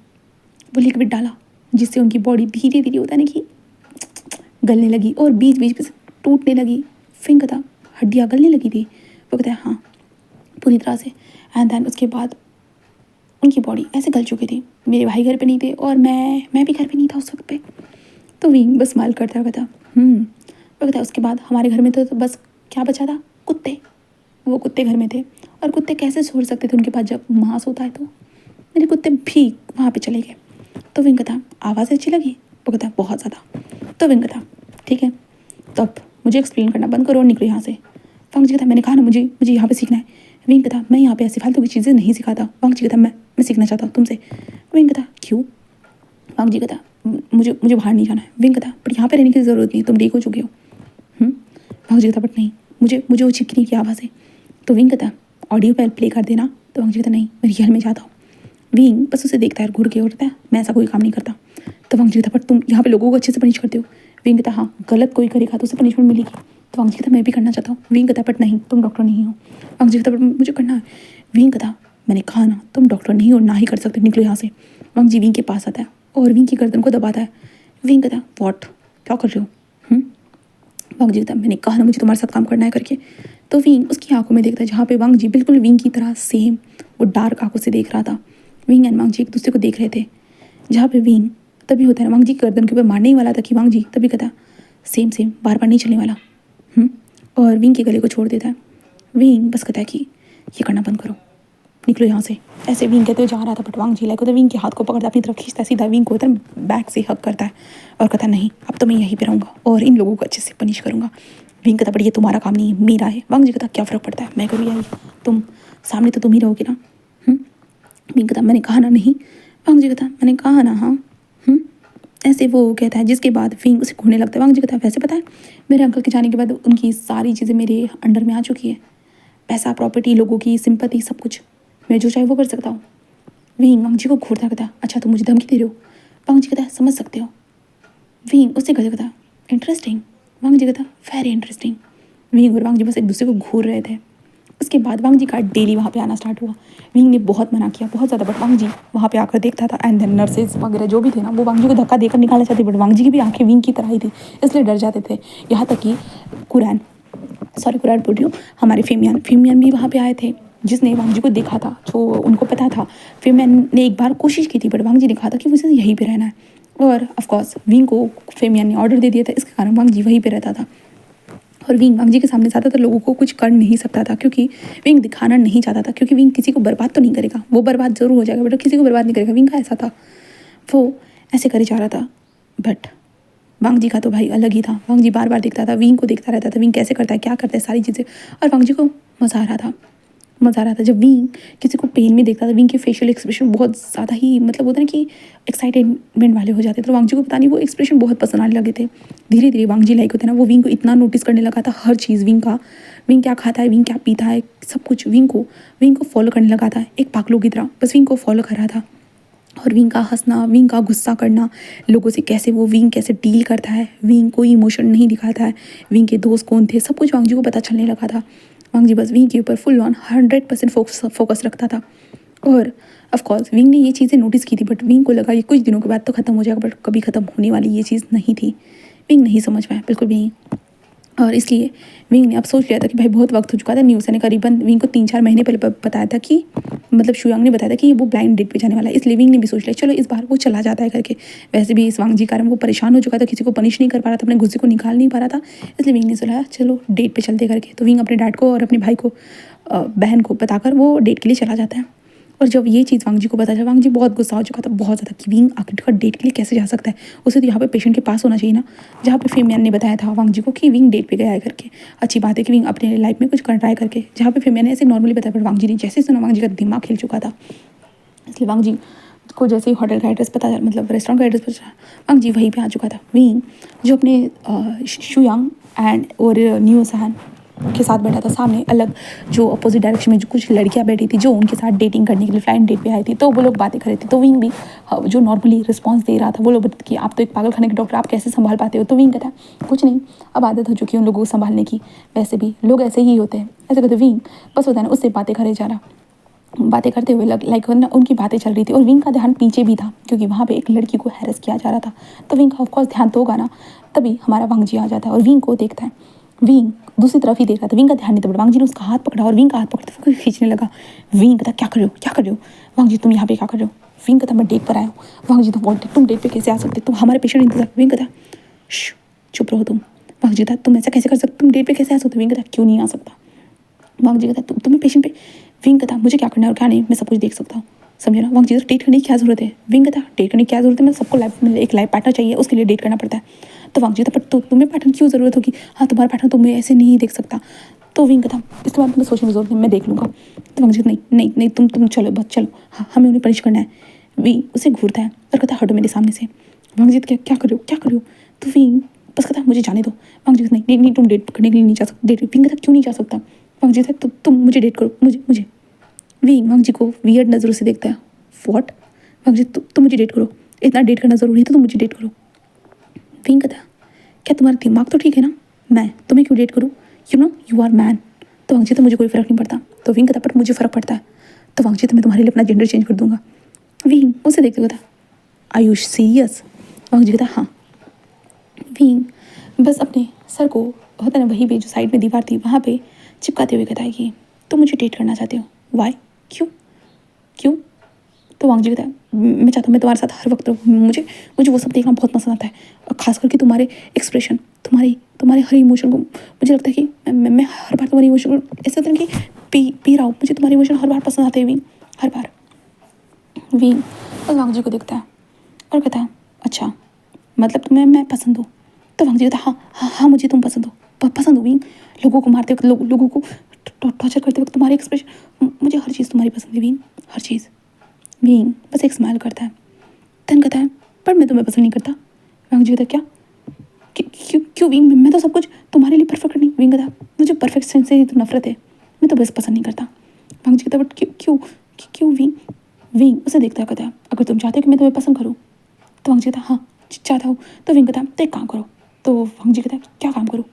वो लिक्विड डाला, जिससे उनकी बॉडी धीरे धीरे होता है ना कि गलने लगी और बीच बीच में से टूटने लगी। फिंग था हड्डियाँ गलने लगी थी। वो कहता है हाँ पूरी तरह से। एंड देन उसके बाद उनकी बॉडी ऐसे गल चुकी थी। मेरे भाई घर पे नहीं थे और मैं भी घर पे नहीं था उस वक्त पे। तो विंग बस स्माइल करता हुआ था। वो कहता उसके बाद हमारे घर में तो बस क्या बचा था, कुत्ते। वो कुत्ते घर में थे और कुत्ते कैसे छोड़ सकते थे उनके पास जब मांस होता है। तो मेरे कुत्ते भी वहाँ पे चले गए। तो विंग कहता आवाज़ अच्छी लगी। वो कहता बहुत ज़्यादा। तो विंग कहता ठीक है, तो अब मुझे एक्सप्लेन करना बंद करो और निकलो यहाँ से। वांग जी कहता मैंने कहा ना मुझे यहाँ पे सीखना है। विंग कहता मैं यहाँ पे ऐसी फालतू की चीज़ें नहीं सिखाता। वांग जी कहता मैं सीखना चाहता हूँ तुमसे। विंग कहता क्यों। वांग जी कहता मुझे बाहर नहीं जाना है। विंग कहता पर यहाँ पे रहने की ज़रूरत नहीं है, तुम ठीक हो चुके हो। वांग जी कहता बट नहीं, मुझे वो चिपकने की आवाज़ है। तो विंग कहता ऑडियो पे प्ले कर देना। तो वांग जी कहता नहीं मैं रियल में जाता हूँ। विंग बस उसे देखता है घूर के उठता है मैं ऐसा कोई काम नहीं करता। तो वांग जी कहता पर तुम यहाँ पे लोगों को अच्छे से पनिश करते हो। विंग कहता हाँ गलत कोई करेगा तो उसे पनिशमेंट मिलेगी। तो वांग जी कहता मैं भी करना चाहता हूँ। विंग कहता बट नहीं तुम डॉक्टर नहीं हो। वांग जी कहता बट मुझे करना है। विंग कहता मैंने कहा ना तुम डॉक्टर नहीं हो, ना ही कर सकते, निकलो यहाँ से। वांग जी विंग के पास आता है और विंग की गर्दन को दबाता है। विंग कहता वॉट क्या कर रहे हो। वांग जी कहता मैंने कहा ना मुझे तुम्हारे साथ काम करना है करके। तो विंग उसकी आंखों में देखता है जहाँ पे वांग जी बिल्कुल विंग की तरह सेम वो डार्क आंखों से देख रहा था। विंग एंड वांग जी एक दूसरे को देख रहे थे। जहाँ पे विंग तभी होता है ना वांग जी की गर्दन के ऊपर मारने ही वाला था कि वांग जी तभी कहता सेम बार बार नहीं चलने वाला। और विंग के गले को छोड़ देता है। विंग बस कहता है कि ये करना बंद करो, निकलो यहाँ से। ऐसे विंग कहते हुए जा रहा था बट वांग जी लाइक होता विंग के हाथ को पकड़ता अपनी तरफ खींचता सीधा विंग को उधर बैक से हक करता है और कहता नहीं अब तो मैं यहीं पे रहूँगा और इन लोगों को अच्छे से पनिश करूँगा। विंग कहता बट ये तुम्हारा काम नहीं है मेरा है। वांग जी कहता क्या फ़र्क पड़ता है, मैं करूँ यही, तुम सामने तो तुम ही रहोगे ना। विंग कहता मैंने कहा ना नहीं। वांग जी कहता मैंने कहा ना हाँ। ऐसे वो कहता है जिसके बाद विंग उसे घूरने लगता है। वांग जी कहता है वैसे पता है मेरे अंकल के जाने के बाद उनकी सारी चीज़ें मेरे अंडर में आ चुकी है, पैसा प्रॉपर्टी लोगों की सिंपैथी सब कुछ, मैं जो चाहे वो कर सकता हूँ। विंग वांग जी को घूरता कहता अच्छा तुम मुझे धमकी दे रहे हो। वांग जी कहता समझ सकते हो। विंग उससे कहता इंटरेस्टिंग। वांग जी कहता वेरी इंटरेस्टिंग। विंग और वांग जी बस एक दूसरे को घूर रहे थे। उसके बाद वांग जी का डेली वहाँ पे आना स्टार्ट हुआ। विंग ने बहुत मना किया बहुत ज़्यादा बट वांग जी वहाँ पे आकर देखता था। एंड देन नर्सेज वगैरह जो भी थे ना वो वांग जी को धक्का देकर निकालना चाहते बट वांग जी की भी आंखें विंग की तरह ही थी इसलिए डर जाते थे। यहाँ तक कि कुरान बोल रही हूँ हमारे फेमियन भी वहाँ पे आए थे जिसने वांग जी को देखा था, जो उनको पता था। फेमियन ने एक बार कोशिश की थी बट वांग जी ने कहा था कि मुझे यहीं पे रहना है और ऑफकोर्स विंग को फेमियन ने ऑर्डर दे दिया था, इसके कारण वांग जी वहीं पे रहता था। और विंग वांग जी के सामने ज़्यादातर लोगों को कुछ कर नहीं सकता था क्योंकि विंग दिखाना नहीं चाहता था, क्योंकि विंग किसी को बर्बाद तो नहीं करेगा, वो बर्बाद ज़रूर हो जाएगा बट किसी को बर्बाद नहीं करेगा। विंग का ऐसा था, वो ऐसे करे जा रहा था। बट वांग जी का तो भाई अलग ही था। वांग जी बार बार देखता था, विंग को देखता रहता था विंग कैसे करता है क्या करता है सारी चीज़ें, और वांग जी को मज़ा आ रहा था जब विंग किसी को पेन में देखता था। विंग के फेशियल एक्सप्रेशन बहुत ज़्यादा ही मतलब होता है ना कि एक्साइटेडमेंट वाले हो जाते थे, तो वांग जी को पता नहीं वो एक्सप्रेशन बहुत पसंद आने लगे थे। धीरे धीरे वांग जी लाइक होता है ना वो विंग को इतना नोटिस करने लगा था, हर चीज़ विंग क्या खाता है, विंग क्या पीता है, सब कुछ विंग को फॉलो करने लगा था एक पागलों की तरह, बस विंग को फॉलो कर रहा था। और विंग का हंसना, विंग का गुस्सा करना, लोगों से कैसे वो विंग कैसे डील करता है, विंग कोई इमोशन नहीं दिखाता है, विंग के दोस्त कौन थे, सब कुछ वांग जी को पता चलने लगा था। वांग जी बस विंग के ऊपर फुल ऑन 100% फोकस रखता था। और ऑफकोर्स विंग ने ये चीज़ें नोटिस की थी बट विंग को लगा ये कुछ दिनों के बाद तो ख़त्म हो जाएगा, बट कभी ख़त्म होने वाली ये चीज़ नहीं थी। विंग नहीं समझ पाया बिल्कुल भी नहीं, और इसलिए विंग ने अब सोच लिया था कि भाई बहुत वक्त हो चुका था। न्यूज़ ने करीबन विंग को 3-4 महीने पहले बताया था कि मतलब शुयांग ने बताया था कि वो ब्लाइंड डेट पे जाने वाला है, इसलिए विंग ने भी सोच लिया चलो इस बार वो चला जाता है करके। वैसे भी इस वांग जी कारण वो परेशान हो चुका था, किसी को पनिश नहीं कर पा रहा था, अपने गुस्से को निकाल नहीं पा रहा था, इसलिए विंग ने सोचा चलो डेट पे चलते करके। तो विंग अपने डैड को और अपने भाई को बहन को बताकर वो डेट के लिए चला जाता है। और जब ये चीज़ वांग जी को पता चला, वांग जी बहुत गुस्सा हो चुका था बहुत ज़्यादा कि विंग आखिरकार डेट के लिए कैसे जा सकता है, उसे तो यहाँ पे पेशेंट के पास होना चाहिए ना, जहाँ पे फेमियन ने बताया था वांग जी को कि विंग डेट पे गया है करके। अच्छी बात है कि विंग अपने लाइफ में कुछ कर ट्राई करके, जहाँ पे फेमियन ने ऐसे नॉर्मली बताया बट वांग जी ने जैसे सुना वांग जी का दिमाग हिल चुका था। इसलिए वांग जी को जैसे ही होटल का एड्रेस पता मतलब रेस्टोरेंट का एड्रेस पता, वांग जी वहीं पे आ चुका था। विंग जो अपने शुयांग एंड और न्यू सहान के साथ बैठा था सामने, अलग जो अपोजिट डायरेक्शन में जो कुछ लड़कियां बैठी थी जो उनके साथ डेटिंग करने के लिए फ्लाइट डेट पे आई थी, तो वो लोग बातें कर रहे थे। तो विंग भी जो नॉर्मली रिस्पांस दे रहा था, वो लोग बताते कि आप तो एक पागल खाने के डॉक्टर, आप कैसे संभाल पाते हो। तो विंग कहता कुछ नहीं, अब आदत हो चुकी है उन लोगों को संभालने की, वैसे भी लोग ऐसे ही होते हैं, ऐसे कहते विंग बस होता है ना, उससे बातें करे जा रहा, बातें करते हुए लाइक उनकी बातें चल रही थी और विंग का ध्यान पीछे भी था क्योंकि वहाँ पे एक लड़की को हैरेस किया जा रहा था। तो विंग का ऑफकोर्स ध्यान तो होगा ना, तभी हमारा वांग जी आ जाता है और विंग को देखता है। विंग दूसरी तरफ ही देख रहा था। विंग का ध्यान नहीं था, बट वांग जी ने उसका हाथ पकड़ा और विंग का हाथ पकड़ते हुए खींचने लगा। विंग कहता क्या कर रहे हो, क्या कर रहे हो? वांग जी तुम यहाँ पे क्या कर रहे हो? विंग कहता मैं डेट पर आया हूँ। वांग जी तो बोलते तुम डेट पे कैसे आ सकते, तुम हमारे पेशेंट इंतजार। विंग कहता चुप रहो तुम। वांग जी कहता तुम ऐसा कैसे कर सकते, तुम डेट पे कैसे आ सकते? विंग कहता क्यों नहीं आ सकता? वांग जी कहता तुम्हें पेशेंट पे। विंग कहता मुझे क्या करना है और क्या नहीं, मैं सब कुछ देख सकता हूँ, समझे ना? वांग जी डेट करने की क्या जरूरत है? विंग कहता डेट करने की क्या जरूरत है, मैं सबको लाइफ में एक लाइफ पार्टनर चाहिए, उसके लिए डेट करना पड़ता है। तो वांग जी कहता पर तुम्हें पार्टनर क्यों जरूरत होगी? हाँ तुम्हारा पार्टनर तुम्हें ऐसे नहीं देख सकता। तो विंग कहता इसके बाद तुम्हें सोचने की जरूरत नहीं, मैं देख लूँगा। तो वांग जी नहीं नहीं नहीं तुम चलो बस चलो, हाँ हमें उन्हें पनिश करना है। विंग उसे घूरता है और कहता हटो मेरे सामने से। वांग जी क्या क्या कर रहे हो, क्या कर रहे हो? तो विंग बस कहता मुझे जाने दो। वांग जी नहीं नहीं नहीं तुम डेट करने के लिए नहीं जा सकते। डेट विंग कहता क्यों नहीं जा सकता? वांग जी कहता तुम मुझे डेट करो, मुझे मुझे। विंग वांग जी को वियर्ड नज़रों से देखता है। व्हाट? वांग जी तुम मुझे डेट करो, इतना डेट करना ज़रूरी है तो तुम मुझे डेट करो। विंग कहता क्या तुम्हारा दिमाग तो ठीक है ना, मैं तुम्हें क्यों डेट करूँ? You know you are man. तो वांग जी तो मुझे कोई फ़र्क नहीं पड़ता। तो विंग कहता पर मुझे फ़र्क पड़ता है। तो वांग जी तो मैं तुम्हारे लिए अपना जेंडर चेंज कर दूंगा। विंग उसे देखते हुए कहता आयुष सीरियस? वांग जी कहता हाँ। विंग बस अपने सर को होता ना वहीं पे जो साइड में दीवार थी वहाँ पे चिपकाते हुए कहता है कि तुम मुझे डेट करना चाहते हो, वाई, क्यों क्यों? तो वांग जी कहता है मैं चाहता हूँ मैं तुम्हारे साथ हर वक्त रहूँ, मुझे मुझे वो सब देखना बहुत पसंद आता है, और खास करके तुम्हारे एक्सप्रेशन, तुम्हारे तुम्हारे हर इमोशन को मुझे लगता है कि मैं हर बार तुम्हारे इमोशन को ऐसा तरह कि पी रहा हूँ, मुझे तुम्हारे इमोशन हर बार पसंद आते हैं विंग, हर बार। विंग बस वांग जी को देखता है और कहता है अच्छा मतलब तुम्हें मैं पसंद हूँ? तो वांग जी कहता हाँ हाँ हाँ मुझे तुम पसंद हो, पसंद हो विंग। लोगों को मारते वक्त लोगों को टॉर्चर करते वक्त तुम्हारे एक्सप्रेशन, मुझे हर चीज़ तुम्हारी पसंद है विंग, हर चीज़। विंग बस एक स्माइल करता है, धन कहता है पर मैं तुम्हें पसंद नहीं करता। वांग जी कहता क्या क्यों क्यों विंग, मैं तो सब कुछ तुम्हारे लिए परफेक्ट नहीं। विंग कहता मुझे परफेक्ट सेंस से तो नफरत है, मैं तो बस पसंद नहीं करता। वांग जी कहता बट क्यों क्यों क्यों विंग? विंग उसे देखता है, कहता है अगर तुम चाहते हो कि मैं तुम्हें पसंद करूँ। तो वांग जी कहता हाँ चाहता हूँ। तो विंग कहता तो एक काम करो। तो वांग जी कहता क्या काम करूँ?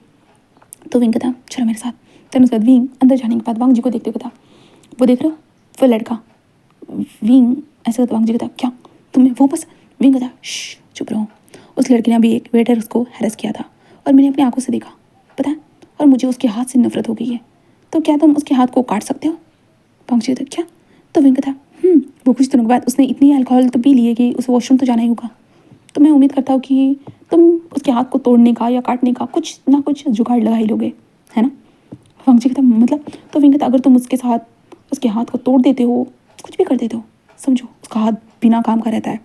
तो विंग कहता चलो मेरे साथ। तब उसके बाद विंग अंदर जाने के बाद वांग जी को देखते कहता वो देख रहे हो वो लड़का? विंग ऐसे कहता, वांग जी कहता क्या तुम्हें वो पसंद? विंग कहता चुप रहो, उस लड़के ने अभी एक वेटर उसको हैरेस किया था और मैंने अपनी आंखों से देखा, पता है, और मुझे उसके हाथ से नफरत हो गई है, तो क्या तुम उसके हाथ को काट सकते हो? वांग जी कहता क्या? तो विंग कहता वो कुछ दिनों के बाद उसने इतनी अल्कोहल तो पी ली है कि उसे वॉशरूम तो जाना ही होगा, तो मैं उम्मीद करता हूँ कि तुम उसके हाथ को तोड़ने का या काटने का कुछ ना कुछ जुगाड़ लगा ही लोगे, है ना? वांग जी कहता मतलब? तो विंग कहता अगर तुम उसके हाथ को तोड़ देते हो, कुछ भी कर देते हो, समझो उसका हाथ बिना काम का रहता है,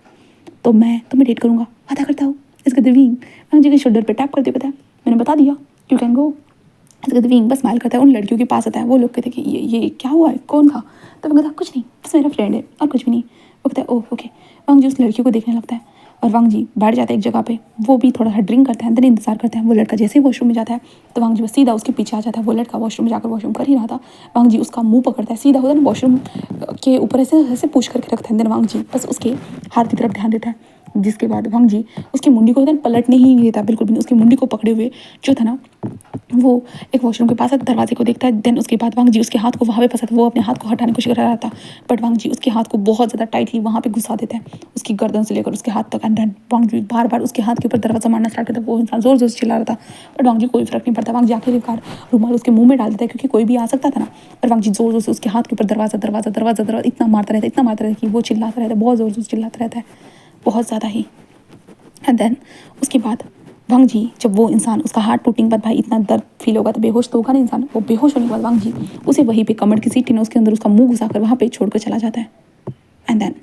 तो मैं तुम्हें डेट करूँगा, वादा करता हूँ। इसके बाद विंग वांग जी के शोल्डर पे टैप करते पता है मैंने बता दिया यू कैन गो। इसके बाद विंग बस स्माइल करता है, उन लड़कियों के पास आता है, वो लोग कहते हैं कि ये क्या हुआ है, कौन था? तो वो कहता कुछ नहीं बस मेरा फ्रेंड है और कुछ भी नहीं। वो कहता है ओह ओके। वांग जी उस लड़कियों को देखने लगता है और वांग जी बैठ जाता है एक जगह पे, वो भी थोड़ा सा ड्रिंक करता है, अंदर इंतजार करते हैं। वो लड़का जैसे ही वॉशरूम में जाता है तो वांग जी बस सीधा उसके पीछे आ जाता है। वो लड़का वॉशरूम में जाकर वॉशरूम कर ही रहा था, वांग जी उसका मुंह पकड़ता है, सीधा होता है ना वॉशरूम के ऊपर ऐसे ऐसे पुश करके रखता है। देन वांग जी बस उसके हाथ की तरफ ध्यान देता है, जिसके बाद वांग जी उसकी मुंडी को पलटने ही नहीं देता बिल्कुल भी, उसकी मुंडी को पकड़े हुए जो था ना वो एक वॉशरूम के पास दरवाजे को देखता है। देन उसके बाद वांग जी उसके हाथ को वहाँ पे फंसा था, वो अपने हाथ को हटाने की कोशिश कर रहा था, बट वांग जी उसके हाथ को बहुत ज़्यादा टाइटली वहाँ पे घुसा देता है, उसकी गर्दन से लेकर उसके हाथ तक। एंड देन वांग जी बार बार उसके हाथ के ऊपर दरवाजा मारना स्टार्ट करता है। वो इंसान जोर जोर से चिल्ला रहा था, बट वांग जी कोई फर्क नहीं पड़ता। वांग जी आखिरकार रुमाल उसके मुंह में डाल देता है क्योंकि कोई भी आ सकता था ना, और वांग जी जोर जोर से उसके हाथ के ऊपर दरवाजा दरवाजा दरवाजा दरवाजा इतना मारता रहता है कि वो चिल्लाता रहता है, बहुत जोर जोर से चिल्लाता रहता है, बहुत ज़्यादा ही। एंड देन उसके बाद वांग जी जब वो इंसान उसका हार्ट टूटने के बाद भाई इतना दर्द फील होगा तो बेहोश तो होगा ना इंसान, वो बेहोश होने के बाद वांग जी उसे वहीं पे कमर की सीट थी ना उसके अंदर उसका मुंह घुसाकर वहाँ पे छोड़कर चला जाता है। एंड देन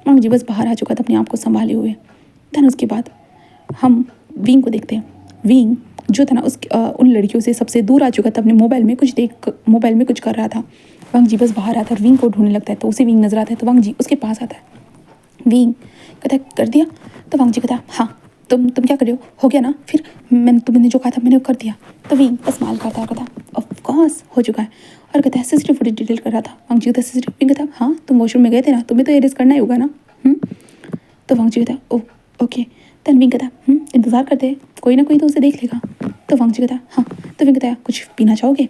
वांग जी बस बाहर आ चुका था अपने आप को संभाले हुए। देन उसके बाद हम विंग को देखते हैं। विंग जो था ना उन लड़कियों से सबसे दूर आ चुका था, अपने मोबाइल में कुछ कर रहा था। वांग जी बस बाहर आता है, विंग को ढूंढने लगता है, तो उसे विंग नजर आता है, तो वांग जी उसके पास आता है। विंग कहता है कर दिया? तो वांग जी कहता है हाँ तुम क्या कर रहे हो गया ना? फिर तुमने जो कहा था मैंने कर दिया। तो विंग बस स्माइल करता है और कहता ऑफ कोर्स हो चुका है, और कहता है सीसीटीवी फुटेज डिलीट कर रहा था। वांग जी कहता है सीसीटीवी? विंग कहता हाँ तुम वॉशरूम में गए थे ना, तुम्हें तो एरेस्ट करना ही होगा ना। तो वांग जी कहता है ओह ओके। देन विंग कहता है इंतज़ार करते, कोई ना कोई तो उसे देख लेगा। तो वांग जी कहता है हाँ। तो विंग कहता है कुछ पीना चाहोगे?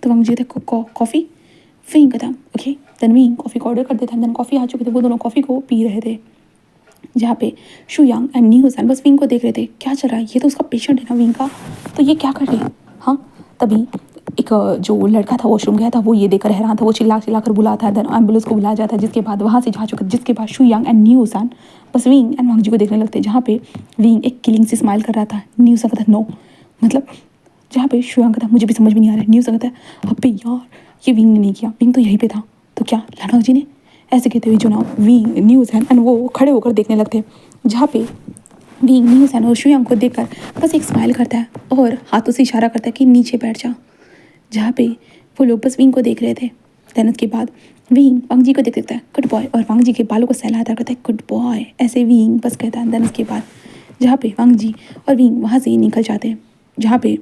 तो वांग जी कहता है कॉफ़ी। विंग कहता है ओके। देन विंग कॉफ़ी का ऑर्डर कर देता है। देन कॉफ़ी आ चुकी थी, वो दोनों कॉफ़ी को पी रहे थे जहाँ पे शू यांग एंड न्यू हसन बस विंग को देख रहे थे, क्या चल रहा है, ये तो उसका पेशेंट है ना विंग का, तो ये क्या कर रही है, हाँ तभी एक जो लड़का था वॉशरूम गया था, वो ये देखकर हैरान था, वो चिल्ला चिल्ला कर बुलाता है, देन एम्बुलेंस को बुलाया जाता है, जिसके बाद वहाँ से जा चुका, जिसके बाद शू यांग एंड न्यू सन बस विंग एंड वांग जी को देखने लगते हैं, जहाँ पे विंग एक किलिंग से स्माइल कर रहा था। न्यू सन कहता नो, मतलब जहाँ पे शू यांग कहता मुझे भी समझ में नहीं आ रहा है। न्यू सन कहता है अबे यार ये विंग ने नहीं किया, विंग तो यहीं पे था, तो क्या लानांग जी ने? ऐसे कहते हुए जो ना विंग न्यू सन एंड वो खड़े होकर देखने लगते हैं, जहाँ पे विंग न्यू सन और शू यांग को देखकर बस एक स्माइल करता है और हाथों से इशारा करता है कि नीचे बैठ जा, जहाँ पे वो लोग बस विंग को देख रहे थे। देन उसके बाद विंग वांग जी को देख देखता है गुड बॉय, और वांग जी के बालों को सहलाता करता है गुड बॉय, ऐसे विंग बस कहता है। देन उसके बाद जहाँ पे वांग जी और विंग वहाँ से ही निकल जाते हैं, जहाँ पे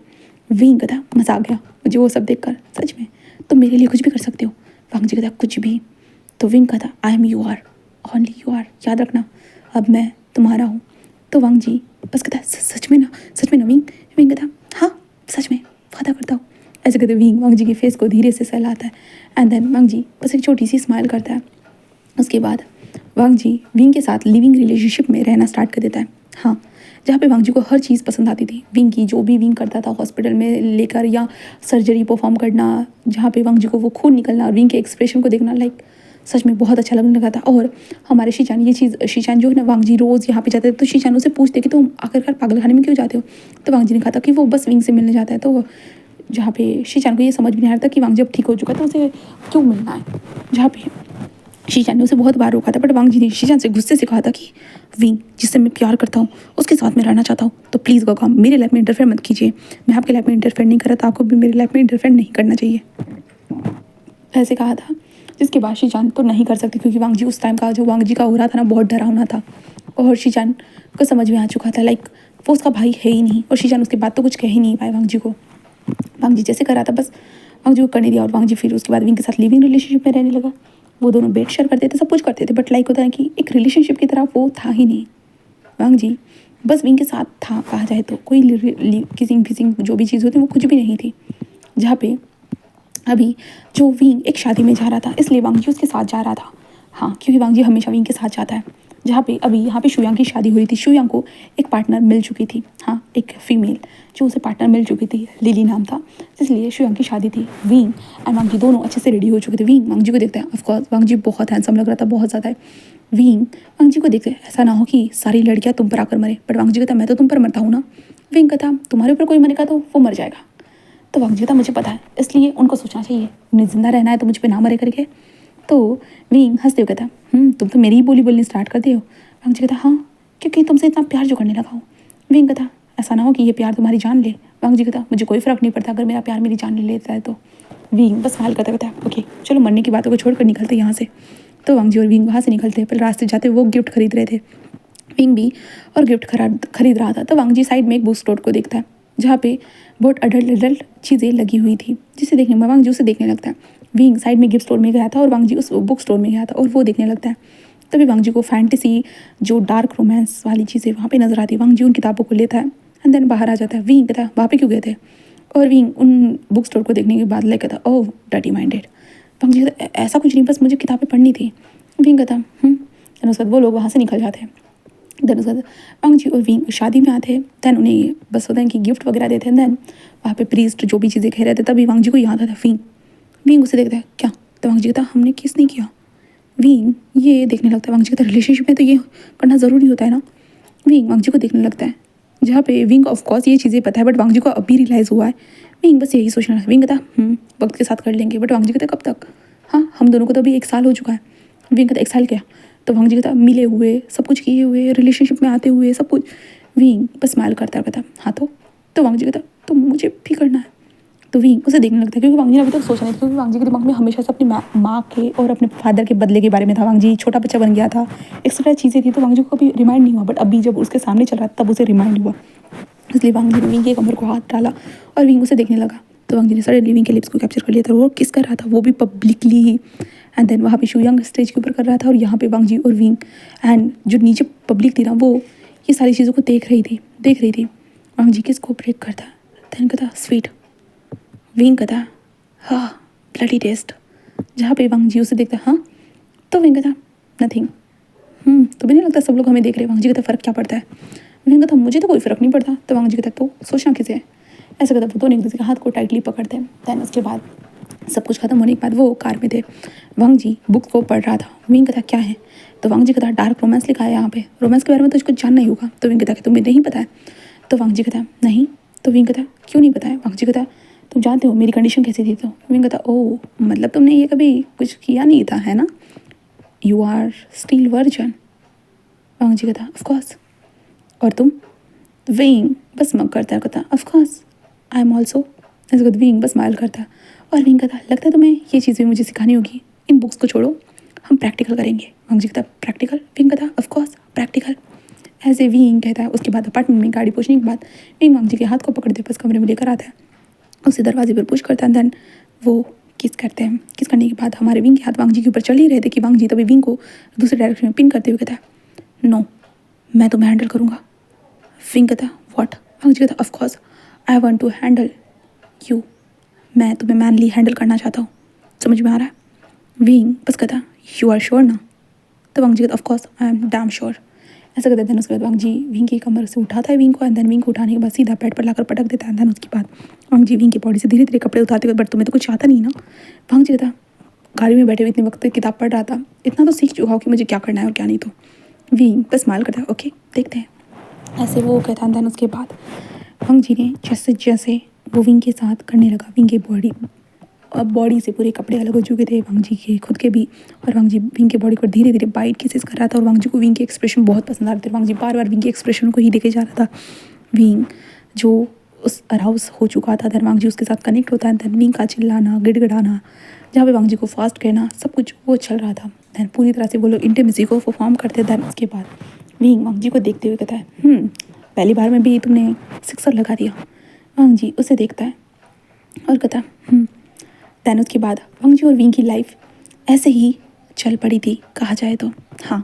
विंग कहता मज़ा आ गया मुझे वो सब देखकर, सच में तुम मेरे लिए कुछ भी कर सकते हो। वांग जी कहता कुछ भी? तो विंग कहता I am you are, only you are, याद रखना अब मैं तुम्हारा हूँ। तो वांग जी बस कहता है सच में ना, सच में ना विंग? विंग कहता हाँ सच में, वादा करता हूँ। ऐसे कहते विंग वांग जी के फेस को धीरे से सहलाता है एंड देन वांग जी बस एक छोटी सी स्माइल करता है। उसके बाद वांग जी विंग के साथ लिविंग रिलेशनशिप में रहना स्टार्ट कर देता है। हाँ, जहाँ पे वांग जी को हर चीज़ पसंद आती थी विंग की, जो भी विंग करता था हॉस्पिटल में लेकर या सर्जरी परफॉर्म करना, जहाँ पे वांग जी को वो खून निकलना और विंग के एक्सप्रेशन को देखना लाइक सच में बहुत अच्छा लगने लगा था। और हमारे शीचान ये चीज़, शीचान जो है ना वांग जी रोज़ यहाँ पे जाते थे, तो शीचान उससे पूछते कि तुम आखिरकार पागलखाने में क्यों जाते हो? तो वांग जी ने कहा था कि वो बस विंग से मिलने जाता है। तो जहाँ पे शीचान को ये समझ में नहीं आ रहा था कि वांग जी अब ठीक हो चुका था, उसे क्यों मिलना है, जहाँ पे शीचान ने उसे बहुत बार रोका था, बट वांग जी ने शीचान से गुस्से से कहा था कि विंग जिससे मैं प्यार करता हूँ उसके साथ में रहना चाहता हूँ, तो प्लीज़ गॉगॉम मेरे लाइफ में इंटरफेयर मत कीजिए, मैं आपके लाइफ में इंटरफेयर नहीं कर रहा था, आपको भी मेरी लाइफ में इंटरफेयर नहीं करना चाहिए, ऐसे कहा था। जिसके बाद शीचान तो नहीं कर सकती, क्योंकि वांग जी उस टाइम का जो वांग जी का हो रहा था ना बहुत डरावना था, और शीचान को समझ में आ चुका था लाइक वो उसका भाई है ही नहीं, और शीचान उसके बाद तो कुछ कह ही नहीं पाए वांग जी को। वांग जी जैसे कर रहा था बस वांग जी को करने दिया, और वांग जी फिर उसके बाद विंग के साथ लिविंग रिलेशनशिप में रहने लगा। वो दोनों बेड शेयर करते थे, सब कुछ करते थे, बट लाइक होता है कि एक रिलेशनशिप की तरह वो था ही नहीं। वांग जी बस विंग के साथ था, कहा जाए तो कोई किसिंग फिसिंग जो भी चीज़ होती वो कुछ भी नहीं थी। जहाँ पे अभी जो विंग एक शादी में जा रहा था, इसलिए वांग जी उसके साथ जा रहा था। हाँ, क्योंकि वांग जी हमेशा विंग के साथ जाता है। जहाँ पे अभी यहाँ पे शूयांग की शादी हो रही थी, शूयांग को एक पार्टनर मिल चुकी थी, हाँ एक फीमेल जो उसे पार्टनर मिल चुकी थी, लिली नाम था, इसलिए शूयांग की शादी थी। विंग एंड वांग जी दोनों अच्छे से रेडी हो चुके थे। विंग वांग जी को देखते हैं, ऑफकोर्स वांग जी बहुत हैंडसम लग रहा था, बहुत ज़्यादा। विंग वांग जी को देखते हैं, ऐसा ना हो कि सारी लड़कियाँ तुम पर आकर मरे, बट वांग जी कहता मैं तो तुम पर मरता हूँ ना। विंग कहता तुम्हारे ऊपर कोई मरेगा तो वो मर जाएगा। तो वांग जी कहता मुझे पता है, इसलिए उनको सोचना चाहिए उन्हें जिंदा रहना है तो मुझ पर ना मरे करके। तो विंग हंसते हुए कहता तुम तो मेरी ही बोली बोलनी स्टार्ट कर दिए हो। वांग जी कहता हाँ, क्योंकि तुमसे इतना प्यार जो करने लगा हूँ। विंग कहता ऐसा ना हो कि ये प्यार तुम्हारी जान ले। वांग जी कहता मुझे कोई फ़र्क नहीं पड़ता अगर मेरा प्यार मेरी जान ले लेता है तो। विंग बस स्माइल करता कहता ओके चलो मरने की बातों को छोड़कर निकलते यहाँ से। तो वांग जी और विंग वहाँ से निकलते हैं, पर रास्ते जाते वो गिफ्ट खरीद रहे थे, विंग भी और गिफ्ट खरीद रहा था। तो वांग जी साइड में एक बुक स्टोर को देखता है, जहाँ पे बहुत अडल्ट चीज़ें लगी हुई थी, जिसे देखने में वांग जी उसे देखने लगता है। विंग साइड में गिफ्ट स्टोर में गया था और वांग जी उस बुक स्टोर में गया था और वो देखने लगता है। तभी वांग जी को फैंटेसी जो डार्क रोमांस वाली चीज़ें वहाँ पे नजर आती है। वांग जी उन किताबों को लेता है एंड देन बाहर आ जाता है। विंग कहता है वहाँ पे क्यों गए थे? और विंग उन बुक स्टोर को देखने के बाद लाइक कहता ओह डर्टी माइंडेड। वांग जी कहता ऐसा कुछ नहीं, बस मुझे किताबें पढ़नी थी। विंग कहता देन उसके बाद वो लोग वहाँ से निकल जाते हैं। देन उसके बाद वांग जी और विंग शादी में आते हैं। देन उन्हें बस होता है कि गिफ्ट वगैरह देते हैं। देन वहाँ पे प्रीस्ट जो भी चीज़ें कह रहे थे, तभी वांग जी को याद आता है विंग। विंग उसे देखता है क्या? तो वांग जी कहता हमने किस नहीं किया। विंग ये देखने लगता है, वांग जी कहता रिलेशनशिप में तो ये करना ज़रूरी होता है ना। विंग वांग जी को देखने लगता है, जहाँ पे विंग ऑफ कोर्स ये चीज़ें पता है, बट वांग जी को अभी रियलाइज़ हुआ है। विंग बस यही सोचना है। विंग कहता वक्त के साथ कर लेंगे, बट वांग जी कहता कब तक? हाँ हम दोनों को तो अभी 1 साल हो चुका है। विंग कहता 1 साल क्या? तो वांग जी कहता मिले हुए, सब कुछ किए हुए, रिलेशनशिप में आते हुए, सब कुछ। विंग बस स्माइल करता है, कहता हाँ तो वांग जी कहता तो मुझे भी करना है। तो विंग उसे देखने लगता है, क्योंकि वांग जी ने अभी तक सोचा नहीं था, क्योंकि वांग जी के दिमाग में हमेशा से अपनी माँ के और अपने फादर के बदले के बारे में था। वांग जी छोटा बच्चा बन गया था, एक्स्ट्रा चीज़ें थी, तो वांग जी को कभी रिमाइंड नहीं हुआ, बट अभी जब उसके सामने चल रहा था तब उसे रिमाइंड हुआ। इसलिए वांग जी ने विंग के कमर को हाथ डाला और विंग उसे देखने लगा। तो वांग जी ने सडनली विंग के लिप्स को कैप्चर कर लिया था, वो किस कर रहा था, वो भी पब्लिकली ही। एंड देन वहाँ पे शूयांग स्टेज के ऊपर कर रहा था, और यहाँ पे वांग जी और विंग एंड जो नीचे पब्लिक थी ना, वो ये सारी चीज़ों को देख रही थी। वांग जी किसको ब्रेक करता, देन कहता स्वीट। विंग कहता हाँ ब्लडी टेस्ट। जहाँ पे वांग जी उसे देखता हाँ, तो विंग कहता नथिंग। तो भी नहीं लगता सब लोग हमें देख रहे हैं। वांग जी कहता फ़र्क क्या पड़ता है? विंग कहता मुझे तो कोई फ़र्क नहीं पड़ता। तो वांग जी कहता तो सोचना किसे है? ऐसा कहता वो दोनों एक दूसरे के हाथ को टाइटली पकड़ते हैं। दैन उसके बाद सब कुछ खत्म होने के बाद वो कार में थे। वांग जी बुक को पढ़ रहा था। विंग कहता क्या है? तो वांग जी कहता डार्क रोमांस लिखा है यहाँ पे, रोमांस के बारे में तो कुछ जानना ही होगा। तो विंग कहता कि तुम्हें नहीं पता है? तो वांग जी कहता नहीं। तो विंग कहता क्यों नहीं पता है? वांग जी कहता तुम जानते हो मेरी कंडीशन कैसी थी? तो विंग कहता ओह मतलब तुमने ये कभी कुछ किया नहीं था है ना, यू आर स्टिल वर्जन। वांग जी कहता ऑफकोर्स। और तुम? विंग बस स्माइल करता है, कहता ऑफकोर्स आई एम ऑल्सो। ऐसे कहता विंग बस स्माइल करता है और विंग कहता लगता है तुम्हें ये चीज़ें मुझे सिखानी होगी, इन बुक्स को छोड़ो हम प्रैक्टिकल करेंगे। वांग जी कहता प्रैक्टिकल? विंग कहता ऑफकोर्स प्रैक्टिकल। ऐसे विंग कहता है। उसके बाद अपार्टमेंट में गाड़ी पहुँचने के बाद विंग वांग जी के हाथ को पकड़ते बस कमरे में लेकर आता है, उसे दरवाजे पर पुश करता है। दैन वो किस करते हैं। किस करने के बाद हमारे विंग के हाथ वांग जी के ऊपर चल ही रहे थे कि वांग जी तभी विंग को दूसरे डायरेक्शन में पिन करते हुए कहता है नो मैं तुम्हें हैंडल करूँगा। विंग कहता व्हाट? वांग जी कहता of course I want to handle you, मैं तुम्हें मैनली हैंडल करना चाहता हूँ, समझ में आ रहा है? विंग बस कहता यू आर श्योर ना? तो वांग जी कहता of course I am damn sure. ऐसा कहते हैं। उसके बाद वांग जी विंग की कमर से उठाता है विंग को एंड देन विंग को उठाने के बाद सीधा बेड पर लाकर पटक देता है। देन उसके बाद वांग जी विंग की बॉडी से धीरे धीरे कपड़े उतारते हुए, बट तुम्हें तो कुछ आता नहीं ना? वांग जी कहता गाड़ी में बैठे हुए इतने वक्त तक किताब पढ़ रहा था, इतना तो सीख चुका हो कि मुझे क्या करना है और क्या नहीं। तो विंग बस स्माइल करता है ओके देखते हैं, ऐसे वो कहता है। देन उसके बाद वांग जी ने जैसे जैसे वो विंग के साथ करने लगा, विंग की बॉडी से पूरे कपड़े अलग हो चुके थे वांग जी के खुद के भी, और वांग जी विंग के बॉडी को धीरे धीरे बाइट किसेस कर रहा था। और वांग जी को विंग के एक्सप्रेशन बहुत पसंद आ रहे थे। वांग जी बार बार विंग के एक्सप्रेशन को ही देखे जा रहा था। विंग जो उस अराउज हो चुका था, देन वांग जी उसके साथ कनेक्ट होता है। देन विंग का चिल्लाना गिड़गिड़ाना, जहाँ पे वांग जी को फास्ट कहना, सब कुछ वो चल रहा था। देन पूरी तरह से वो लोग इंटीमेसी को परफॉर्म करते। देन उसके बाद विंग वांग जी को देखते हुए कहता है पहली बार में भी तुमने सिक्सर लगा दिया। वांग जी उसे देखता है और कहता देन उसके बाद वांग जी और विंग की लाइफ ऐसे ही चल पड़ी थी कहा जाए तो। हाँ,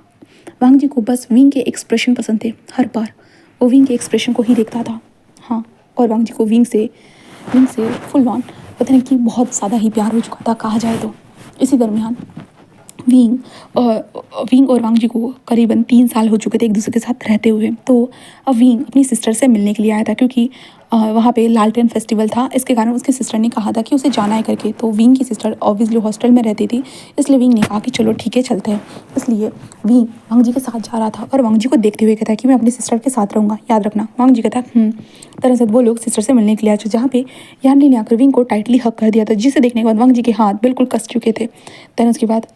वांग जी को बस विंग के एक्सप्रेशन पसंद थे, हर बार वो विंग के एक्सप्रेशन को ही देखता था। हाँ, और वांग जी को विंग से फुल ऑन पता नहीं कि बहुत ज़्यादा ही प्यार हो चुका था कहा जाए तो। इसी दरमियान विंग और वांग जी को करीबन 3 साल हो चुके थे एक दूसरे के साथ रहते हुए। तो अब विंग अपनी सिस्टर से मिलने के लिए आया था, क्योंकि वहाँ पे लालटेन फेस्टिवल था, इसके कारण उसके सिस्टर ने कहा था कि उसे जाना है करके। तो विंग की सिस्टर ऑब्वियसली हॉस्टल में रहती थी, इसलिए विंग ने कहा कि चलो ठीक है चलते हैं। इसलिए विंग वांग जी के साथ जा रहा था और वांग जी को देखते हुए कहता है कि मैं अपनी सिस्टर के साथ रहूँगा, याद रखना। वांग जी कहता है दरअसल वो लोग सिस्टर से मिलने के लिए आए थे, जहाँ पे यानली ने आकर विंग को टाइटली हक कर दिया था, जिसे देखने के बाद वांग जी के हाथ बिल्कुल कस चुके थे। देन उसके बाद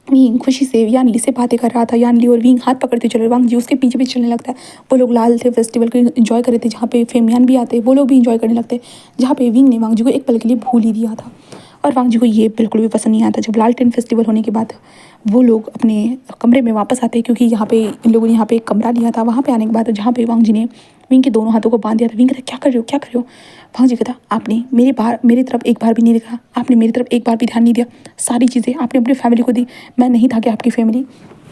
विंग खुशी से यानली से बातें कर रहा था। यानली और विंग हाथ पकड़ते चले, वांग जी उसके पीछे पीछे चलने लगता है। वो लोग लाल थे फेस्टिवल को एंजॉय कर रहे थे, जहाँ पे फेमियान भी आते, वो लोग भी एंजॉय करने लगते, जहाँ पे विंग ने वांग जी को एक पल के लिए भूल ही दिया था। और वांग जी को ये बिल्कुल भी पसंद नहीं आता जब लालटेन फेस्टिवल होने के बाद वो लोग अपने कमरे में वापस आते, क्योंकि यहाँ पे इन लोगों ने यहाँ पे एक कमरा लिया था। वहाँ पे आने के बाद जहाँ पे वांग जी ने विंग के दोनों हाथों को बांध दिया था। विंग कहता क्या कर रहे हो क्या कर रहे हो? वांग जी कहता आपने मेरी तरफ एक बार भी नहीं देखा, आपने मेरी तरफ एक बार भी ध्यान नहीं दिया, सारी चीज़ें आपने अपनी फैमिली को दी, मैं नहीं था कि आपकी फैमिली।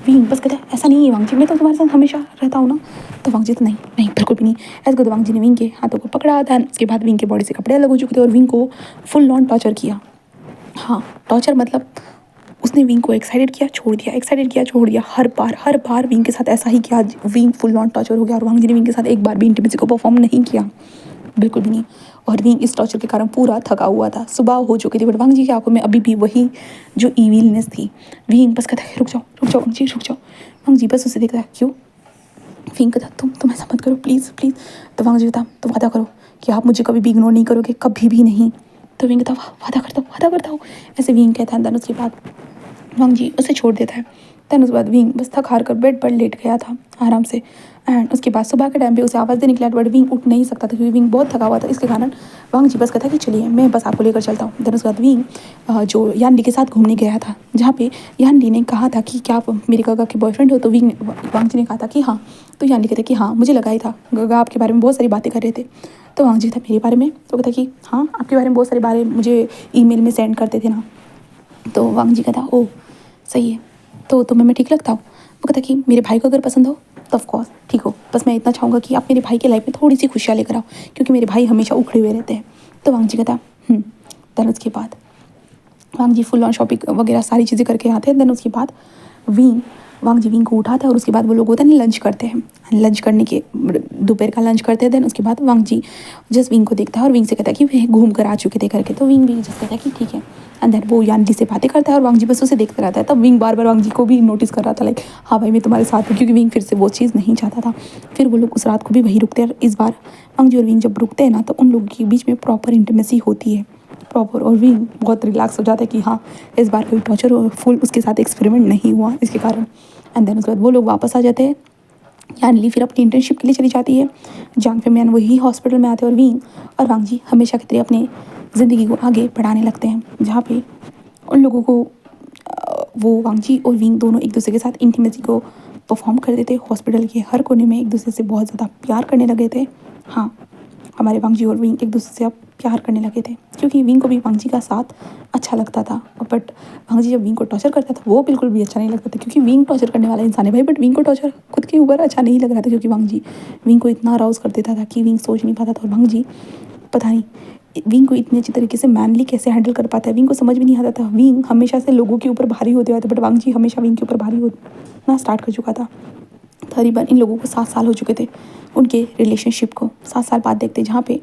विंग बस कहता ऐसा नहीं है वांग जी, मैं तो तुम्हारे साथ हमेशा रहता हूँ ना। तो वांग जी तो नहीं नहीं बिल्कुल भी नहीं। ऐसे कहते वांग जी ने विंग के हाथों को पकड़ा था। उसके बाद विंग के बॉडी से कपड़े अलग हो चुके थे और विंग को फुल ऑन टॉर्चर किया। हाँ, टॉर्चर मतलब उसने विंग को एक्साइटेड किया छोड़ दिया, एक्साइटेड किया छोड़ दिया, हर बार विंग के साथ ऐसा ही किया। विंग फुल ऑन टॉर्चर हो गया और वांग जी ने विंग के साथ एक बार भी इंटीमेसी को परफॉर्म नहीं किया, बिल्कुल भी नहीं। और विंग इस टॉर्चर के कारण पूरा थका हुआ था, सुबह हो चुकी थी, बट वांग जी की आंखों में अभी भी वही जो ईविलनेस थी। विंग बस कहता है रुक जाओ वांग जी रुक जाओ। वांग जी बस उसे देखता है क्यों? विंग कहता तुम ऐसा मत करो प्लीज़ प्लीज़। तो वांग जी कहता तो वादा करो कि आप मुझे कभी भी इग्नोर नहीं करोगे, कभी भी नहीं। तो विंग कहता वादा करता हूँ ऐसे विंग कहता है। देन उसके बाद वांग जी उसे छोड़ देता है। देन उसके बाद विंग बस थक हार कर बेड पर लेट गया था आराम से। एंड उसके बाद सुबह के टाइम पे उसे आवाज़ देने के लिए बट विंग उठ नहीं सकता था, क्योंकि विंग बहुत थका हुआ था। इसके कारण वांग जी बस कहता कि चलिए मैं बस आपको लेकर चलता हूँ। देन उसके बाद विंग जो यानली के साथ घूमने गया था, जहाँ पे यानली ने कहा था कि क्या आप मेरे गगा के बॉयफ्रेंड हो? तो वांग जी ने कहा था कि हाँ। तो यानली कहता कि हाँ मुझे लगा ही था, गगा आपके बारे में बहुत सारी बातें कर रहे थे। तो वांग जी था मेरे बारे में? तो कहता कि हाँ आपके बारे में बहुत सारे बारे मुझे ईमेल में सेंड करते थे ना। तो वांग जी कहता ओह सही है, तो तुम्हें मैं ठीक लगता हूँ? वो कहता कि मेरे भाई को अगर पसंद हो तो ऑफकोर्स ठीक हो, बस मैं इतना चाहूँगा कि आप मेरे भाई की लाइफ में थोड़ी सी खुशियाँ लेकर आओ, क्योंकि मेरे भाई हमेशा उखड़े हुए रहते हैं। तो वांग जी कहता देन उसके बाद वांग जी फुल ऑन शॉपिंग वगैरह सारी चीज़ें करके आते हैं। देन उसके बाद विंग वांग जी विंग को उठाता है और उसके बाद वो लोग होता है लंच करते हैं। लंच करने के दोपहर का लंच करते हैं। देन उसके बाद वांग जी जस्ट विंग को देखता है और विंग से कहता है कि वे घूम कर आ चुके थे करके। तो विंग भी जस्ट कहता है कि ठीक है। एंड देन वो यानली से बातें करता है और वांग जी बस उसे देखता रहता है। तब विंग बार बार वांग जी को भी नोटिस कर रहा था लाइक हाँ भाई मैं तुम्हारे साथ हूँ, क्योंकि विंग फिर से वो चीज़ नहीं चाहता था। फिर वो लोग उस रात को भी वहीं रुकते हैं। इस बार वांग जी और विंग जब रुकते हैं ना तो उन लोगों के बीच में प्रॉपर इंटीमेसी होती है प्रॉपर, और विंग बहुत रिलैक्स हो जाता है कि हाँ इस बार कोई टॉर्चर और फुल उसके साथ एक्सपेरिमेंट नहीं हुआ इसके कारण। एंड देन उसके बाद वो लोग वापस आ जाते हैं। यानली फिर अपनी इंटर्नशिप के लिए चली जाती है। जांग फेमियान वही हॉस्पिटल में आते हैं और विंग और वांग जी हमेशा की तरह अपने ज़िंदगी को आगे बढ़ाने लगते हैं, जहाँ पे उन लोगों को वो वांग जी और विंग दोनों एक दूसरे के साथ इंटीमेसी को परफॉर्म करते थे। हॉस्पिटल के हर कोने में एक दूसरे से बहुत ज़्यादा प्यार करने लगे थे। हाँ, हमारे वांग जी और विंग एक दूसरे से अब प्यार करने लगे थे, क्योंकि विंग को भी वांग जी का साथ अच्छा लगता था। बट वांग जी जब विंग को टॉर्चर करता था वो बिल्कुल भी अच्छा नहीं लगता था, क्योंकि विंग टॉर्चर करने वाला इंसान है भाई। बट विंग को टॉर्चर खुद के ऊपर अच्छा नहीं लग रहा था, क्योंकि वांग जी विंग को इतना अराउज कर देता था कि विंग सोच नहीं पाता था। और वांग जी पता नहीं विंग को इतनी अच्छी तरीके से मैनली कैसे हैंडल कर पाता है, विंग को समझ भी नहीं आता था। विंग हमेशा से लोगों के ऊपर भारी होते आते, बट वांग जी हमेशा विंग के ऊपर भारी होना स्टार्ट कर चुका था। तकरीबन इन लोगों को 7 साल हो चुके थे उनके रिलेशनशिप को। 7 साल बाद देखते जहाँ पे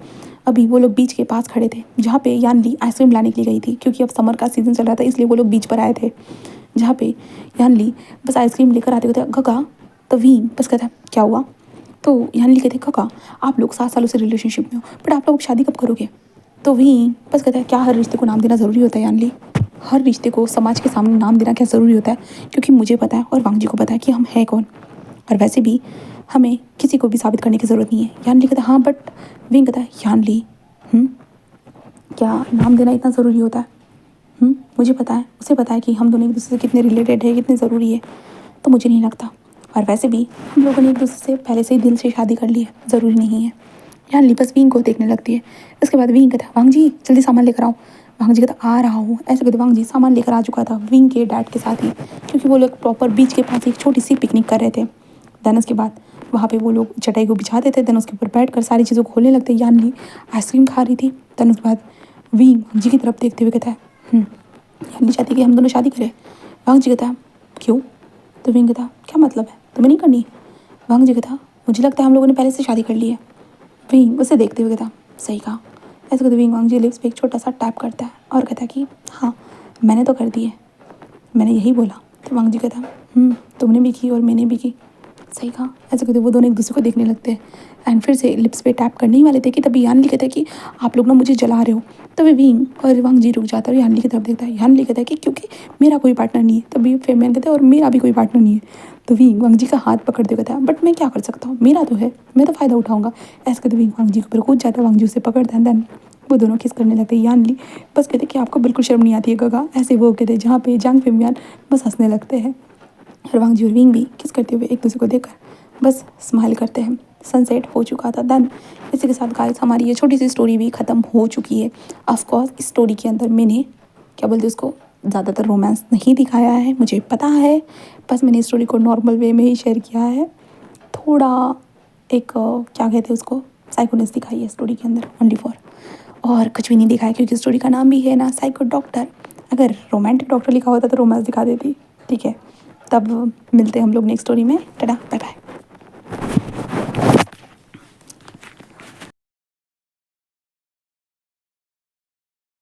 अभी वो लोग बीच के पास खड़े थे, जहाँ पे यानली आइसक्रीम लाने के लिए गई थी, क्योंकि अब समर का सीज़न चल रहा था इसलिए वो लोग बीच पर आए थे। जहाँ पे यानली बस आइसक्रीम लेकर आते होते गगा, तो विंग बस कहता क्या हुआ। तो यानली कहते गगा आप लोग 7 सालों से रिलेशनशिप में हो, बट आप लोग शादी कब करोगे। तो विंग बस कहता है क्या हर रिश्ते को नाम देना ज़रूरी होता है यानली, हर रिश्ते को समाज के सामने नाम देना क्या ज़रूरी होता है, क्योंकि मुझे पता है और वांग जी को पता है कि हम हैं कौन, और वैसे भी हमें किसी को भी साबित करने की ज़रूरत नहीं है। यानली कहता है हाँ बट विंग कहता है यानली क्या नाम देना इतना ज़रूरी होता है। मुझे पता है, उसे पता है कि हम दोनों एक दूसरे से कितने रिलेटेड है, कितने ज़रूरी है, तो मुझे नहीं लगता। और वैसे भी हम लोगों ने एक दूसरे से पहले से ही दिल से शादी कर ली है, ज़रूरी नहीं है। यानली बस विंग को देखने लगती है। इसके बाद विंग कहता है वांग जी जल्दी सामान लेकर आओ। वांग जी कहता आ रहा हूँ। ऐसे कहते वांग जी सामान लेकर आ चुका था विंग के डैड के साथ ही, क्योंकि वो लोग प्रॉपर बीच के पास एक छोटी सी पिकनिक कर रहे थे। देन उसके बाद वहाँ पे वो लोग चटाई को बिछा देते, देन उसके ऊपर बैठ कर सारी चीज़ों को खोलने लगते। यानली आइसक्रीम खा रही थी। देन उसके बाद विंग वांग जी की तरफ देखते हुए कहता है यानली चाहती है कि हम दोनों शादी करें। वांग जी कहता है क्यों। तो विंग कहता क्या मतलब है, तुम्हें नहीं करनी। वांग जी कहता मुझे लगता है हम लोगों ने पहले से शादी कर ली है। विंग उसे देखते हुए कहता सही कहा। ऐसे कहते विंग वांग जी लिप्स पे एक छोटा सा टैप करता है और कहता है कि हाँ मैंने तो कर दी है, मैंने यही बोला। तो वांग जी कहता तुमने भी की और मैंने भी की, सही कहा। ऐसे कहते वो दोनों एक दूसरे को देखने लगते हैं एंड फिर से लिप्स पे टैप करने ही वाले थे कि तभी यानली कहता है कि आप लोग ना मुझे जला रहे हो। तभी विंग और वांग जी रुक जाता है और यानली की तरफ देखता है। यानली कहता है कि क्योंकि मेरा कोई पार्टनर नहीं है। तभी फेमियन कहता है और मेरा भी कोई पार्टनर नहीं है। तो विंग वांग जी का हाथ पकड़ते हुए कहता है बट मैं क्या कर सकता हूँ, मेरा तो है, मैं तो फ़ायदा उठाऊंगा। ऐसे कहते विंग वांग जी के ऊपर कूद जाता है, वांग जी उसे पकड़ता है। देन वो दोनों किस करने लगते हैं। यानली बस कहते कि आपको बिल्कुल शर्म नहीं आती है गगा, ऐसे वो कहते जहाँ पे जांग फेमियन बस हंसने लगते हैं। और वांग जी और विंग भी किस करते हुए एक दूसरे को देखकर बस स्माइल करते हैं। सनसेट हो चुका था। देन इसी के साथ गाइस हमारी ये छोटी सी स्टोरी भी ख़त्म हो चुकी है। ऑफकोर्स इस स्टोरी के अंदर मैंने क्या बोलते उसको ज़्यादातर रोमांस नहीं दिखाया है, मुझे पता है, बस मैंने स्टोरी को नॉर्मल वे में ही शेयर किया है। थोड़ा एक क्या कहते हैं उसको साइकोनेस दिखाई है स्टोरी के अंदर ओनली फॉर, और कुछ भी नहीं दिखाया, क्योंकि स्टोरी का नाम भी है ना साइको डॉक्टर। अगर रोमांटिक डॉक्टर लिखा होता तो रोमांस दिखा देती। ठीक है, तब मिलते हैं हम लोग नेक्स्ट स्टोरी में। Tata bye bye.